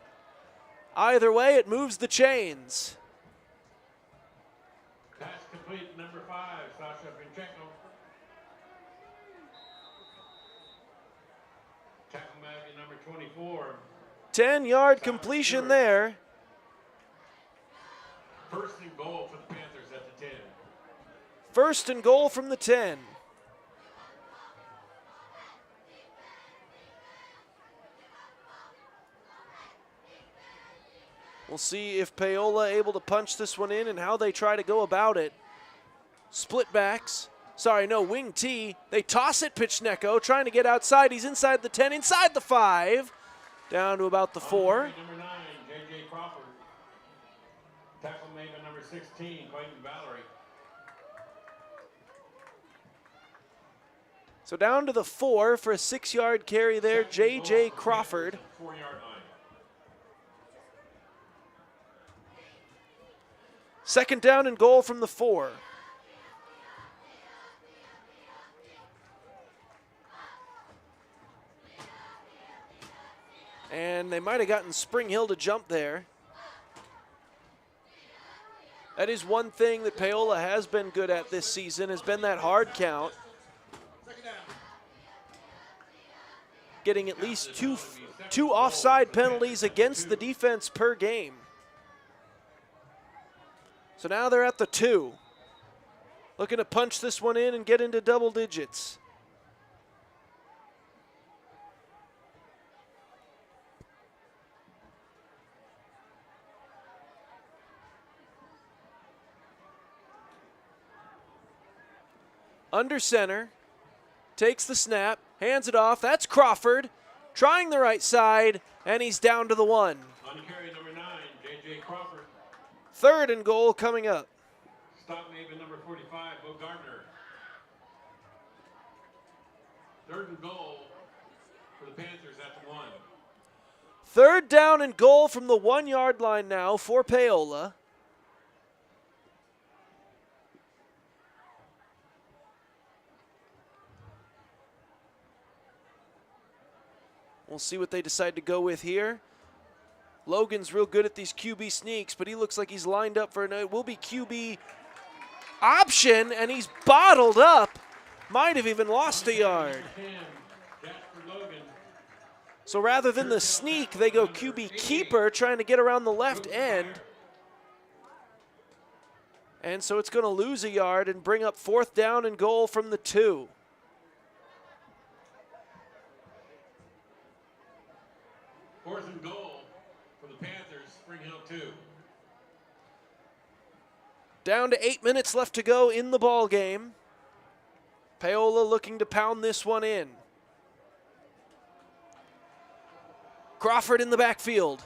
Either way, it moves the chains. Pass complete, number 5, Sasha Pichenko. Tackle Maggie, number 24. 10-yard completion there. 1st and goal for the Panthers at the 10. 1st and goal from the 10. We'll see if Paola able to punch this one in and how they try to go about it. Split backs. Sorry, no, wing T. They toss it, Pichneko, trying to get outside. He's inside the 10, inside the 5. Down to about the 4. Number 9, J.J. Crawford. Tackle made by number 16, Clayton Valerie. So down to the 4 for a 6-yard carry there, J.J. Crawford. 4-yard line. 2nd down and goal from the 4. And they might have gotten Spring Hill to jump there. That is one thing that Paola has been good at this season, has been that hard count. Getting at least two offside penalties against the defense per game. So now they're at the 2. Looking to punch this one in and get into double digits. Under center, takes the snap, hands it off. That's Crawford, trying the right side, and he's down to the 1. On carry number 9, J.J. Crawford. 3rd and goal coming up. Stop made by number 45, Bo Gardner. 3rd and goal for the Panthers at the 1. 3rd down and goal from the 1-yard line now for Paola. We'll see what they decide to go with here. Logan's real good at these QB sneaks, but he looks like he's lined up for it will be QB option, and he's bottled up. Might have even lost a yard. So rather than the sneak, they go QB keeper, trying to get around the left end. And so it's going to lose a yard and bring up 4th down and goal from the 2. Fourth and goal for the Panthers, Spring Hill 2. Down to 8 minutes left to go in the ball game. Paola looking to pound this one in. Crawford in the backfield.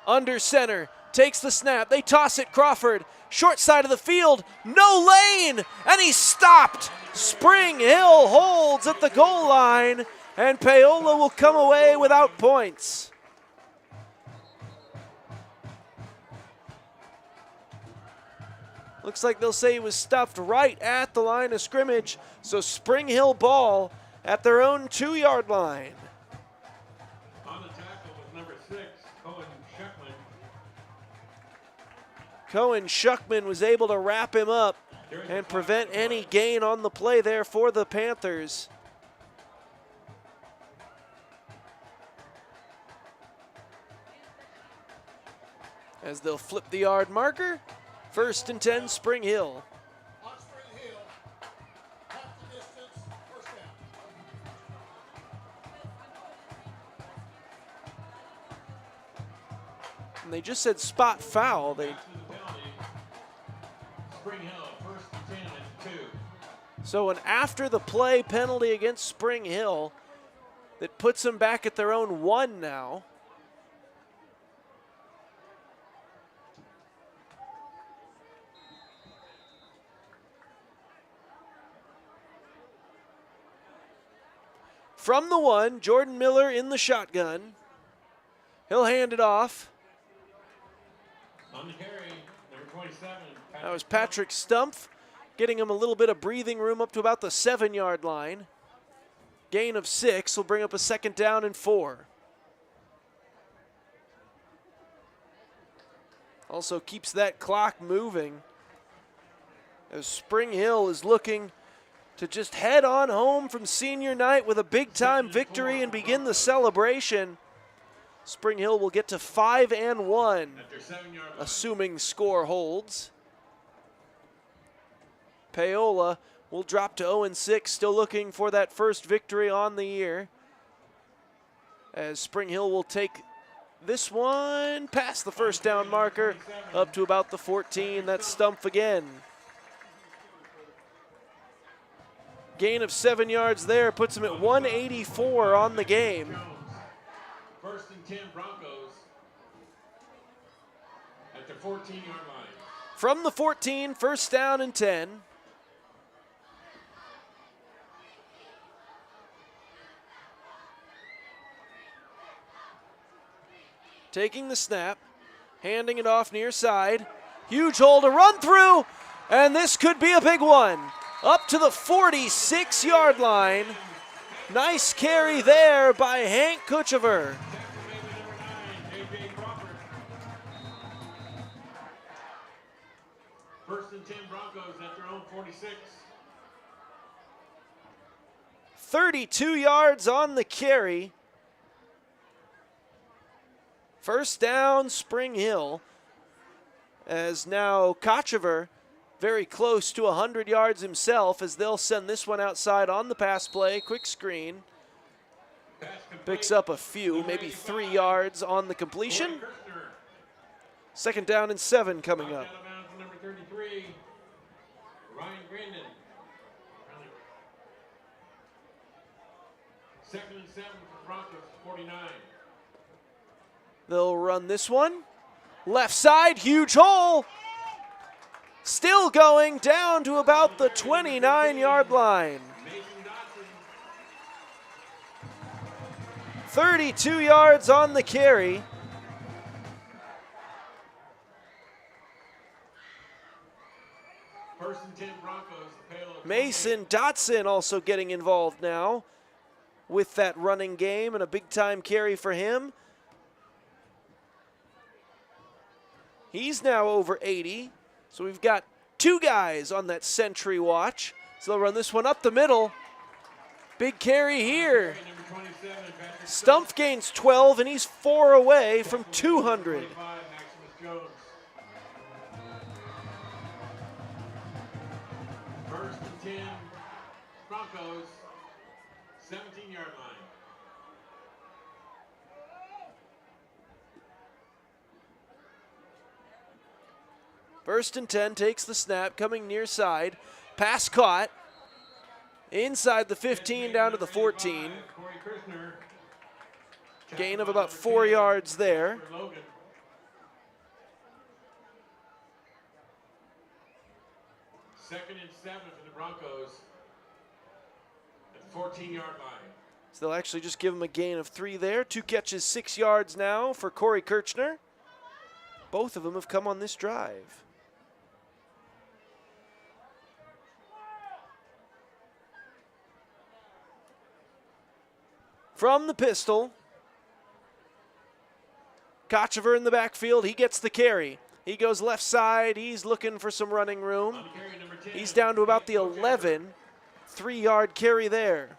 Under center. Takes the snap. They toss it. Crawford. Short side of the field. No lane. And he's stopped. Spring Hill holds at the goal line. And Paola will come away without points. Looks like they'll say he was stuffed right at the line of scrimmage. So Spring Hill ball at their own 2-yard line. On the tackle was number 6, Cohen Shuckman. Cohen Shuckman was able to wrap him up and prevent any gain on the play there for the Panthers. As they'll flip the yard marker. 1st and 10, Spring Hill. And they just said spot foul. Spring Hill, 1st and 10 and 2. So an after the play penalty against Spring Hill that puts them back at their own 1 now. From the 1, Jordan Miller in the shotgun. He'll hand it off. On the carry, number 27. That was Patrick Stumpf, getting him a little bit of breathing room up to about the 7-yard line. Gain of 6 will bring up a 2nd down and 4. Also keeps that clock moving as Spring Hill is looking to just head on home from senior night with a big-time victory and begin the celebration. Spring Hill will get to 5-1, assuming score holds. Paola will drop to 0-6, still looking for that first victory on the year. As Spring Hill will take this one past the 1st down marker up to about the 14. That's Stumpf again. Gain of 7 yards there puts him at 184 on the game. 1st and 10 Broncos at the 14-yard line. From the 14, 1st down and 10. Taking the snap, handing it off near side. Huge hole to run through, and this could be a big one. Up to the 46-yard line. Nice carry there by Hank Kuchever. 1st and 10 Broncos at their own 46. 32 yards on the carry. 1st down, Spring Hill. As now Kuchever very close to 100 yards himself as they'll send this one outside on the pass play. Quick screen. Picks up a few, maybe 3 yards on the completion. 2nd down and 7 coming up. Number 33, Ryan Grandin. 2nd and 7 for Broncos, 49. They'll run this one. Left side, huge hole. Still going down to about the 29-yard line. 32 yards on the carry. First and 10 Broncos. Mason Dotson also getting involved now with that running game and a big-time carry for him. He's now over 80. So we've got 2 guys on that sentry watch. So they'll run this one up the middle. Big carry here. Number 27, Patrick Stumpf gains 12, and he's 4 away from 200. First and 10, Broncos, 17-yard line. First and 10 takes the snap, coming near side. Pass caught. Inside the 15 down to the 14. Gain of about 4 yards there. Second and 7 for the Broncos at the 14-yard line. So they'll actually just give him a gain of 3 there. 2 catches, 6 yards now for Corey Kirchner. Both of them have come on this drive. From the pistol, Kochever in the backfield, he gets the carry. He goes left side, he's looking for some running room. He's down to about the 11, 3-yard carry there.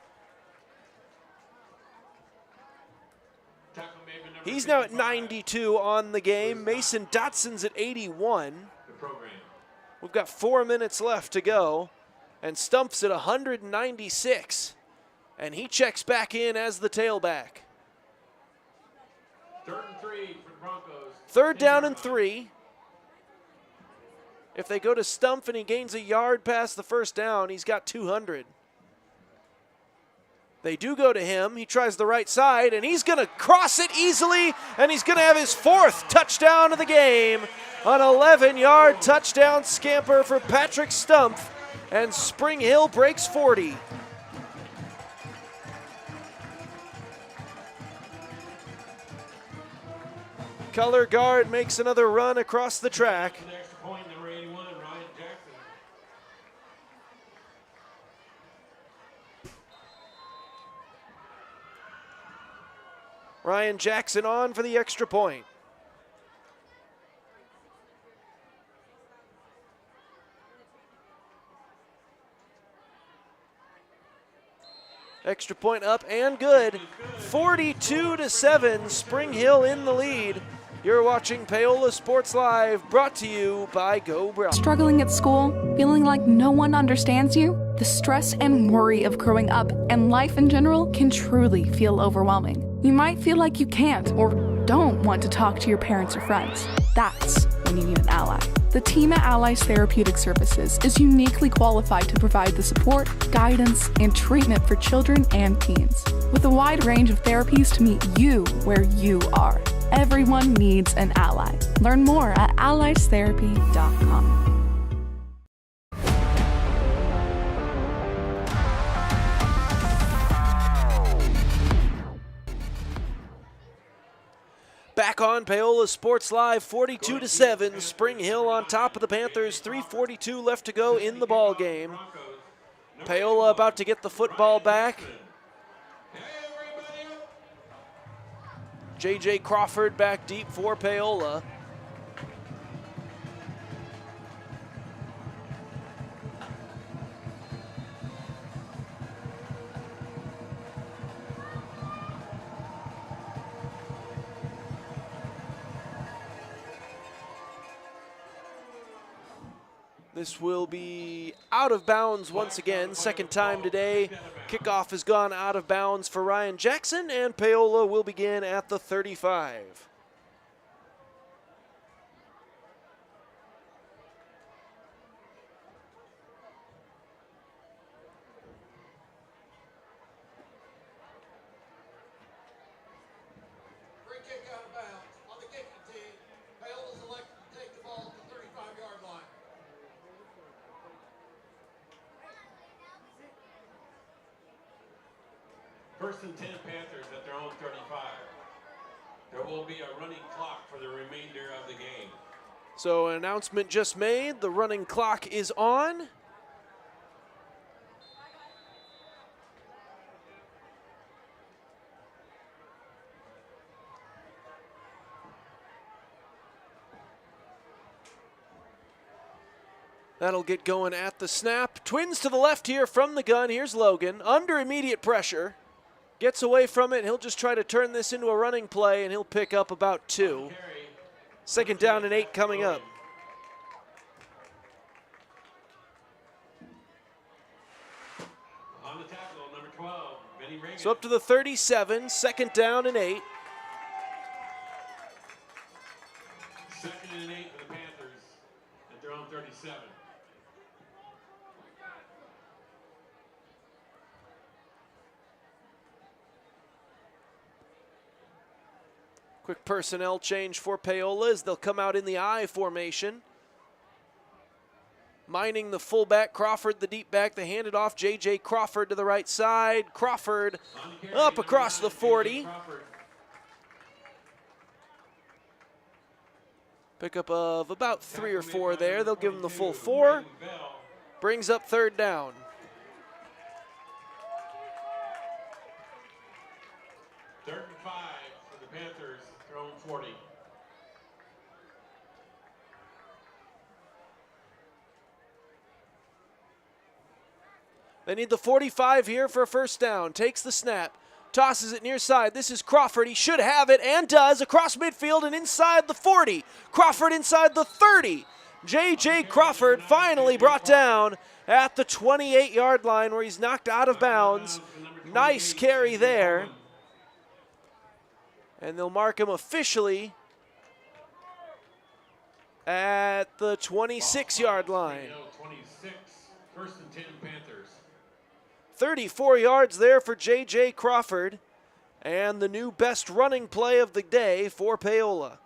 He's now at 92 on the game. Mason Dotson's at 81. We've got 4 minutes left to go, and Stumpf's at 196. And he checks back in as the tailback. 3rd and 3 for the Broncos. 3rd down and 3. If they go to Stumpf and he gains a yard past the first down, he's got 200. They do go to him. He tries the right side, and he's going to cross it easily, and he's going to have his 4th touchdown of the game. An 11-yard touchdown scamper for Patrick Stumpf, and Spring Hill breaks 40. Color guard makes another run across the track. Point, number 81, Ryan Jackson. Ryan Jackson on for the extra point. Extra point up and good. 42-7, Spring Hill in the lead. You're watching Paola Sports Live, brought to you by Go Broncos. Struggling at school? Feeling like no one understands you? The stress and worry of growing up and life in general can truly feel overwhelming. You might feel like you can't or don't want to talk to your parents or friends. That's when you need an ally. The team at Allies Therapeutic Services is uniquely qualified to provide the support, guidance, and treatment for children and teens. With a wide range of therapies to meet you where you are. Everyone needs an ally. Learn more at alliestherapy.com. Back on Paola Sports Live, 42-7. Spring Hill on top of the Panthers. 3:42 left to go in the ball game. Paola about to get the football back. J.J. Crawford back deep for Paola. This will be out of bounds once again, second time today. Kickoff has gone out of bounds for Ryan Jackson, and Paola will begin at the 35. Free kick out of bounds. On the kicking team, Paola's elected to take the ball to the 35-yard line. First and 10 Panthers at their own 35. There will be a running clock for the remainder of the game. So an announcement just made. The running clock is on. That'll get going at the snap. Twins to the left here from the gun. Here's Logan under immediate pressure. Gets away from it. He'll just try to turn this into a running play, and he'll pick up about 2. 2nd down and 8 coming up. On the tackle, number 12, Benny Reagan. So up to the 37, 2nd down and 8. 2nd and 8 for the Panthers at their own 37. Quick personnel change for Paola as they'll come out in the I formation. Mining the fullback, Crawford the deep back. They hand it off, J.J. Crawford to the right side. Crawford up across the 40. Pickup of about 3 or 4 there. They'll give him the full 4. Brings up 3rd down. Third and 5 for the Panthers, their own 40. They need the 45 here for a 1st down. Takes the snap, tosses it near side. This is Crawford. He should have it and does across midfield and inside the 40. Crawford inside the 30. J.J. Crawford finally brought down at the 28-yard line where he's knocked out of bounds. Nice carry there. And they'll mark him officially at the 26-yard line. 26, 1st and 10 Panthers. 34 yards there for J.J. Crawford, and the new best running play of the day for Paola.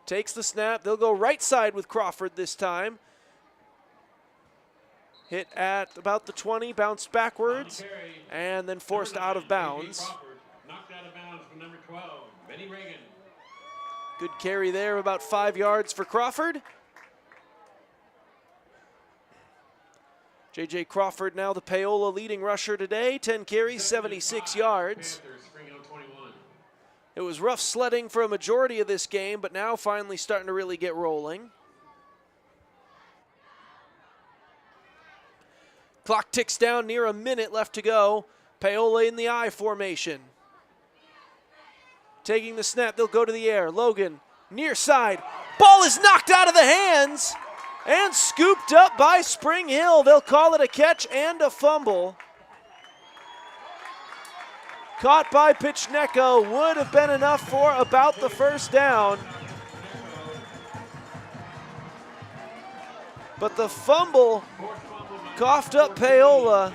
Takes the snap. They'll go right side with Crawford this time. Hit at about the 20, bounced backwards, and then forced out of bounds. Knocked out of bounds for number 12, Benny Reagan. Good carry there, about 5 yards for Crawford. J.J. Crawford now the Paola leading rusher today, 10 carries, 76 yards. It was rough sledding for a majority of this game, but now finally starting to really get rolling. Clock ticks down, near a minute left to go. Paola in the I formation. Taking the snap, they'll go to the air. Logan, near side. Ball is knocked out of the hands and scooped up by Spring Hill. They'll call it a catch and a fumble. Caught by Pichneko, would have been enough for about the 1st down. But the fumble coughed up Paola.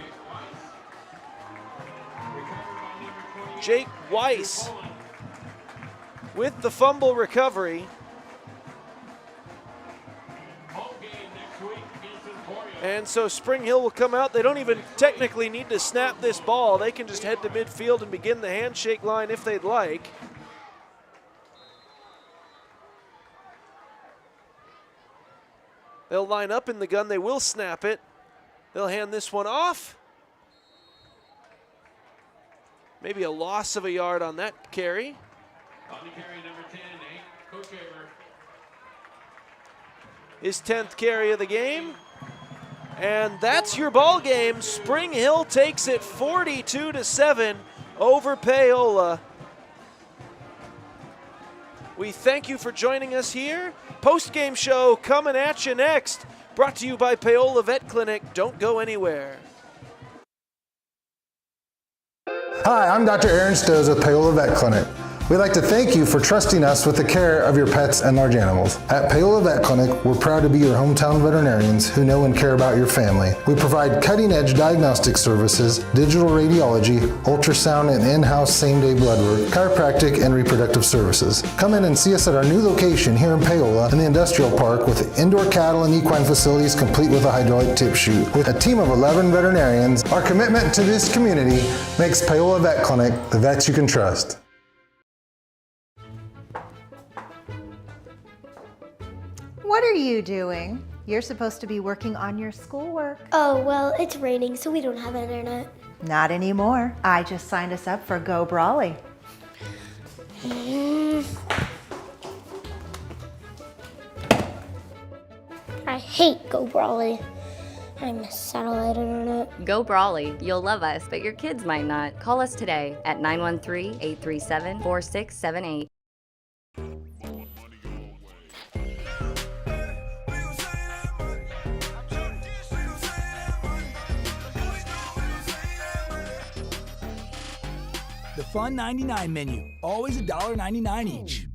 Jake Weiss with the fumble recovery. And so Spring Hill will come out. They don't even technically need to snap this ball. They can just head to midfield and begin the handshake line if they'd like. They'll line up in the gun. They will snap it. They'll hand this one off. Maybe a loss of a yard on that carry. On the carry, number 10, Coach Haver. His 10th carry of the game. And that's your ball game. Spring Hill takes it 42-7 over Paola. We thank you for joining us here. Post-game show coming at you next. Brought to you by Paola Vet Clinic. Don't go anywhere. Hi, I'm Dr. Aaron Stoes with Paola Vet Clinic. We'd like to thank you for trusting us with the care of your pets and large animals. At Paola Vet Clinic, we're proud to be your hometown veterinarians who know and care about your family. We provide cutting-edge diagnostic services, digital radiology, ultrasound, and in-house same-day blood work, chiropractic, and reproductive services. Come in and see us at our new location here in Paola in the Industrial Park with indoor cattle and equine facilities complete with a hydraulic tip chute. With a team of 11 veterinarians, our commitment to this community makes Paola Vet Clinic the vets you can trust. What are you doing? You're supposed to be working on your schoolwork. Oh, well, it's raining, so we don't have internet. Not anymore. I just signed us up for Go Brawley. I hate Go Brawley. I miss satellite internet. Go Brawley. You'll love us, but your kids might not. Call us today at 913-837-4678. The Fun 99 menu, always $1.99 each.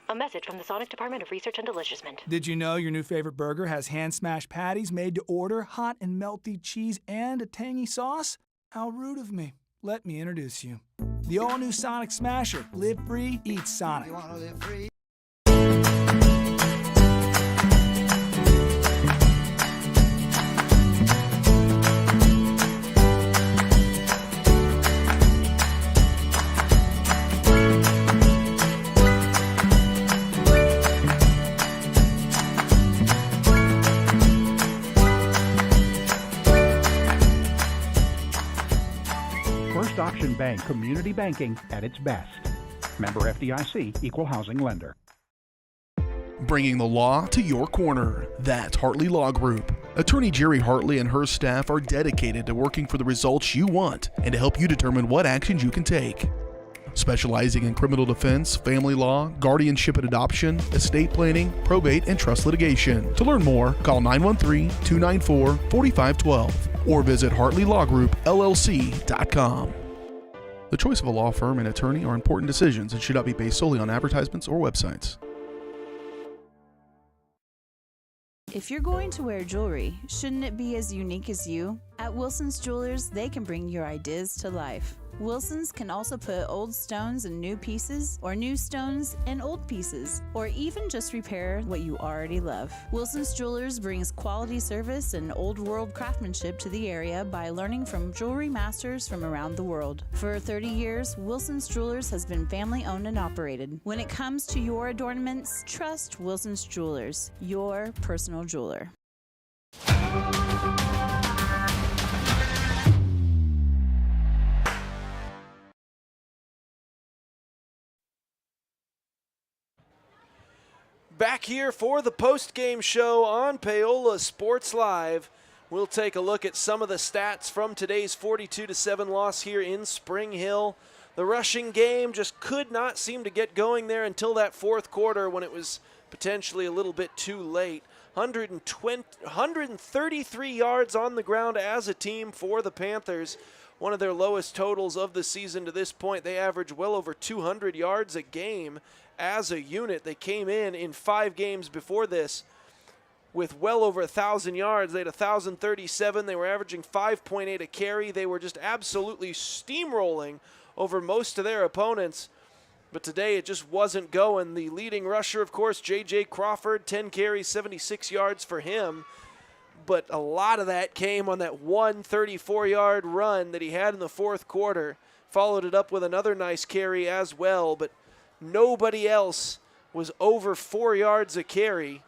A message from the Sonic Department of Research and Deliciousment. Did you know your new favorite burger has hand-smashed patties made to order, hot and melty cheese, and a tangy sauce? How rude of me. Let me introduce you. The all-new Sonic Smasher. Live free, eat Sonic. You wanna live free? First Option Bank community banking at its best. Member FDIC, equal housing lender. Bringing the law to your corner. That's Hartley Law Group. Attorney Jerry Hartley and her staff are dedicated to working for the results you want and to help you determine what actions you can take. Specializing in criminal defense, family law, guardianship and adoption, estate planning, probate, and trust litigation. To learn more, call 913-294-4512 or visit HartleyLawGroupLLC.com. The choice of a law firm and attorney are important decisions and should not be based solely on advertisements or websites. If you're going to wear jewelry, shouldn't it be as unique as you? At Wilson's Jewelers, they can bring your ideas to life. Wilson's can also put old stones in new pieces, or new stones in old pieces, or even just repair what you already love. Wilson's Jewelers brings quality service and old world craftsmanship to the area by learning from jewelry masters from around the world. For 30 years, Wilson's Jewelers has been family owned and operated. When it comes to your adornments, trust Wilson's Jewelers, your personal jeweler. Back here for the post-game show on Paola Sports Live. We'll take a look at some of the stats from today's 42-7 loss here in Spring Hill. The rushing game just could not seem to get going there until that fourth quarter when it was potentially a little bit too late. 133 yards on the ground as a team for the Panthers. One of their lowest totals of the season to this point. They average well over 200 yards a game as a unit. They came in 5 games before this with well over 1,000 yards. They had 1,037. They were averaging 5.8 a carry. They were just absolutely steamrolling over most of their opponents. But today it just wasn't going. The leading rusher, of course, J.J. Crawford, 10 carries, 76 yards for him. But a lot of that came on that 134-yard run that he had in the fourth quarter. Followed it up with another nice carry as well, but nobody else was over 4 yards a carry.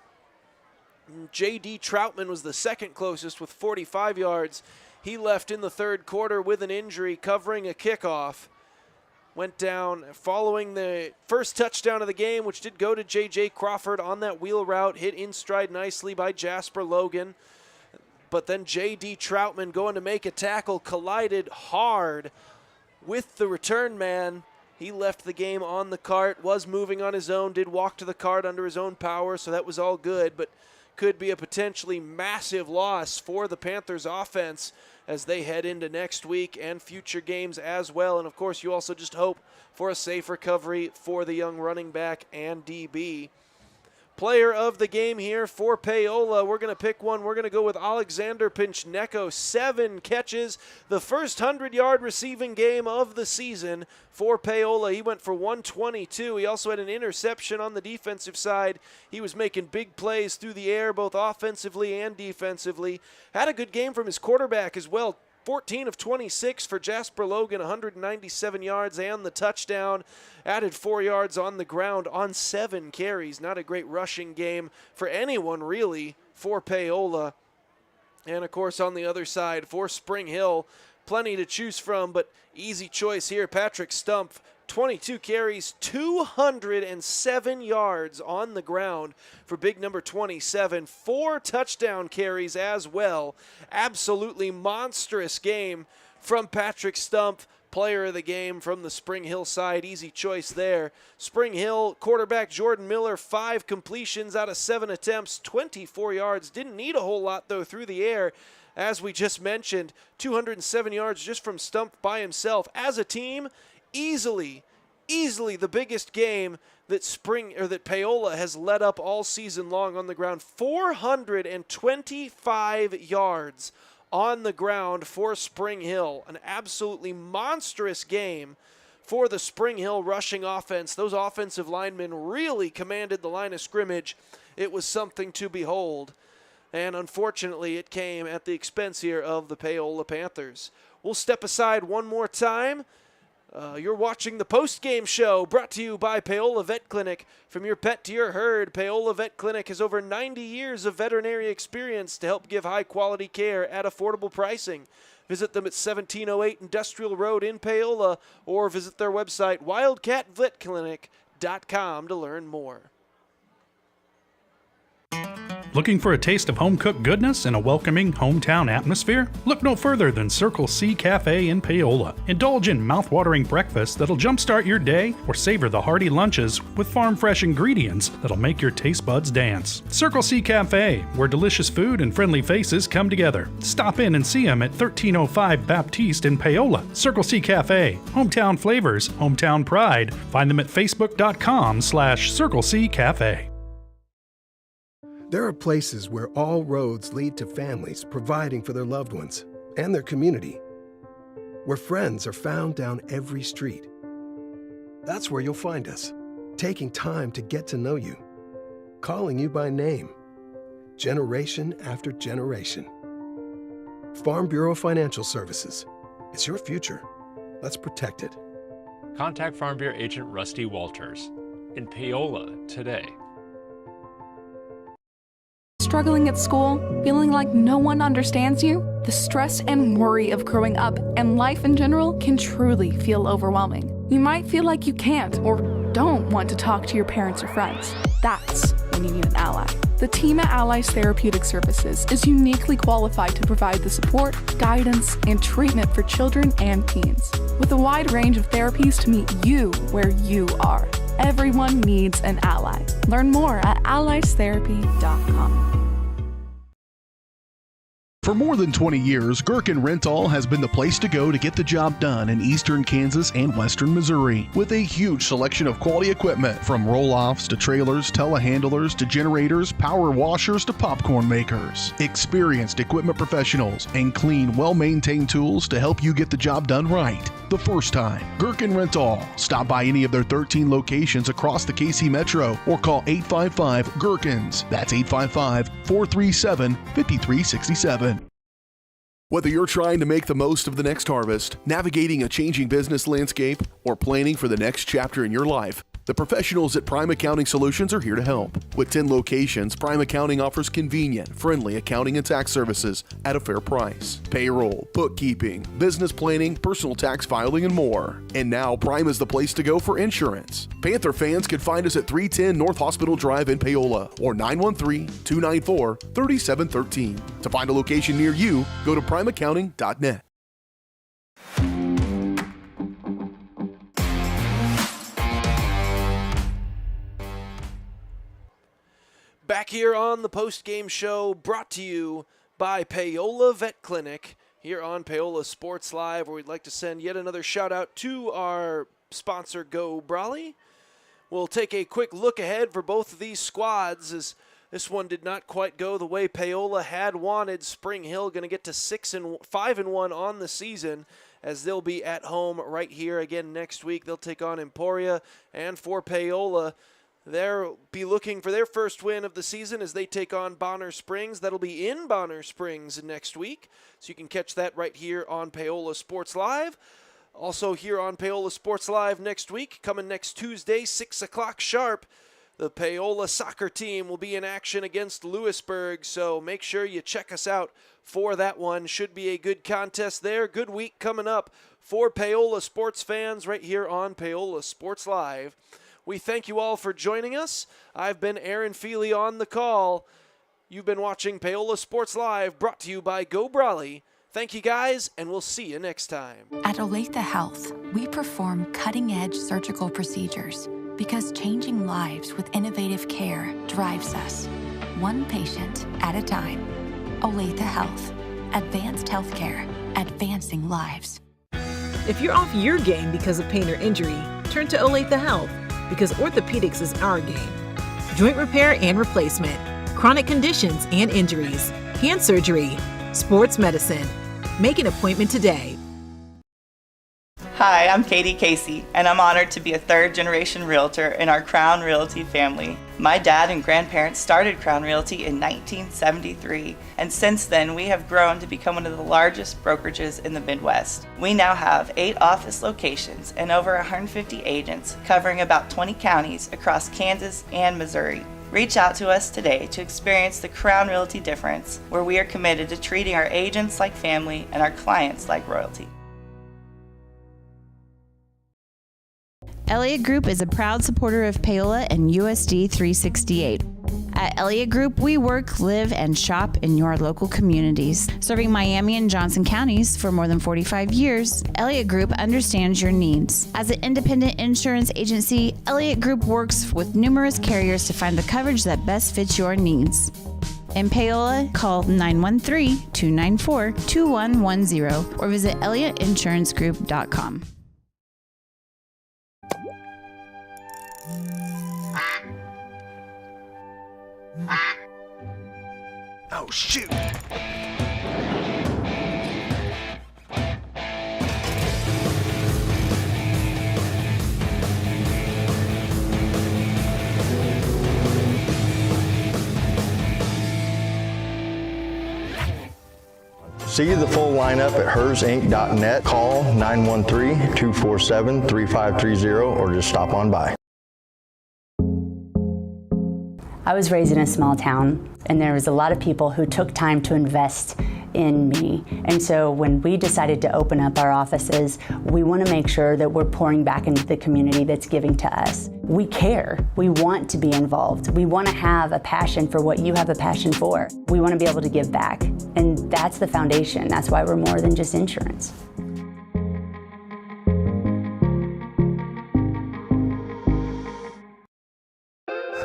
J.D. Troutman was the second closest with 45 yards. He left in the third quarter with an injury covering a kickoff. Went down following the first touchdown of the game, which did go to J.J. Crawford on that wheel route, hit in stride nicely by Jasper Logan. But then J.D. Troutman going to make a tackle, collided hard with the return man. He left the game on the cart, was moving on his own, did walk to the cart under his own power, so that was all good, but could be a potentially massive loss for the Panthers offense as they head into next week and future games as well. And of course, you also just hope for a safe recovery for the young running back and DB. Player of the game here for Paola, we're going to pick one. We're going to go with Alexander Pinchneko. 7 catches, the first 100-yard receiving game of the season for Paola. He went for 122. He also had an interception on the defensive side. He was making big plays through the air, both offensively and defensively. Had a good game from his quarterback as well. 14 of 26 for Jasper Logan, 197 yards and the touchdown. Added 4 yards on the ground on 7 carries. Not a great rushing game for anyone, really, for Paola. And, of course, on the other side for Spring Hill, plenty to choose from, but easy choice here. Patrick Stumpf, 22 carries, 207 yards on the ground for big number 27. 4 touchdown carries as well. Absolutely monstrous game from Patrick Stump, player of the game from the Spring Hill side. Easy choice there. Spring Hill quarterback Jordan Miller, 5 completions out of 7 attempts, 24 yards. Didn't need a whole lot, though, through the air. As we just mentioned, 207 yards just from Stump by himself. As a team, easily the biggest game that Paola has led up all season long on the ground. 425 yards on the ground for Spring Hill. An absolutely monstrous game for the Spring Hill rushing offense. Those offensive linemen really commanded the line of scrimmage. It was something to behold. And unfortunately, it came at the expense here of the Paola Panthers. We'll step aside one more time. You're watching the post-game show brought to you by Paola Vet Clinic. From your pet to your herd, Paola Vet Clinic has over 90 years of veterinary experience to help give high-quality care at affordable pricing. Visit them at 1708 Industrial Road in Paola or visit their website, wildcatvetclinic.com, to learn more. Looking for a taste of home-cooked goodness and a welcoming hometown atmosphere? Look no further than Circle C Cafe in Paola. Indulge in mouth-watering breakfast that'll jumpstart your day or savor the hearty lunches with farm-fresh ingredients that'll make your taste buds dance. Circle C Cafe, where delicious food and friendly faces come together. Stop in and see them at 1305 Baptiste in Paola. Circle C Cafe, hometown flavors, hometown pride. Find them at facebook.com/Circle C Cafe. There are places where all roads lead to families providing for their loved ones and their community, where friends are found down every street. That's where you'll find us, taking time to get to know you, calling you by name, generation after generation. Farm Bureau Financial Services. It's your future. Let's protect it. Contact Farm Bureau Agent Rusty Walters in Paola today. Struggling at school? Feeling like no one understands you? The stress and worry of growing up and life in general can truly feel overwhelming. You might feel like you can't or don't want to talk to your parents or friends. That's when you need an ally. The team at Allies Therapeutic Services is uniquely qualified to provide the support, guidance, and treatment for children and teens. With a wide range of therapies to meet you where you are. Everyone needs an ally. Learn more at alliestherapy.com. For more than 20 years, Gherkin Rental has been the place to go to get the job done in eastern Kansas and western Missouri. With a huge selection of quality equipment, from roll-offs to trailers, telehandlers to generators, power washers to popcorn makers. Experienced equipment professionals and clean, well-maintained tools to help you get the job done right the first time. Gherkin Rental. Stop by any of their 13 locations across the KC Metro or call 855-GHERKINS. That's 855-437-5367. Whether you're trying to make the most of the next harvest, navigating a changing business landscape, or planning for the next chapter in your life, the professionals at Prime Accounting Solutions are here to help. With 10 locations, Prime Accounting offers convenient, friendly accounting and tax services at a fair price. Payroll, bookkeeping, business planning, personal tax filing, and more. And now Prime is the place to go for insurance. Panther fans can find us at 310 North Hospital Drive in Paola or 913-294-3713. To find a location near you, go to primeaccounting.net. Back here on the post-game show, brought to you by Paola Vet Clinic, here on Paola Sports Live, where we'd like to send yet another shout-out to our sponsor, Go Brawley. We'll take a quick look ahead for both of these squads, as this one did not quite go the way Paola had wanted. Spring Hill going to get to 5-1 on the season, as they'll be at home right here again next week. They'll take on Emporia, and for Paola, they'll be looking for their first win of the season as they take on Bonner Springs. That'll be in Bonner Springs next week, so you can catch that right here on Paola Sports Live. Also here on Paola Sports Live next week, coming next Tuesday, 6 o'clock sharp, the Paola soccer team will be in action against Lewisburg, so make sure you check us out for that one. Should be a good contest there. Good week coming up for Paola sports fans right here on Paola Sports Live. We thank you all for joining us. I've been Aaron Feely on the call. You've been watching Paola Sports Live, brought to you by Go Brawley. Thank you guys, and we'll see you next time. At Olathe Health, we perform cutting-edge surgical procedures because changing lives with innovative care drives us, one patient at a time. Olathe Health, advanced healthcare, advancing lives. If you're off your game because of pain or injury, turn to Olathe Health, because orthopedics is our game. Joint repair and replacement, chronic conditions and injuries, hand surgery, sports medicine. Make an appointment today. Hi, I'm Katie Casey, and I'm honored to be a third-generation realtor in our Crown Realty family. My dad and grandparents started Crown Realty in 1973, and since then we have grown to become one of the largest brokerages in the Midwest. We now have 8 office locations and over 150 agents covering about 20 counties across Kansas and Missouri. Reach out to us today to experience the Crown Realty difference, where we are committed to treating our agents like family and our clients like royalty. Elliott Group is a proud supporter of Paola and USD 368. At Elliott Group, we work, live, and shop in your local communities. Serving Miami and Johnson counties for more than 45 years, Elliott Group understands your needs. As an independent insurance agency, Elliott Group works with numerous carriers to find the coverage that best fits your needs. In Paola, call 913-294-2110 or visit ElliottInsuranceGroup.com. Oh, shoot! See the full lineup at hersinc.net. Call 913-247-3530 or just stop on by. I was raised in a small town, and there was a lot of people who took time to invest in me. And so when we decided to open up our offices, we want to make sure that we're pouring back into the community that's giving to us. We care. We want to be involved. We want to have a passion for what you have a passion for. We want to be able to give back. And that's the foundation. That's why we're more than just insurance.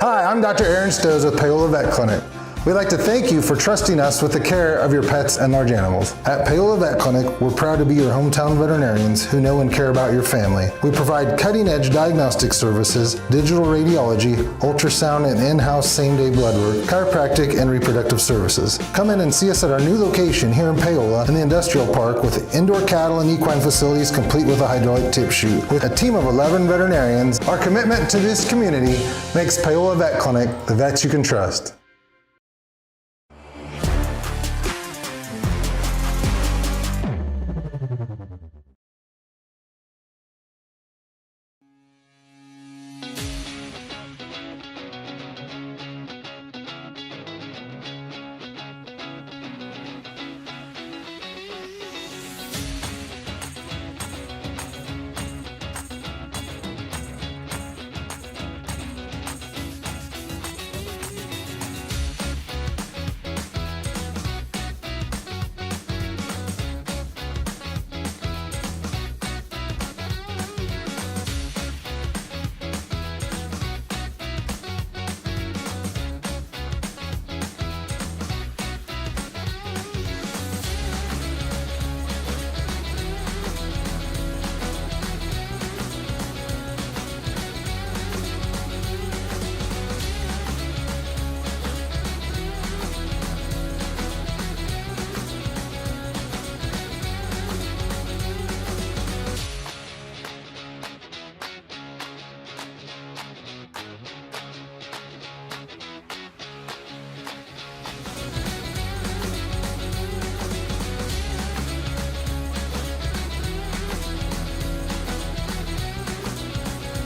Hi, I'm Dr. Aaron Stoes with Paola Vet Clinic. We'd like to thank you for trusting us with the care of your pets and large animals. At Paola Vet Clinic, we're proud to be your hometown veterinarians who know and care about your family. We provide cutting-edge diagnostic services, digital radiology, ultrasound, and in-house same-day blood work, chiropractic, and reproductive services. Come in and see us at our new location here in Paola in the Industrial Park with indoor cattle and equine facilities complete with a hydraulic tip chute. With a team of 11 veterinarians, our commitment to this community makes Paola Vet Clinic the vets you can trust.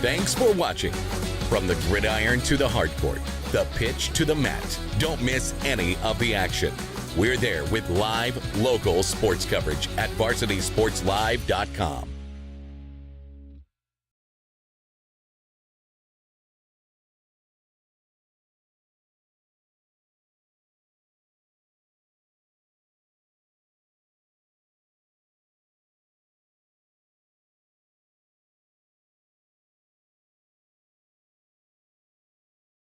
Thanks for watching. From the gridiron to the hardcourt, the pitch to the mat, don't miss any of the action. We're there with live, local sports coverage at VarsitySportsLive.com.